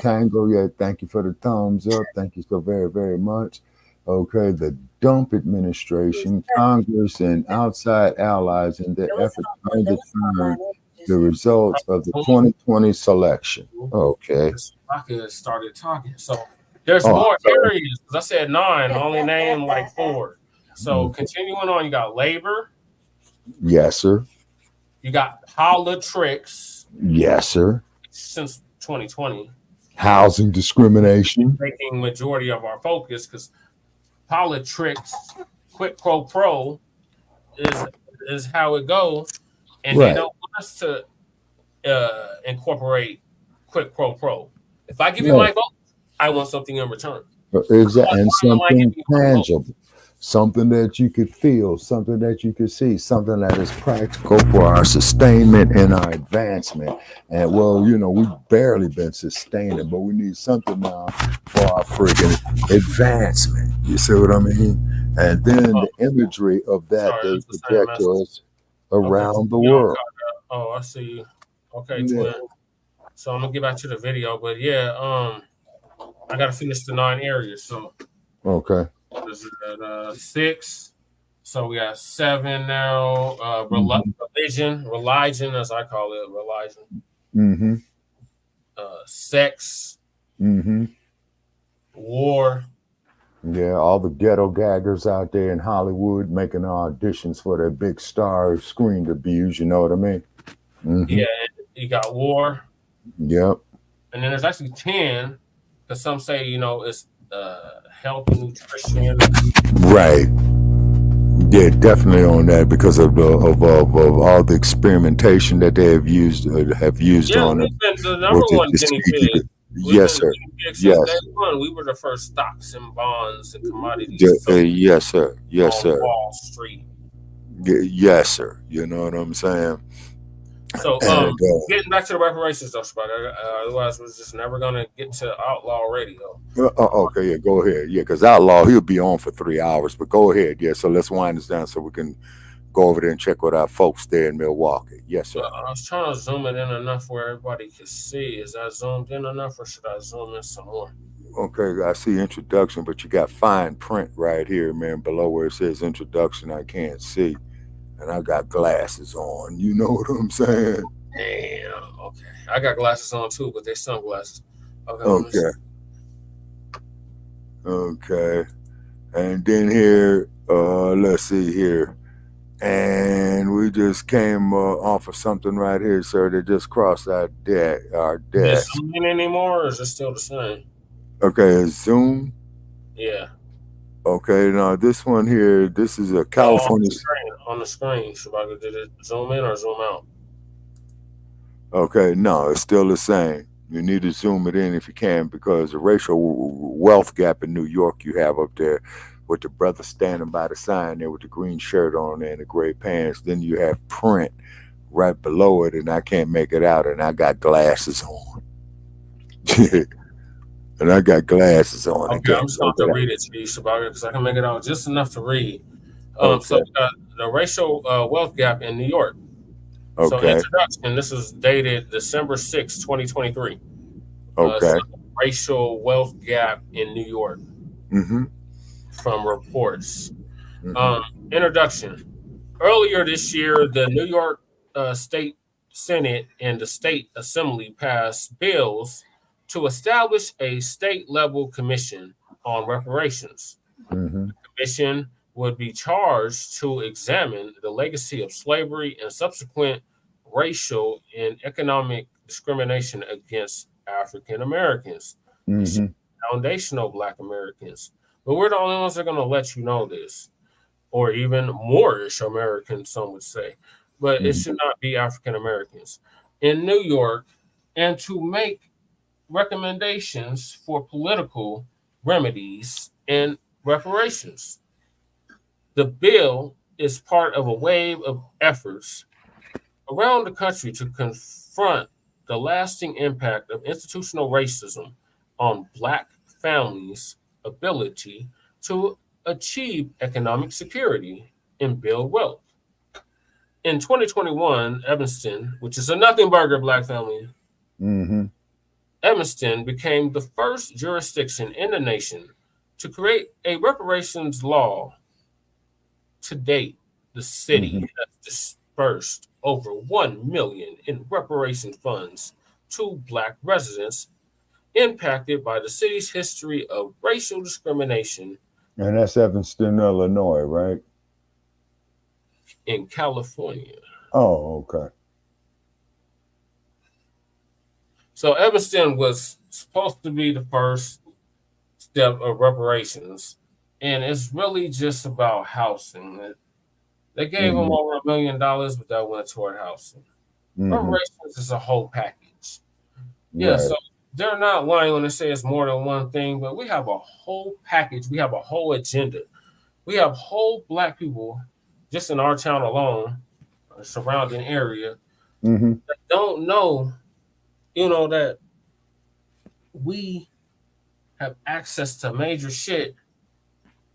E: Tango. Yeah, thank you for the thumbs up. Thank you so very, very much. Okay, the Dump administration, Congress, and outside allies in their effort to overturn the results of the 2020 selection. Okay.
D: I started talking. So there's more areas. I said 9, only named like 4. So continuing on, you got labor.
E: Yes, sir.
D: You got politics.
E: Yes, sir.
D: Since 2020.
E: Housing discrimination.
D: Taking majority of our focus because politics, quid pro quo, is how it goes, and they don't want us to incorporate quid pro quo. If I give you my vote, I want something in return.
E: Exactly, and something tangible, something that you could feel, something that you could see, something that is practical for our sustainment and our advancement. And well, you know, we've barely been sustaining, but we need something now for our friggin' advancement. You see what I mean? And then the imagery of that they project to us around the world.
D: Oh, I see you. Okay, twin. So I'm gonna get back to the video, but yeah, I gotta finish the 9 areas. So
E: okay.
D: This is at 6. So we got 7 now. Religion, as I call it, religion. Sex. War.
E: Yeah, all the ghetto gaggers out there in Hollywood making auditions for their big star screen debuts. You know what I mean?
D: Yeah, you got war.
E: Yep.
D: And then there's actually 10, because some say, you know, it's health and nutrition.
E: Right. Yeah, definitely on that because of all the experimentation that they have used on it.
D: Yeah, the number one guinea pig.
E: Yes, sir. Yes.
D: We were the first stocks and bonds and commodities.
E: Yes, sir. Yes, sir.
D: Wall Street.
E: Yes, sir. You know what I'm saying?
D: So, getting back to the reparations, though, otherwise we're just never gonna get to Outlaw Radio.
E: Okay, yeah, go ahead. Yeah, because Outlaw, he'll be on for 3 hours, but go ahead. Yeah, so let's wind this down so we can go over there and check with our folks there in Milwaukee. Yes, sir.
D: I was trying to zoom it in enough where everybody could see. Is that zoomed in enough, or should I zoom in some more?
E: Okay, I see introduction, but you got fine print right here, man, below where it says introduction. I can't see. And I got glasses on. You know what I'm saying?
D: Damn. Okay. I got glasses on too, but they're sunglasses.
E: Okay. Okay. And then here, let's see here. And we just came off of something right here, sir, that just crossed our desk.
D: Is it zooming anymore, or is it still the same?
E: Okay, Zoom.
D: Yeah.
E: Okay, now this one here, this is a California.
D: On the screen, Shabaka, did it zoom in or zoom out?
E: Okay, no, it's still the same. You need to zoom it in if you can, because the racial wealth gap in New York you have up there with the brother standing by the sign there with the green shirt on there and the gray pants. Then you have print right below it, and I can't make it out, and I got glasses on. And I got glasses on.
D: Okay, I'm just going to read it to you, Shabaka, because I can make it out just enough to read. So the racial wealth gap in New York.
E: Okay.
D: So introduction, this is dated December 6, 2023.
E: Okay.
D: So racial wealth gap in New York. From reports. Introduction. Earlier this year, the New York State Senate and the State Assembly passed bills to establish a state-level commission on reparations. The commission would be charged to examine the legacy of slavery and subsequent racial and economic discrimination against African Americans, foundational Black Americans. But we're the only ones that are going to let you know this, or even Moorish Americans, some would say. But it should not be African Americans. In New York, and to make recommendations for political remedies and reparations. The bill is part of a wave of efforts around the country to confront the lasting impact of institutional racism on Black families' ability to achieve economic security and build wealth. In 2021, Evanston, which is a nothing burger Black family, Evanston became the first jurisdiction in the nation to create a reparations law. To date, the city has dispersed over $1 million in reparation funds to Black residents impacted by the city's history of racial discrimination.
E: And that's Evanston, Illinois, right?
D: In California.
E: Oh, okay.
D: So Evanston was supposed to be the first step of reparations, and it's really just about housing. They gave them over $1 million, but that went toward housing. Reparations is a whole package. Yeah, so they're not lying when they say it's more than one thing, but we have a whole package. We have a whole agenda. We have whole Black people just in our town alone, surrounding area, that don't know, that we have access to major shit,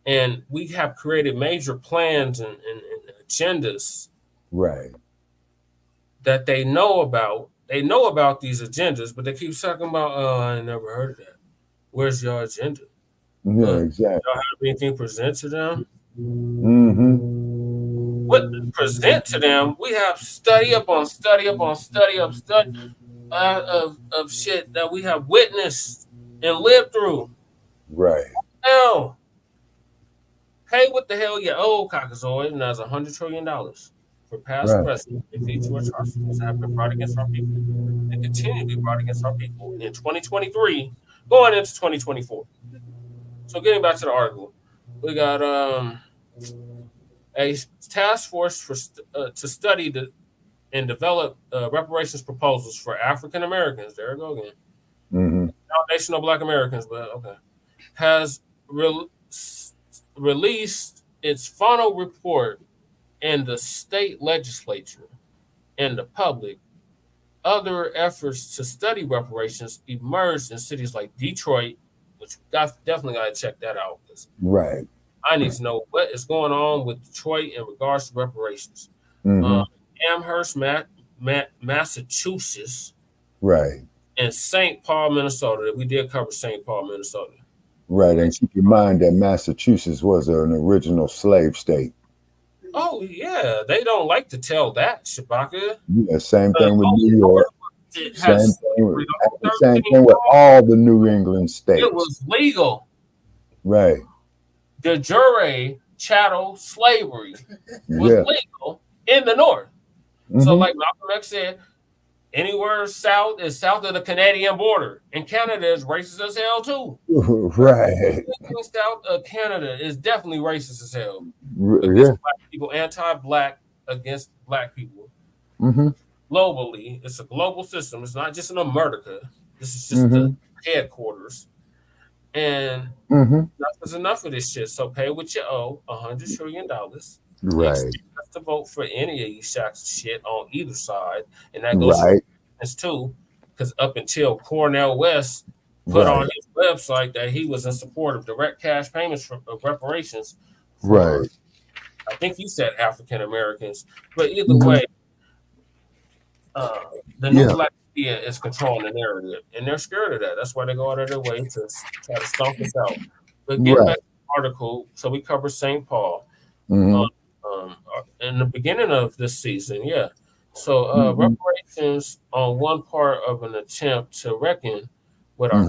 D: and we have created major plans and agendas that they know about. They know about these agendas, but they keep talking about, I never heard of that. Where's your agenda?
E: Yeah, exactly.
D: Y'all have anything present to them? What present to them? We have study upon study upon study of shit that we have witnessed and lived through.
E: Right.
D: Now, pay what the hell you owe, Caucasoid, and that's $100 trillion for past presidents and future atrocities that have been brought against our people and continue to be brought against our people in 2023, going into 2024. So getting back to the article, we got a task force to study and develop reparations proposals for African Americans. There we go again. Foundational Black Americans, but okay. Has released its final report, and the state legislature and the public. Other efforts to study reparations emerged in cities like Detroit, which definitely got to check that out.
E: Right.
D: I need to know what is going on with Detroit in regards to reparations. Amherst, Massachusetts.
E: Right.
D: And St. Paul, Minnesota. We did cover St. Paul, Minnesota.
E: Right. And keep in mind that Massachusetts was an original slave state.
D: Oh, yeah. They don't like to tell that, Shabaka.
E: Yeah, same thing with New York. Same thing with all the New England states.
D: It was legal.
E: Right.
D: De jure chattel slavery was legal in the North. So like Malcolm X said, anywhere south is south of the Canadian border. And Canada is racist as hell too.
E: Right.
D: Anything south of Canada is definitely racist as hell.
E: Yeah.
D: Black people, anti-Black against Black people. Globally, it's a global system. It's not just in America. This is just the headquarters. And enough is enough of this shit. So pay what you owe, $100 trillion.
E: Right.
D: To vote for any of these shacks of shit on either side. And that goes for this too. Because up until Cornel West put on his website that he was in support of direct cash payments of reparations. For, I think he said African Americans. But either way, the new Black media is controlling the narrative, and they're scared of that. That's why they go out of their way to try to stomp us out. But get back to the article. So we cover St. Paul in the beginning of this season. Yeah. So reparations on one part of an attempt to reckon with our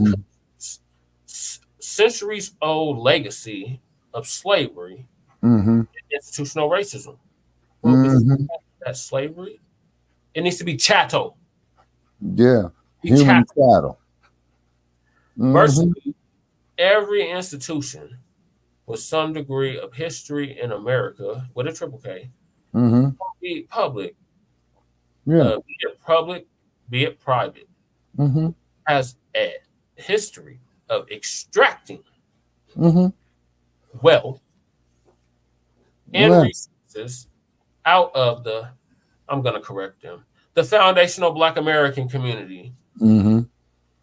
D: centuries-old legacy of slavery institutional racism. Well, that's slavery. It needs to be chattel.
E: Yeah, human chattel.
D: Virtually every institution with some degree of history in America with a triple K, be public, be it public, be it private, has a history of extracting wealth and resources out of the, I'm going to correct them, the foundational Black American community,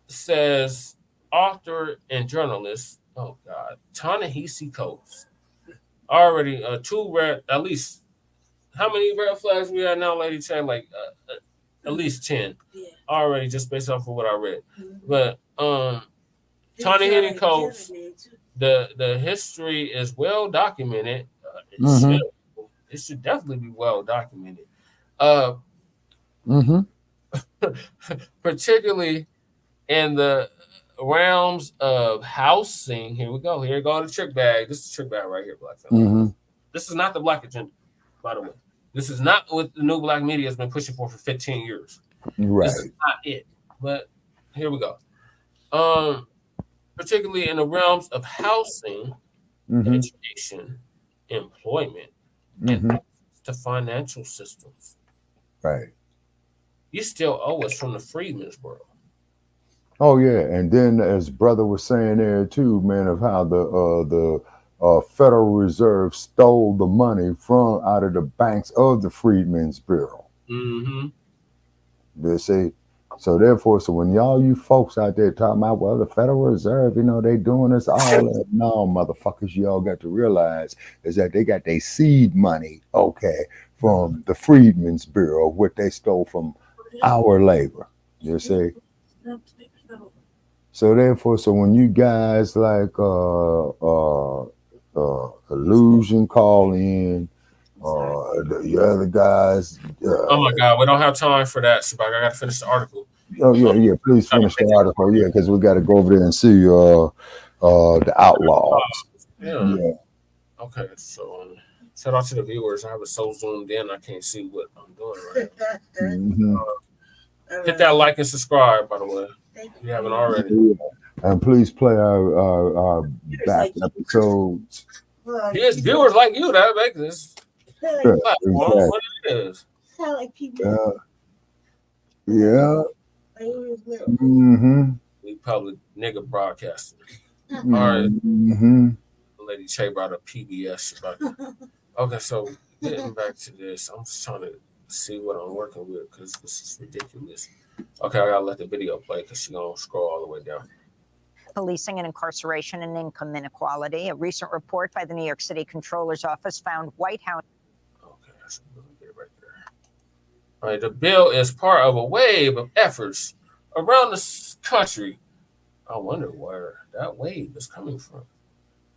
D: says author and journalist, oh God, Ta-Nehisi Coates. Already two red, at least, how many red flags we have now, Lady Chan? Like at least 10 already, just based off of what I read. But Ta-Nehisi Coates, the history is well documented. It should definitely be well documented. Particularly in the realms of housing. Here we go. Here go the trick bag. This is the trick bag right here, Black family. This is not the Black agenda, by the way. This is not what the new Black media has been pushing for 15 years. This is not it. But here we go. Particularly in the realms of housing, education, employment, and the financial systems.
E: Right.
D: You still owe us from the freedmen's world.
E: Oh yeah, and then as brother was saying there too, man, of how the Federal Reserve stole the money from out of the banks of the Freedmen's Bureau. They say, so therefore, so when you folks out there talking about, well, the Federal Reserve, they doing this all that. No, motherfuckers, y'all got to realize is that they got their seed money, from the Freedmen's Bureau, what they stole from our labor. You see? So therefore, so when you guys like Illusion call in, the other guys.
D: Oh my God, we don't have time for that, Shabak. I got to finish the article.
E: Oh yeah. Please finish the article, because we got to go over there and see the outlaws.
D: Yeah. Okay, so shout out to the viewers. I was so zoomed in, I can't see what I'm doing right now. Hit that like and subscribe, by the way, if you haven't already.
E: And please play our back episodes.
D: Yes, viewers like you that make this platform what it is. We public nigga broadcasting. All right. Lady Che brought up PBS. Okay, so getting back to this, I'm just trying to see what I'm working with because this is ridiculous. Okay, I gotta let the video play because she's gonna scroll all the way down.
L: Policing and incarceration and income inequality. A recent report by the New York City Comptroller's Office found White House.
D: Okay, that's a little bit right there. All right, the bill is part of a wave of efforts around the country. I wonder where that wave is coming from.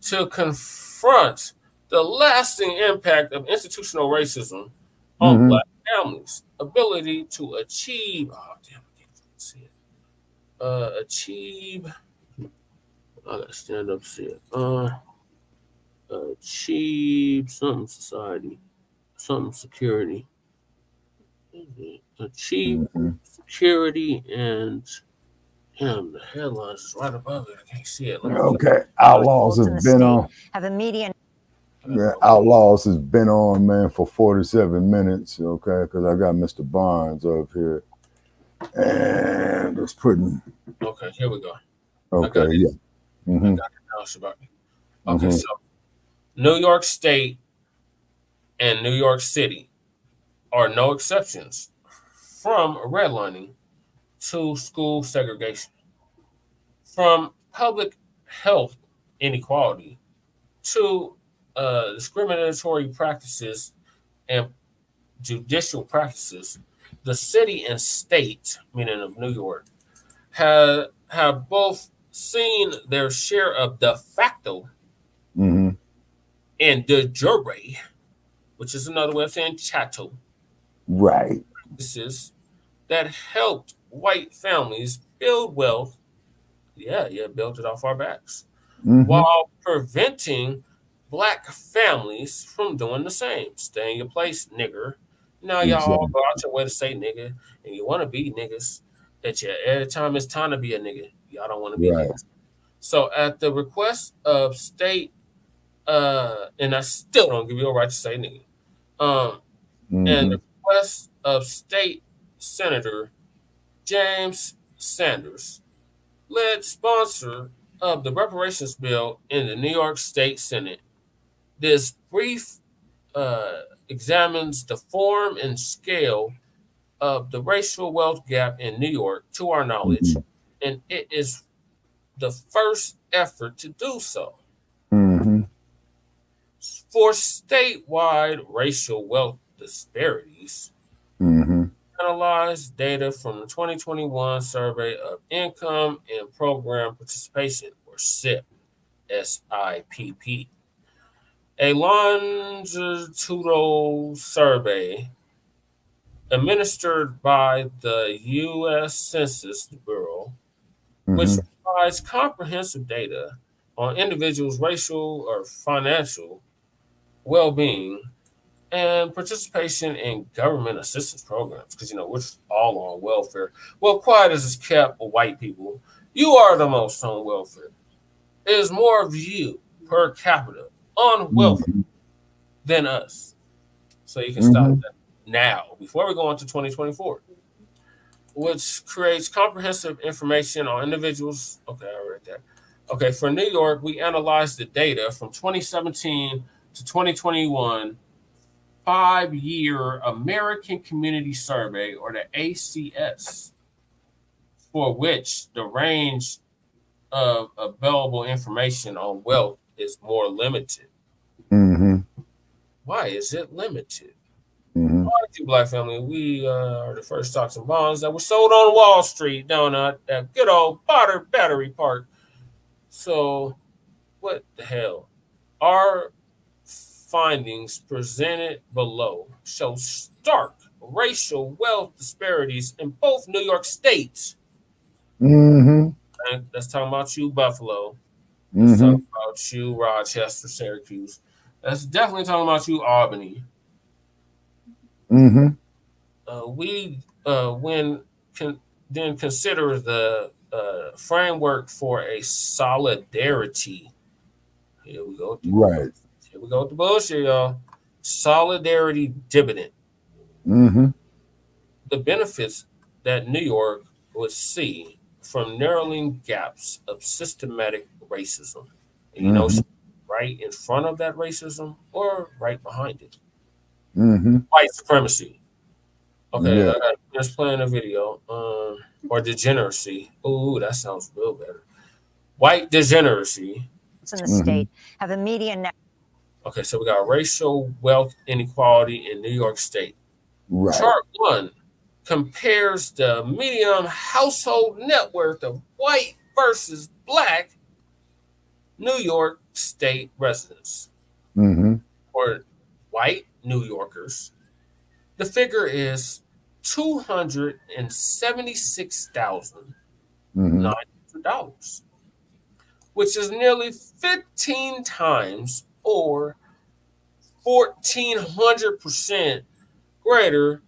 D: To confront the lasting impact of institutional racism on Black families' ability to achieve. Oh damn! I can't see it. Achieve. I gotta stand up, see it. Achieve something society, something security. Achieve security and the headlines is right above it. I can't see it.
E: Outlaws has been on.
L: Have a median.
E: Yeah, Outlaws has been on, man, for 47 minutes. Because I got Mr. Barnes up here, and just putting.
D: Okay, here we go.
E: Okay, yeah.
D: I got it now, Shabak. Okay, so New York State and New York City are no exceptions from redlining to school segregation, from public health inequality to discriminatory practices and judicial practices. The city and state, meaning of New York, have both seen their share of de facto and de jure, which is another way of saying chattel, practices that helped white families build wealth. Build it off our backs, while preventing Black families from doing the same. Stay in your place, nigger. Now y'all all go out your way to say nigga, and you want to be niggas. That you every time it's time to be a nigga, y'all don't want to be niggas. So at the request of state, and I still don't give you a right to say nigga. And the request of state Senator James Sanders, led sponsor of the reparations bill in the New York State Senate. This brief examines the form and scale of the racial wealth gap in New York to our knowledge, and it is the first effort to do so. For statewide racial wealth disparities, analyze data from the 2021 Survey of Income and Program Participation, or SIP, SIPP. A longitudinal survey administered by the U.S. Census Bureau, which provides comprehensive data on individuals' racial or financial well-being and participation in government assistance programs, because we're just all on welfare. Well, quiet as it's kept, white people, you are the most on welfare. There's more of you per capita on welfare than us. So you can stop that now before we go into 2024, which creates comprehensive information on individuals. Okay, I read that. Okay, for New York, we analyzed the data from 2017 to 2021 5-year American Community Survey, or the ACS, for which the range of available information on wealth is more limited. Why is it limited? Why did you, Black family? We are the first stocks and bonds that were sold on Wall Street down at that good old Battery Park. So what the hell? Our findings presented below show stark racial wealth disparities in both New York states. And that's talking about you, Buffalo. That's talking about you, Rochester, Syracuse. That's definitely talking about you, Albany. We then consider the framework for a solidarity. Here we go. Here we go with the bullshit, y'all. Solidarity dividend. The benefits that New York would see from narrowing gaps of systematic racism. And right in front of that racism or right behind it. White supremacy. Okay, I got just playing a video. Or degeneracy. Ooh, that sounds real better. White degeneracy.
L: In the state have a median net.
D: Okay, so we got racial wealth inequality in New York State. Chart 1 compares the median household net worth of white versus Black New York State residents. For white New Yorkers, the figure is $276,900, which is nearly 15 times or 1,400% greater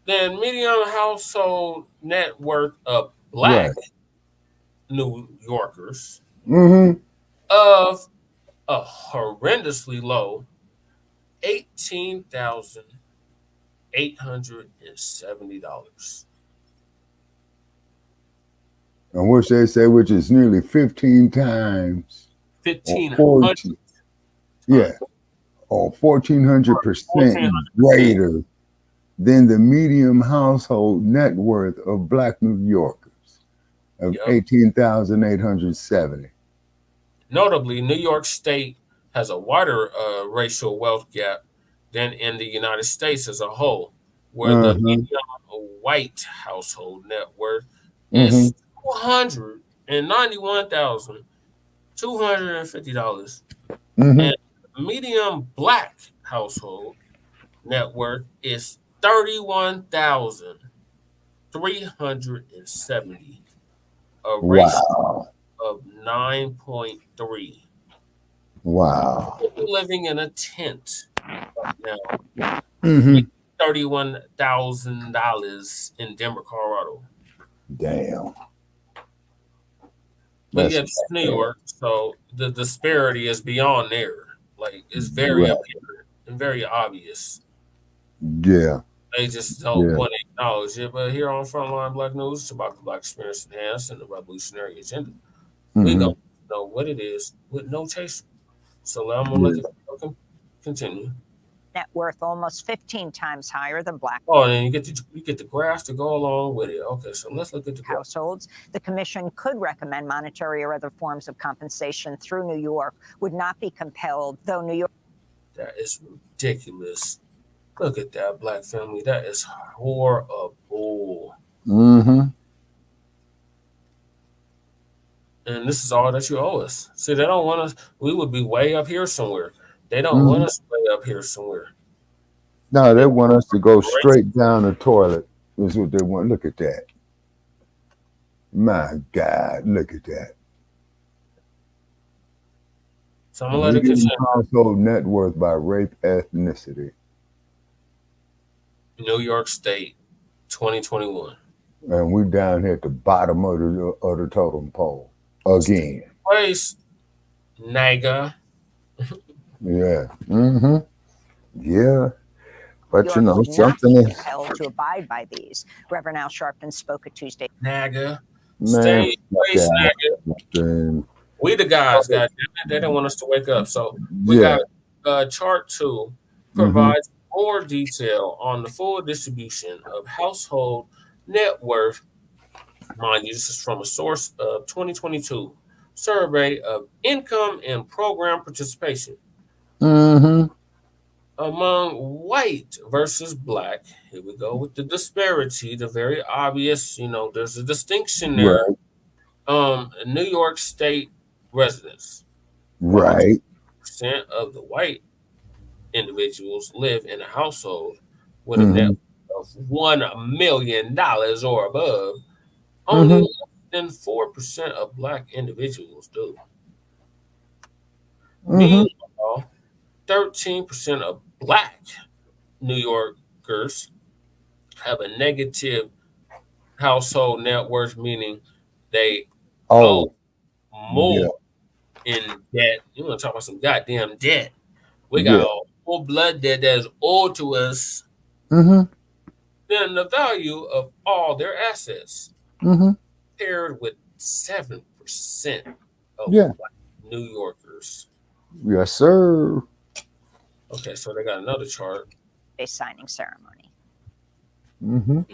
D: than median household net worth of Black New Yorkers of a horrendously low $18,870.
E: And which they say, which is nearly 15 times.
D: 1,500.
E: Or 1,400% greater than the median household net worth of Black New Yorkers of 18,870.
D: Notably, New York State has a wider racial wealth gap than in the United States as a whole, where the median white household net worth is $291,250. And median Black household net worth is $31,370. A ratio of 9.3.
E: Wow.
D: People living in a tent right now.
E: Mm-hmm.
D: $31,000 in Denver, Colorado.
E: Damn.
D: But yeah, it's New York, so the disparity is beyond there. Like, it's very apparent and very obvious.
E: Yeah.
D: They just don't want to acknowledge it. But here on Frontline Black News, it's about the Black experience enhanced and the revolutionary agenda. We don't know what it is with no chaser. So I'm going to let the continue.
L: Net worth almost 15 times higher than Black.
D: Oh, and you get the graphs to go along with it. Okay, so let's look at the
L: households. The commission could recommend monetary or other forms of compensation through New York, would not be compelled, though New York.
D: That is ridiculous. Look at that, Black family. That is horrible.
E: Mm-hmm.
D: And this is all that you owe us. See, they don't want us. We would be way up here somewhere. They don't want us way up here somewhere.
E: No, they want us to go straight down the toilet. Is what they want. Look at that. My God, look at that.
D: So I'm gonna let it continue.
E: Household net worth by rape, ethnicity.
D: New York State, 2021.
E: And we're down here at the bottom of the totem pole again.
D: Place, naga.
E: Yeah. Mm-hmm. Yeah. But you know, something is
L: held to abide by these. Reverend Al Sharpton spoke at Tuesday.
D: Naga.
E: Man,
D: Place, naga. We the guys, God damn it, they didn't want us to wake up. So we got chart 2 provides more detail on the full distribution of household net worth. Mind you, this is from a source of 2022 survey of income and program participation. Among white versus Black. Here we go with the disparity, the very obvious, you know, there's a distinction there. New York State residents.
E: Right.
D: Percent of the white individuals live in a household with a net of $1 million or above. Only less than 4% of Black individuals do. Meanwhile, 13% of Black New Yorkers have a negative household net worth, meaning they owe more in debt. You want to talk about some goddamn debt? We got a full blood debt that's owed to us. Then the value of all their assets, paired with 7% of Black New Yorkers.
E: Yes, sir.
D: Okay, so they got another chart.
L: A signing ceremony.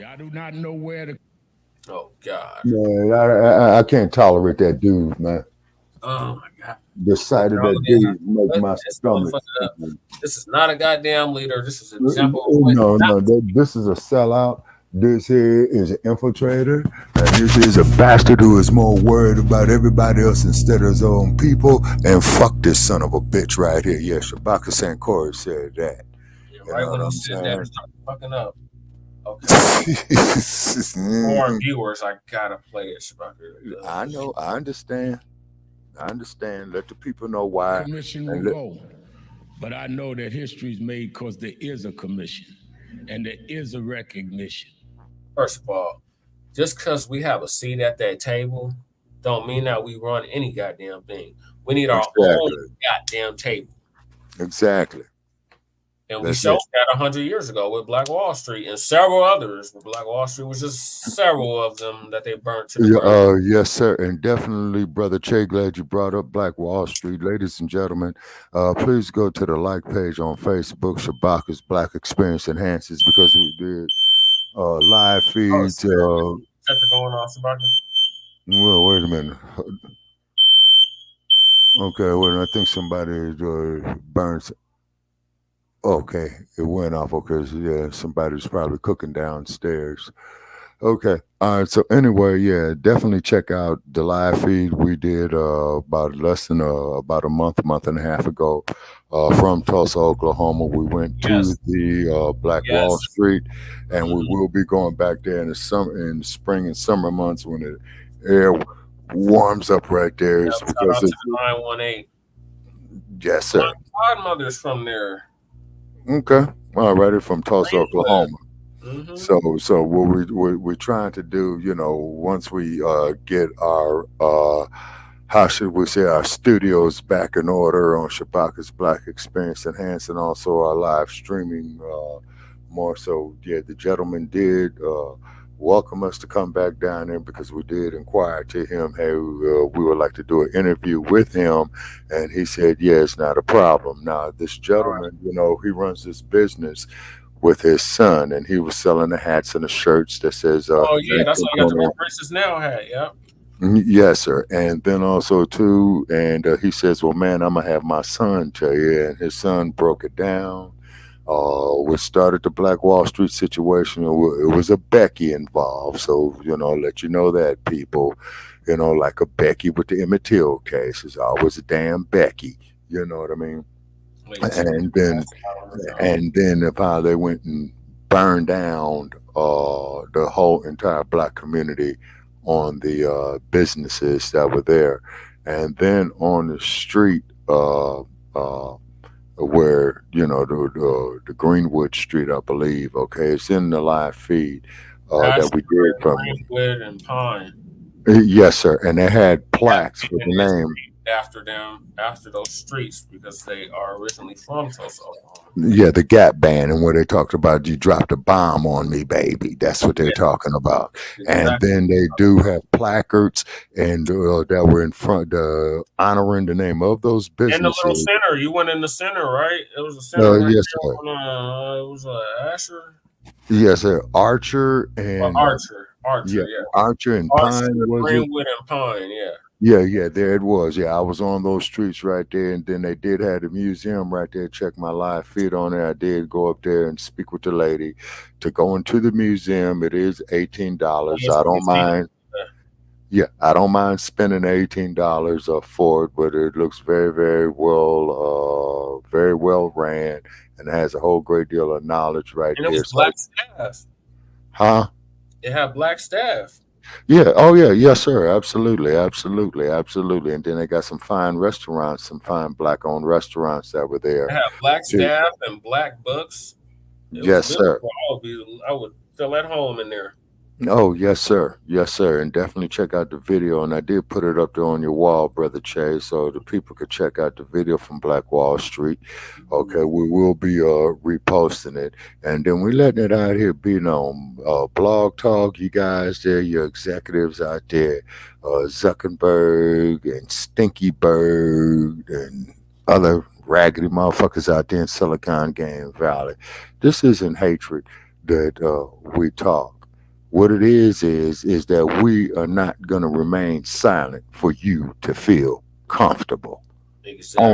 M: I do not know where to.
D: Oh God.
E: Man, I can't tolerate that dude, man.
D: Oh my God.
E: The sight of that dude make my stomach.
D: This is not a goddamn leader. This is an example.
E: No, this is a sellout. This here is an infiltrator, and this is a bastard who is more worried about everybody else instead of his own people. And fuck this son of a bitch right here. Yeah, Shabaka'S said that.
D: Yeah, right when he said that, he started fucking up. Okay. More viewers, I gotta play it, Shabaka'S.
E: I know, I understand. Let the people know why.
M: Commission will go, but I know that history is made because there is a commission and there is a recognition.
D: First of all, just because we have a seat at that table don't mean that we run any goddamn thing. We need our own goddamn table.
E: Exactly.
D: And we showed that 100 years ago with Black Wall Street and several others. Black Wall Street was just several of them that they burnt to the ground.
E: Yes, sir. And definitely, Brother Che, glad you brought up Black Wall Street. Ladies and gentlemen, please go to the like page on Facebook, Shabaka'S Black Experience Enhances, because we did live feeds.
D: Set to going off, Shabaka'S?
E: Well, wait a minute. Okay, well, I think somebody burns. Okay, it went off. Okay, so yeah, somebody's probably cooking downstairs. Okay, all right. So anyway, yeah, definitely check out the live feed we did about less than about a month and a half ago from Tulsa, Oklahoma. We went to the Black Wall Street, and we will be going back there in the spring and summer months when the air warms up right there.
D: Because it's 918.
E: Yes, sir.
D: My godmother's from there.
E: Okay. All righty, from Tulsa,
D: Greenwood.
E: Oklahoma.
D: Mhm.
E: So what we're trying to do, you know, once we get our how should we say, our studios back in order on Shabaka'S Black Experience Enhanced, and also our live streaming more so. Yeah, the gentleman did welcome us to come back down there, because we did inquire to him, hey, we would like to do an interview with him, and he said, yeah, it's not a problem. Now, this gentleman, you know, he runs this business with his son, and he was selling the hats and the shirts that says
D: Oh yeah, that's why I got the reparations now hat. Yeah.
E: yes, sir. And then also too, and he says, well, man, I'm gonna have my son tell you. And his son broke it down. We started the Black Wall Street situation. It was a Becky involved, so you know, let you know that, people, you know, like a Becky with the Emmett Till case, is always a damn Becky. You know what I mean? And then if how they went and burned down the whole entire Black community on the businesses that were there, and then on the street where, you know, the Greenwood Street, I believe. Okay, it's in the live feed that we did from
D: Greenwood and Pine.
E: Yes, sir, and they had plaques with the name
D: After them, after those streets, because they are originally from Tulsa, Oklahoma.
E: Yeah, the Gap Band, and where they talked about, you dropped a bomb on me, baby. That's what they're talking about.
D: Exactly.
E: And then they do have placards and that were in front, honoring the name of those businesses.
D: In the little center, you went in the center, right? It was a center. Right
E: yes,
D: there
E: sir.
D: On, it was Asher.
E: Yes, sir. Archer and
D: Archer, yeah.
E: Archer and
D: Archer,
E: Pine, was it?
D: Greenwood and Pine, yeah.
E: Yeah, there it was. Yeah, I was on those streets right there, and then they did have the museum right there. Check my live feed on there. I did go up there and speak with the lady to go into the museum. It is $18. I don't mind. Yeah, I don't mind spending $18 for it, but it looks very, very well ran, and has a whole great deal of knowledge right
D: and
E: there.
D: It was Black staff.
E: Huh?
D: It had Black staff.
E: Yeah. Oh, yeah. Yes, sir. Absolutely. And then they got some fine restaurants, some fine Black-owned restaurants that were there.
D: They had Black staff and Black books.
E: Yes, sir.
D: I would feel at home in there.
E: Oh, yes, sir. And definitely check out the video. And I did put it up there on your wall, Brother Che, so the people could check out the video from Black Wall Street. Okay, we will be reposting it. And then we're letting it out here being on Blog Talk. You guys there, your executives out there, Zuckerberg and Stinky Bird and other raggedy motherfuckers out there in Silicon Valley. This isn't hatred that we talk. What it is that we are not going to remain silent for you to feel comfortable.
D: Exactly.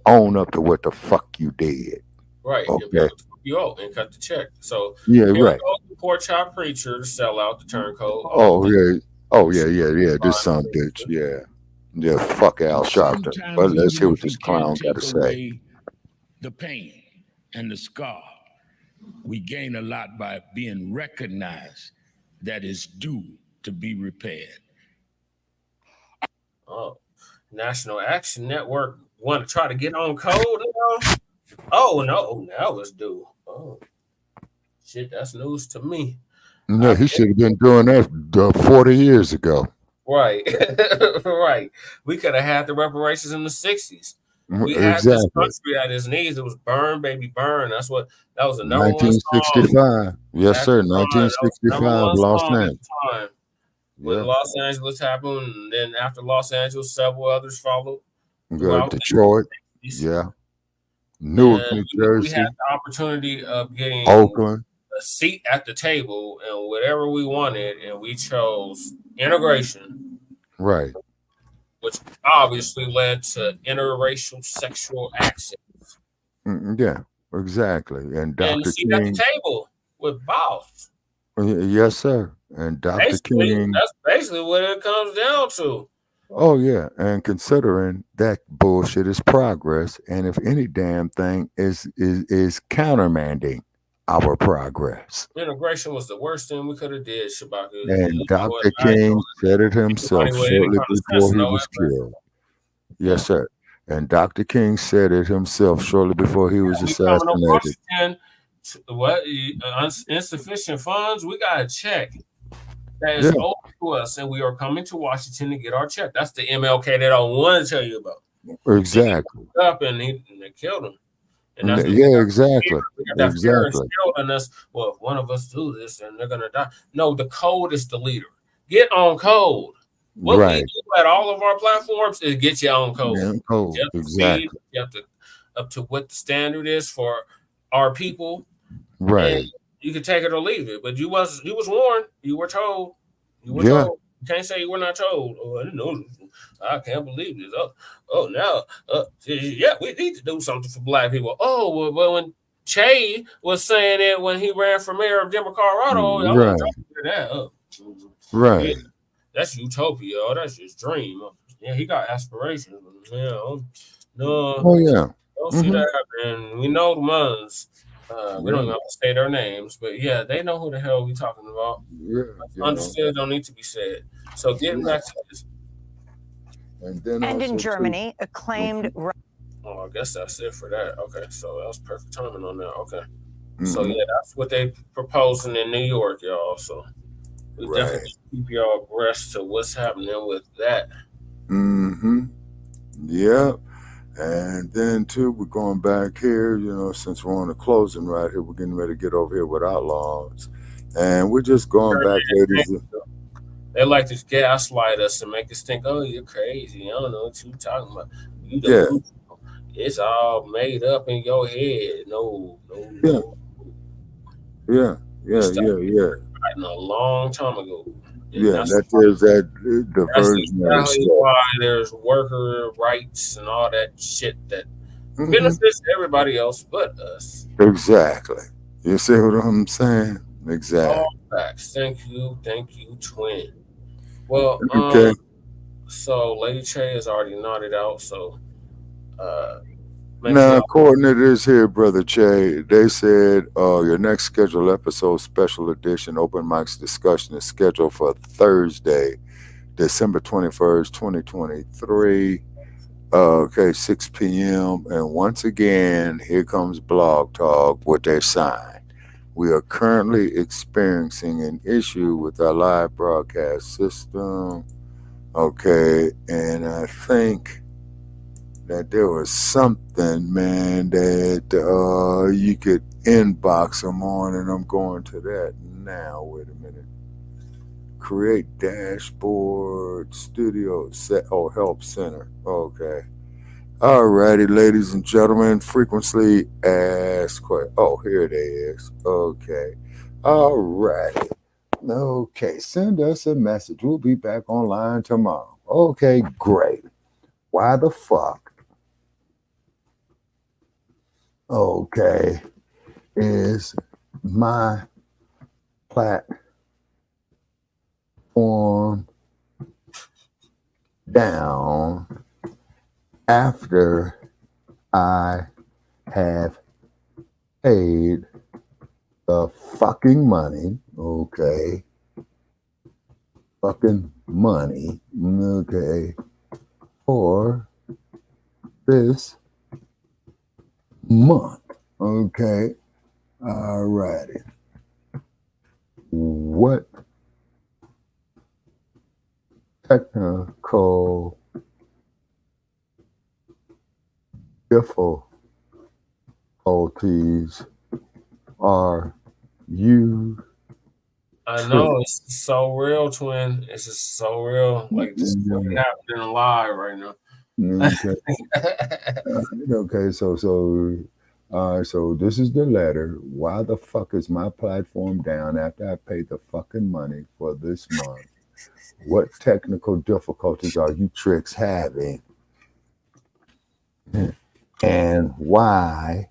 E: Own up to what the fuck you did.
D: Right.
E: Okay.
D: You owe and cut the check. So
E: yeah,
D: here
E: right.
D: Goes the Poor Child Preacher to sell out the turncoat.
E: Yeah. This son bitch. Yeah. Fuck Al Sharpton. But let's hear what this clown got to say.
M: The pain and the scar. We gain a lot by being recognized that is due to be repaired.
D: Oh, National Action Network want to try to get on code? Oh, no, that was due. Oh, shit, that's news to me.
E: No, he should have been doing that 40 years ago.
D: Right, right. We could have had the reparations in the 60s. We had this country at his knees. It was burn, baby, burn. That was the number
E: 1965.
D: one song.
E: Yes, sir. 1965, Los Angeles.
D: When Los Angeles happened, and then after Los Angeles, several others followed.
E: Detroit. Yeah. Newark, New Jersey.
D: We had the opportunity of getting
E: Oakland,
D: a seat at the table and whatever we wanted, and we chose integration.
E: Right.
D: Which obviously led to interracial sexual accidents.
E: Yeah, exactly. And Dr.
D: And seat
E: King
D: at the table with boss.
E: Yes, sir. And Dr. King.
D: That's basically what it comes down to.
E: Oh, yeah. And considering that bullshit is progress, and if any damn thing is countermanding our progress.
D: Integration was the worst thing we could have did, Shabaka.
E: And Dr. King said it himself shortly before he was killed. Yes, sir. And Dr. King said it himself shortly before he was
D: We coming to
E: assassinated.
D: Washington. What insufficient funds? We got a check that is
E: Yeah.
D: owed to us, and we are coming to Washington to get our check. That's the MLK they don't want to tell you about.
E: Exactly.
D: Up and they killed him. And that's
E: Yeah, exactly.
D: we got that fear
E: Exactly.
D: instilled in us. Well, if one of us do this, and they're gonna die. No, the code is the leader. Get on code. What we do at all of our platforms is get your own code.
E: Yeah, code.
D: You have to
E: Exactly.
D: speed, you have to up to what the standard is for our people.
E: Right.
D: And you can take it or leave it. But you was warned. You were told. You were
E: Yeah.
D: told. You can't say you were not told. Oh, I didn't know. I can't believe this. Now, yeah, we need to do something for Black people. Oh, well, when Che was saying it when he ran for mayor of Denver, Colorado, I
E: Right.
D: want to hear that.
E: Right.
D: Yeah, that's utopia. That's his dream. Yeah, he got aspirations. Yeah, no.
E: Oh, yeah.
D: Don't see that happen. We know the ones. We don't even have to say their names, but yeah, they know who the hell we talking about.
E: Yeah.
D: Understood, don't need to be said. So getting back to this.
L: And in Germany, acclaimed.
D: Oh, I guess that's it for that. Okay, so that was perfect timing on that. Okay. So yeah, that's what they proposing in New York, y'all. So we definitely keep y'all abreast to what's happening with that.
E: Yep. And then too, we're going back here, since we're on the closing right here, we're getting ready to get over here with Outlaws. And we're just going back, ladies.
D: They like to gaslight us and make us think, oh, you're crazy. I don't know what you're talking about. You don't. It's all made up in your head. No.
E: Yeah.
D: Writing a long time ago. And
E: That is that diversionary
D: that's
E: stuff.
D: why there's worker rights and all that shit that benefits everybody else but us.
E: Exactly. You see what I'm saying? Exactly.
D: All facts. Thank you, twin. Well,
E: Okay.
D: so Lady Che has already nodded out, so
E: Now, according to this here, Brother Che, they said your next scheduled episode, special edition, open mics discussion is scheduled for Thursday, December 21st, 2023. 6 p.m. And once again, here comes Blog Talk with their sign. We are currently experiencing an issue with our live broadcast system. Okay, and I think that there was something, man, that you could inbox them on, and I'm going to that now. Wait a minute. Create dashboard, studio set, help center. Okay. All righty, ladies and gentlemen, frequently asked questions. Oh, here it is. Okay. All righty. Okay, send us a message. We'll be back online tomorrow. Okay, great. Why the fuck? Okay, is my platform down after I have paid the fucking money, okay? Fucking money, okay, for this month, okay? All righty. What technical difficulties are you?
D: I know it's so real, twin. It's just so real. Like this is happening live right now.
E: Okay. Okay, so this is the letter. Why the fuck is my platform down after I paid the fucking money for this month? What technical difficulties are you tricks having? And why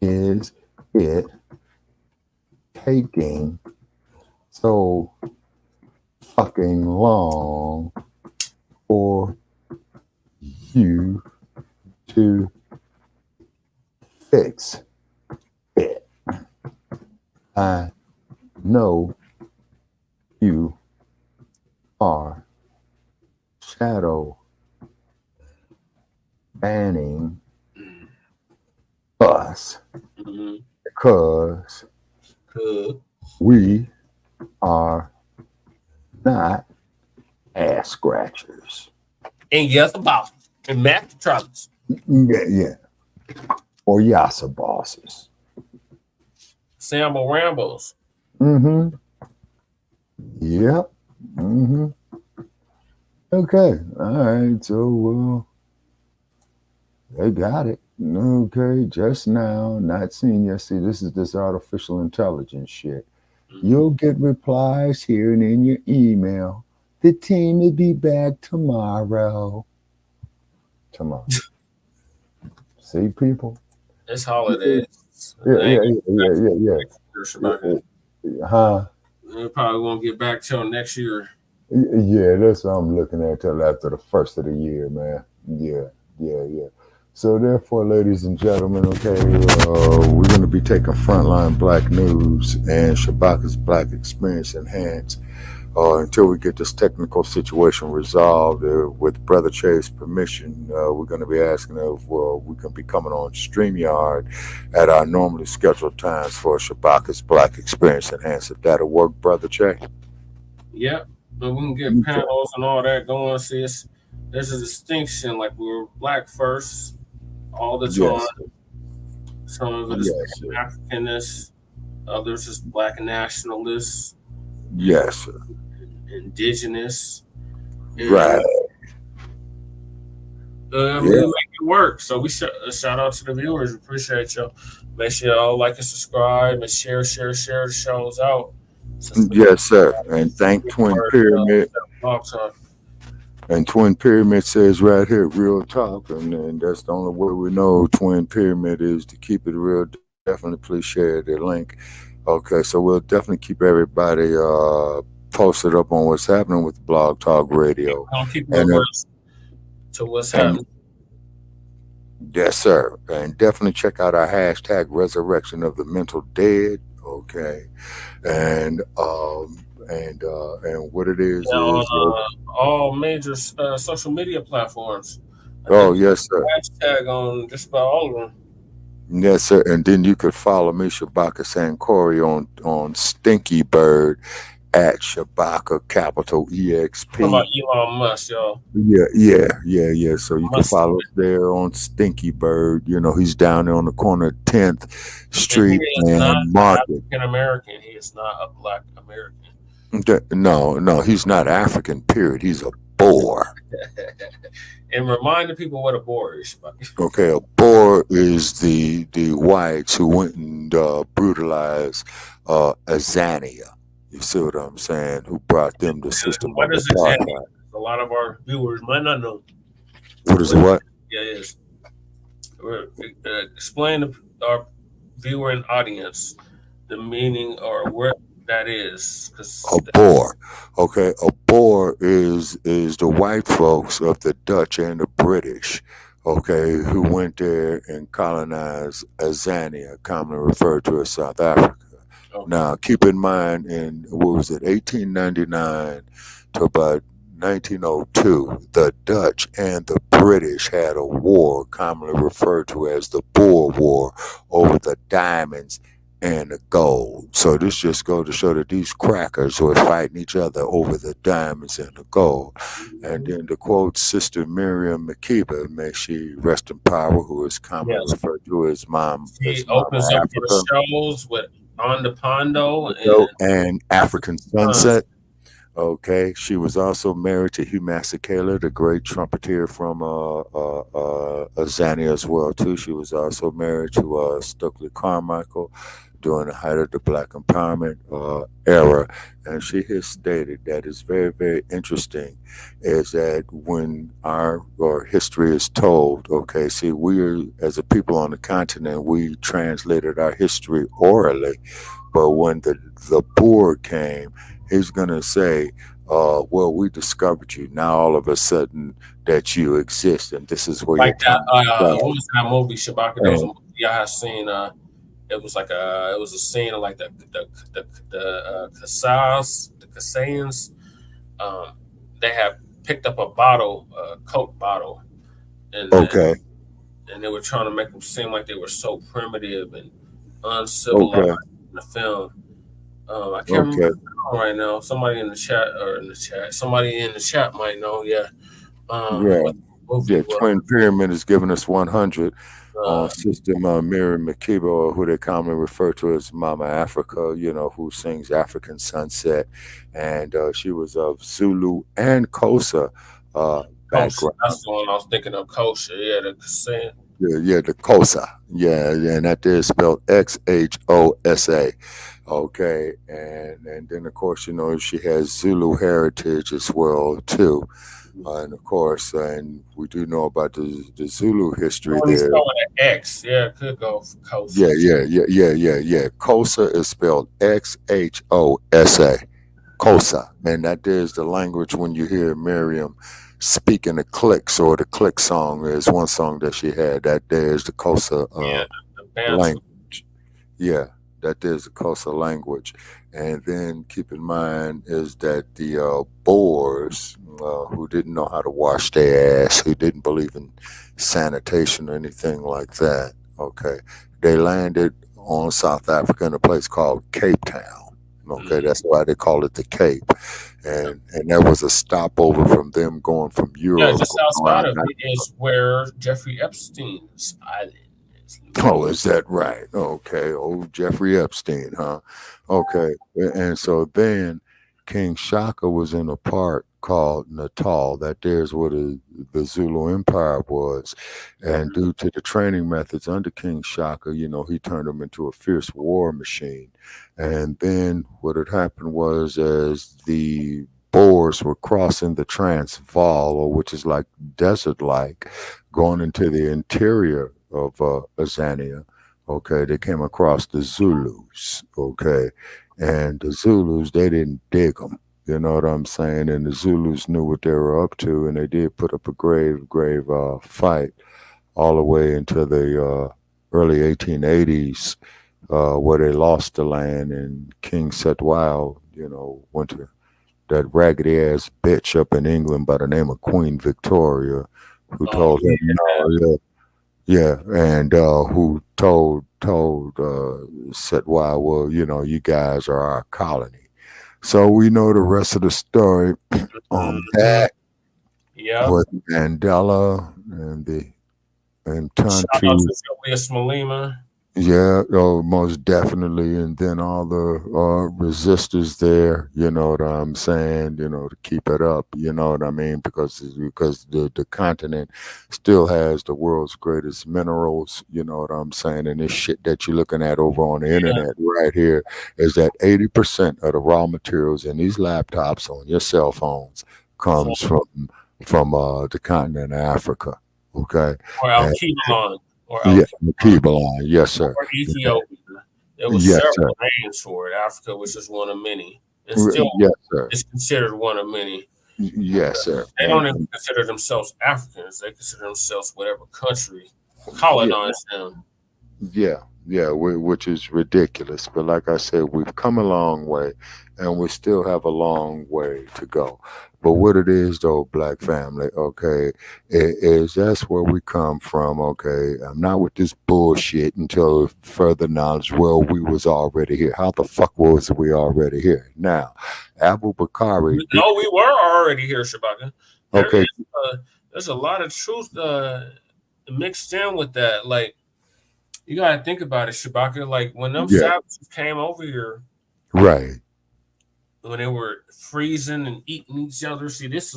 E: is it taking so fucking long for you to fix it? I know you are shadow banning us because we are not ass scratchers.
D: And yes, about and Mac trucks.
E: Yeah. Or Yasa bosses.
D: Sambo Rambos.
E: Mm-hmm. Yep. Mm-hmm. Okay. All right. So they got it. Okay. Just now, not seen yet. See, this is this artificial intelligence shit. You'll get replies here and in your email. The team will be back tomorrow. See, people.
D: It's holidays.
E: Yeah. Huh?
D: We probably won't get back till next year.
E: Yeah, that's what I'm looking at till after the first of the year, man. Yeah. So therefore, ladies and gentlemen, okay, we're going to be taking Frontline Black News and Shabaka'S Black Experience Enhanced until we get this technical situation resolved. With Brother Che's permission, we're going to be asking if we can be coming on StreamYard at our normally scheduled times for Shabaka'S Black Experience Enhanced. If that'll work, Brother Che?
D: Yep. But we can get panels and all that going. See, there's a distinction. Like, we were black first all the time.
E: Yes.
D: Some of it is Africanist, others is black nationalists.
E: Yes.
D: Indigenous.
E: Right.
D: We make it work. So we shout out to the viewers. Appreciate y'all. Make sure y'all like and subscribe and share the shows out.
E: Yes, sir. And thank Twin Pyramid. And Twin Pyramid says right here, real talk. And that's the only way we know Twin Pyramid is to keep it real. Definitely please share the link. Okay, so we'll definitely keep everybody posted up on what's happening with Blogtalk Radio.
D: I'll keep to what's happening.
E: Yes, sir. And definitely check out our hashtag Resurrection of the Mental Dead. Okay. And what it is
D: all major social media platforms.
E: Yes, sir.
D: Hashtag on just about all of them.
E: Yes, sir. And then you could follow me, Shabaka Sankori, on Stinky Bird at Shabaka capital EXP.
D: How about Elon Musk, y'all?
E: Yeah. So you can follow us there on Stinky Bird. You know, he's down there on the corner of 10th Street and Market.
D: African American. He is not a black American.
E: No, he's not African, period. He's a Boer.
D: And remind the people what a Boer is.
E: Okay, a Boer is the whites who went and brutalized Azania. You see what I'm saying? Who brought them the system
D: what
E: of
D: is
E: apartheid.
D: Azania? A lot of our viewers might not know.
E: What is it, what?
D: Yeah, it is. Explain to our viewer and audience the meaning or what that is.
E: A Boer. Okay, a Boer is the white folks of the Dutch and the British, okay, who went there and colonized Azania, commonly referred to as South Africa. Okay. Now, keep in mind, in 1899 to about 1902, the Dutch and the British had a war commonly referred to as the Boer War over the diamonds and the gold. So this just goes to show that these crackers were fighting each other over the diamonds and the gold. And then to quote Sister Miriam Makeba, may she rest in power, who is commonly referred to as Mom.
D: She opens up her shows with On the Pondo
E: and African Sunset. Okay, she was also married to Hugh Masekela, the great trumpeter from Azania as well too. She was also married to Stokely Carmichael during the height of the Black empowerment era, and she has stated that is very, very interesting, is that when our history is told, okay, see, we as a people on the continent, we translated our history orally, but when the Boer came, he's going to say, well, we discovered you. Now all of a sudden that you exist, and this is where
D: like that. What was that movie, Shabaka? There was a movie I had seen. It was a scene of like the Kassans. They had picked up a bottle, a Coke bottle, and and they were trying to make them seem like they were so primitive and uncivilized in the film. I can't remember the film right now. Somebody in the chat might know. Yeah.
E: Twin Pyramid is giving us 100 on Sister Miriam Makeba, or who they commonly refer to as Mama Africa, you know, who sings African Sunset. And she was of Zulu and Xhosa background.
D: That's the one I was thinking of, Xhosa. Yeah, the saying.
E: Yeah, the Xhosa. Yeah, and that there is spelled Xhosa. Okay, and then of course, you know, she has Zulu heritage as well too. And of course, and we do know about the Zulu history there.
D: An X, yeah, it could go for Xhosa.
E: Yeah. Xhosa is spelled Xhosa. Xhosa, and that is the language when you hear Miriam speaking the clicks, or the click song is one song that she had. That there's the Xhosa language. Yeah, that is the Xhosa language. And then keep in mind is that the Boers, who didn't know how to wash their ass, who didn't believe in sanitation or anything like that, okay, they landed on South Africa in a place called Cape Town. Okay, that's why they call it the Cape. And that was a stopover from them going from Europe.
D: Yeah, just outside of it is where Jeffrey Epstein's island is.
E: Oh, is that right? Okay, old Jeffrey Epstein, huh? Okay, and so then King Shaka was in a part called Natal. That there's where the Zulu Empire was. And due to the training methods under King Shaka, you know, he turned him into a fierce war machine. And then what had happened was, as the Boers were crossing the Transvaal, or which is like desert-like, going into the interior of Azania, okay, they came across the Zulus, okay, and the Zulus, they didn't dig them. You know what I'm saying? And the Zulus knew what they were up to, and they did put up a grave fight all the way into the early 1880s, where they lost the land, and King Setwal, you know, went to that raggedy ass bitch up in England by the name of Queen Victoria, who told him, and who told Setwal, well, you know, you guys are our colony. So we know the rest of the story on that.
D: Yeah.
E: With Mandela and
D: Shout out to Julius Malema.
E: Yeah, most definitely. And then all the resistors there, you know what I'm saying, you know, to keep it up, you know what I mean? Because the continent still has the world's greatest minerals, you know what I'm saying? And this shit that you're looking at over on the internet right here is that 80% of the raw materials in these laptops on your cell phones comes from the continent of Africa, okay?
D: Or Al-Kibalon.
E: Kibalon, yes, sir.
D: Or Ethiopia. There was several names for it. Africa was just one of many. And still is considered one of many.
E: Yes, sir.
D: They don't even consider themselves Africans. They consider themselves whatever country colonized them.
E: Yeah, which is ridiculous. But like I said, we've come a long way, and we still have a long way to go. But what it is, though, Black family, okay, is that's where we come from, okay? I'm not with this bullshit until further knowledge. Well, we was already here. How the fuck was we already here? Now, Abu Bakari.
D: No, we were already here, Shabaka.
E: Okay.
D: There's a lot of truth mixed in with that. Like, you got to think about it, Shabaka. Like, when them savages came over here.
E: Right.
D: When they were freezing and eating each other. See, this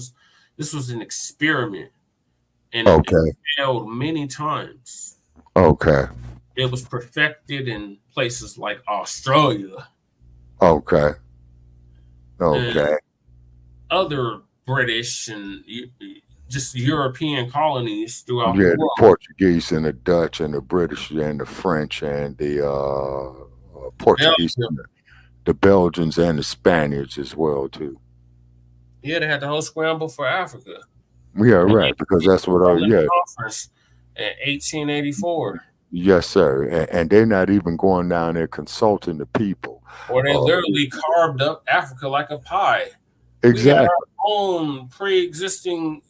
D: was an experiment. And it failed many times.
E: Okay.
D: It was perfected in places like Australia.
E: Okay.
D: And other British and just European colonies throughout the world.
E: The Portuguese and the Dutch and the British and the French and the Portuguese. The Belgians and the Spaniards as well, too.
D: Yeah, they had the whole scramble for Africa.
E: Yeah, right, because that's what
D: conference in 1884.
E: Yes, sir. And they're not even going down there consulting the people.
D: Or they literally carved up Africa like a pie.
E: Exactly.
D: We had our own pre-existing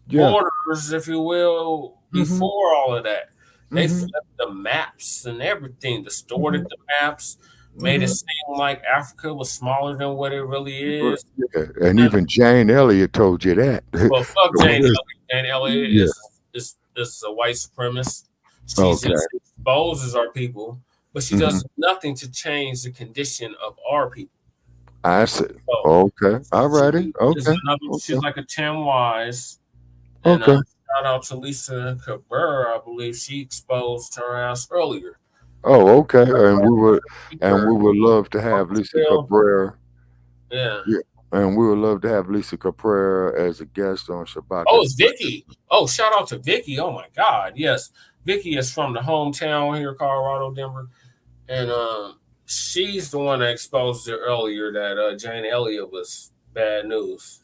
D: borders, if you will, before all of that. They flipped the maps and everything, distorted the maps, made it seem like Africa was smaller than what it really is.
E: Yeah. And even Jane Elliott told you that.
D: Well, fuck Jane Elliott. Jane Elliott is a white supremacist. She just exposes our people, but she does nothing to change the condition of our people.
E: I see. So, okay. All righty. Okay.
D: She's like a Tim Wise. And, shout out to Lisa Cabrera. I believe she exposed her ass earlier.
E: Oh, okay. And we would love to have Lisa Cabrera.
D: Yeah.
E: And we would love to have Lisa Cabrera as a guest on Shabbat.
D: Oh, it's Vicky. Oh, shout out to Vicky. Oh my God. Yes. Vicky is from the hometown here, Colorado, Denver. And she's the one that exposed it earlier that Jane Elliott was bad news.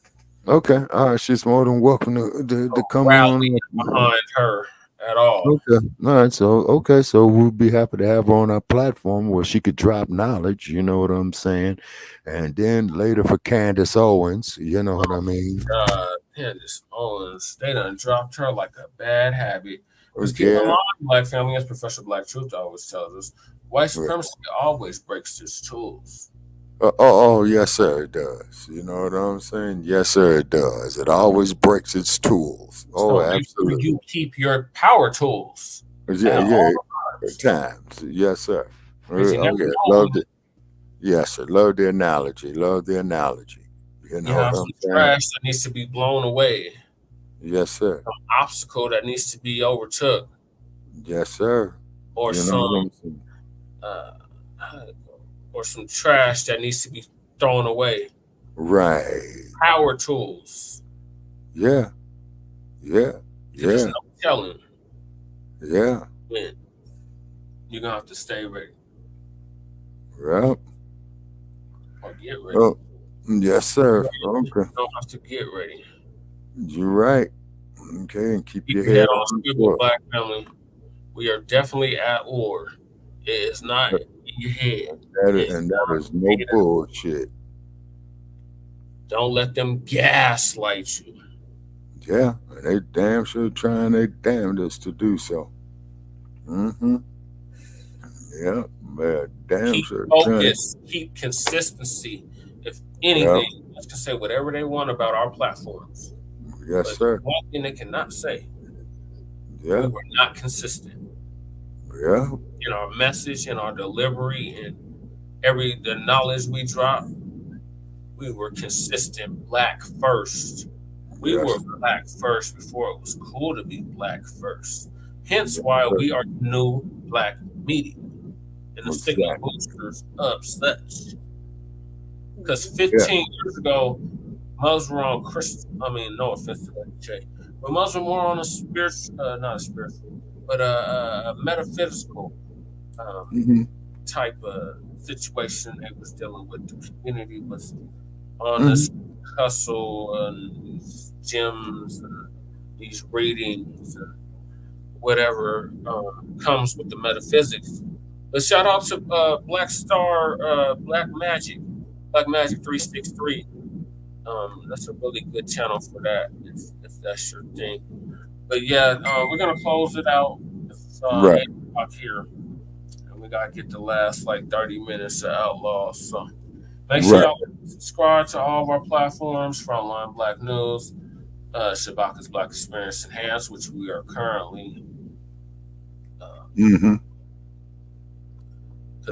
E: Okay. All right. She's more than welcome to come on.
D: Behind her at all.
E: Okay. All right. So we'll be happy to have her on our platform where she could drop knowledge. You know what I'm saying? And then later for Candace Owens. You know what I mean?
D: Candace Owens. They done dropped her like a bad habit. Because keep in mind, Black family, as Professor Black Truth always tells us, white supremacy always breaks its tools.
E: Yes, sir, it does. You know what I'm saying? Yes, sir, it does. It always breaks its tools. Absolutely.
D: You keep your power tools.
E: Yeah. Times. Yes, sir. Loved it. Yes, sir. Love the analogy. You know
D: some trash that needs to be blown away.
E: Yes, sir.
D: Some obstacle that needs to be overtook.
E: Yes, sir.
D: Or some trash that needs to be thrown away.
E: Right.
D: Power tools.
E: Yeah.
D: There's no telling.
E: Yeah.
D: When you're gonna have to stay ready.
E: Yep.
D: Or get ready.
E: Oh, yes, sir. Okay.
D: You don't have to get ready.
E: You're right. Okay, and keep your head
D: on straight, Black family. We are definitely at war. It is not in your head.
E: That is no bullshit.
D: Don't let them gaslight you.
E: Yeah, and they damn sure trying their damnedest to do so. Yeah, man, damn
D: keep
E: sure.
D: Focus, keep consistency. If anything, let's just say whatever they want about our platforms.
E: Yes, sir.
D: One thing they cannot say.
E: Yeah.
D: We're not consistent.
E: Yeah.
D: In our message, in our delivery, and the knowledge we drop, we were consistent. Black first. We were Black first before it was cool to be Black first. Hence why we are new Black media. And the stigma boosters of such. Because 15 years ago, Muslims were on no offense to that, but Muslims were on a spiritual, not a spiritual, but a metaphysical type of situation they was dealing with. The community was on this hustle and these gyms and these readings and whatever comes with the metaphysics. But shout out to Black Star, Black Magic 363. That's a really good channel for that, if that's your thing. But yeah, we're gonna close it out. It's 8 o'clock here, and we gotta get the last 30 minutes of Outlaws. So make sure y'all subscribe to all of our platforms: Frontline Black News, Shabaka'S Black Experience Enhanced, which we are currently because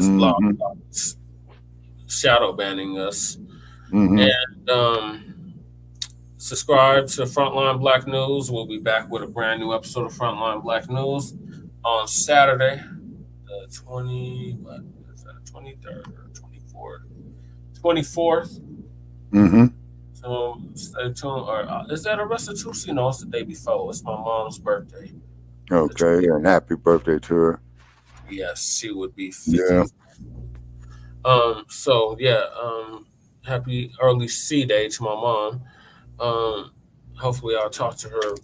D: Blogtalk's shadow banning us. And subscribe to Frontline Black News. We'll be back with a brand new episode of Frontline Black News on Saturday, the 23rd or 24th. So stay tuned. Or is that a restitution? No, it's the day before. It's my mom's birthday.
E: Okay, and happy birthday to her.
D: Yes, she would be 50. Happy early C Day to my mom. Hopefully I'll talk to her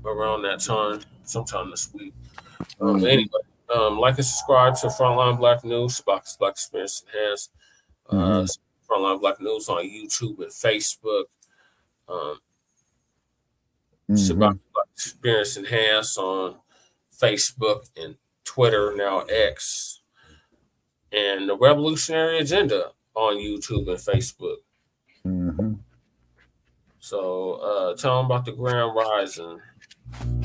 D: around that time, sometime this week. Anyway, like and subscribe to Frontline Black News, Shabaka'S Black Experience Enhanced, Frontline Black News on YouTube and Facebook. Shabaka'S Black Experience Enhanced on Facebook and Twitter, now X, and the Revolutionary Agenda on YouTube and Facebook. So tell them about the Grand Rising.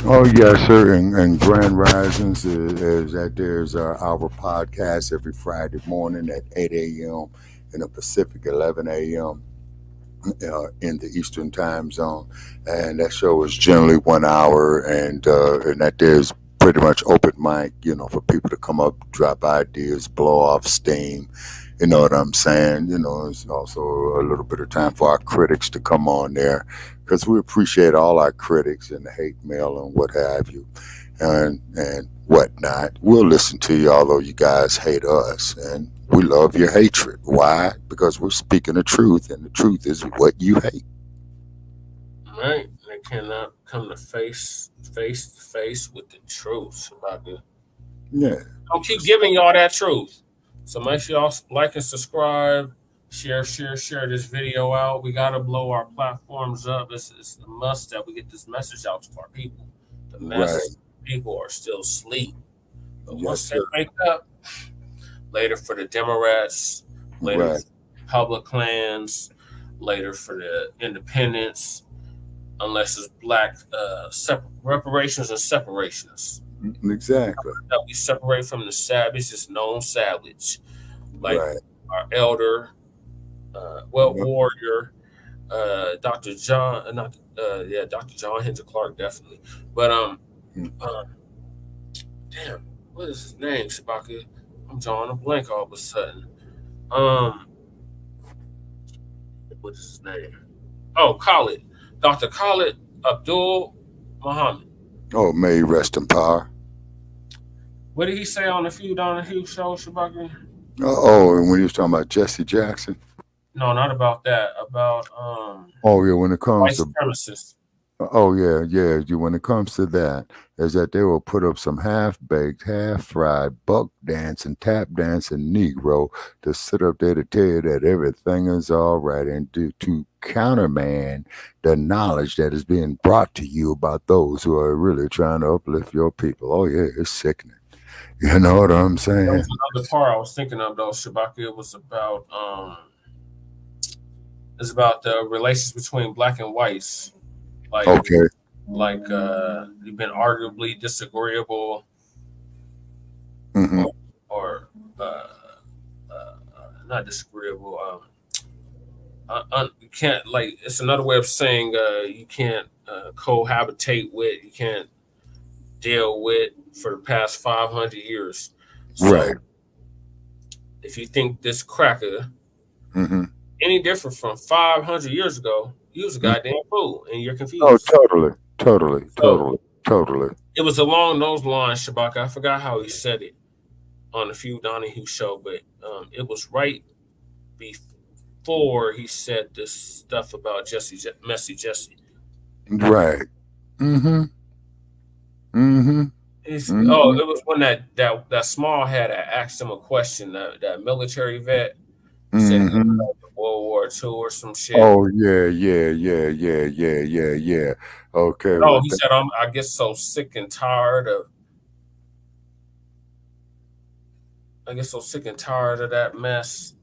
E: Oh, yes, sir. And Grand Risings is that there's our podcast every Friday morning at 8 a.m. in the Pacific, 11 a.m. In the Eastern time zone. And that show is generally 1 hour, and that there's pretty much open mic, for people to come up, drop ideas, blow off steam. You know what I'm saying? It's also a little bit of time for our critics to come on there, because we appreciate all our critics and the hate mail and what have you, and whatnot. We'll listen to you, although you guys hate us, and we love your hatred. Why? Because we're speaking the truth, and the truth is what you hate.
D: Right? They cannot come to face to face with the truth about it.
E: Yeah.
D: I'll keep giving y'all that truth. So make sure y'all like and subscribe, share this video out. We gotta blow our platforms up. It's a must that we get this message out to our people. The message people are still asleep. But once they wake up, later for the Democrats, later for the Republicans, later for the independents, unless it's black reparations and separations.
E: Exactly.
D: That we separate from the savage, is known savage, like our elder, warrior, Dr. John, Dr. John Henry Clark, definitely. But damn, what is his name, Shabaka? I'm drawing a blank all of a sudden. What is his name? Oh, Khalid, Dr. Khalid Abdul Muhammad.
E: Oh, may he rest in power.
D: What did he say on the Few Donahue show, Shabaka?
E: And when he was talking about Jesse Jackson?
D: No, not about that. About
E: when it comes to
D: supremacists.
E: When it comes to that, is that they will put up some half-baked, half-fried, buck dancing, tap dancing Negro to sit up there to tell you that everything is all right, and to countermand the knowledge that is being brought to you about those who are really trying to uplift your people. Oh yeah, it's sickening. You know what I'm saying?
D: That was another part I was thinking of, though, Shabaka. It was about the relations between black and whites. You've been arguably disagreeable, or not disagreeable. You can't, it's another way of saying you can't cohabitate with, you can't deal with for the past 500 years. So if you think this cracker any different from 500 years ago, you was a goddamn fool, and you're confused.
E: Oh, totally.
D: It was along those lines, Shabaka. I forgot how he said it on the Few Donahue show, but it was right before he said this stuff about Messy Jesse.
E: Right.
D: It was when that small head asked him a question, that military vet. Said he was World War II or some shit.
E: Oh yeah. Okay.
D: Oh, he said, I get so sick and tired of that mess.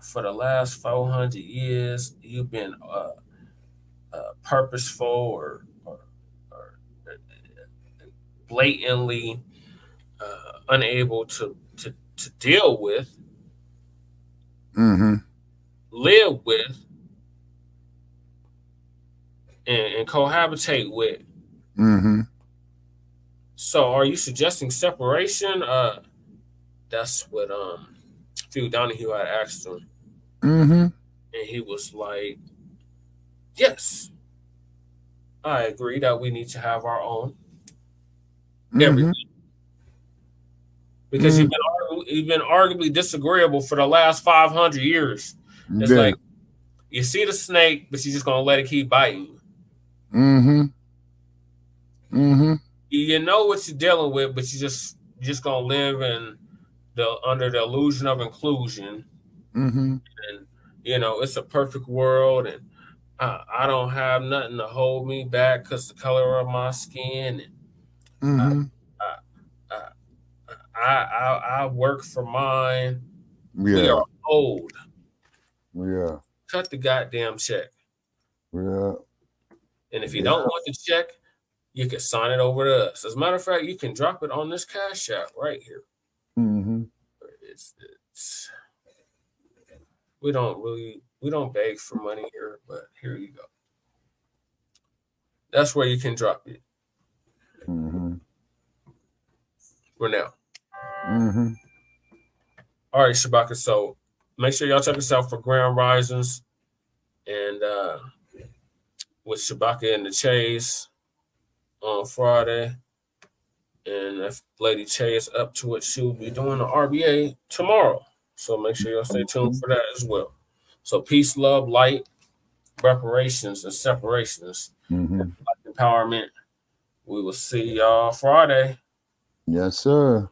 D: For the last 400 years, you've been purposeful or blatantly unable to deal with, live with, and cohabitate with. So are you suggesting separation? That's what Phil Donahue had asked him. And he was like, yes, I agree that we need to have our own everything. Because you've been arguably disagreeable for the last 500 years. It's like you see the snake, but you're just gonna let it keep biting you. You know what you're dealing with, but you're just gonna live under the illusion of inclusion. And it's a perfect world, and I don't have nothing to hold me back because the color of my skin. And I work for mine. We are old.
E: Yeah.
D: Cut the goddamn check.
E: Yeah.
D: And if you don't want the check, you can sign it over to us. As a matter of fact, you can drop it on this Cash App right here.
E: Mm-hmm.
D: It's we don't beg for money here, but here you go. That's where you can drop it.
E: Mm-hmm.
D: For now.
E: Mm-hmm.
D: All right, Shabaka. So make sure y'all check us out for Grand Risings and with Shabaka and the Chase on Friday. And if Lady Che is up to it, she'll be doing the RBA tomorrow. So make sure y'all stay tuned for that as well. So peace, love, light, reparations, and separations.
E: Mm-hmm.
D: Empowerment. We will see y'all Friday.
E: Yes, sir.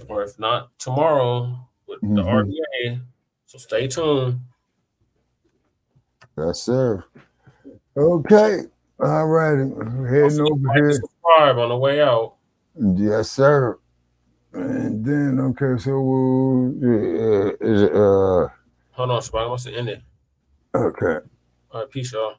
D: Or if not, tomorrow with the RBA. So stay tuned.
E: Yes, sir. Okay. All righty. Heading over here.
D: Subscribe on the way out.
E: Yes, sir. And then, okay, so
D: hold on, Shabaka. I must have ended.
E: Okay.
D: All right, peace, y'all.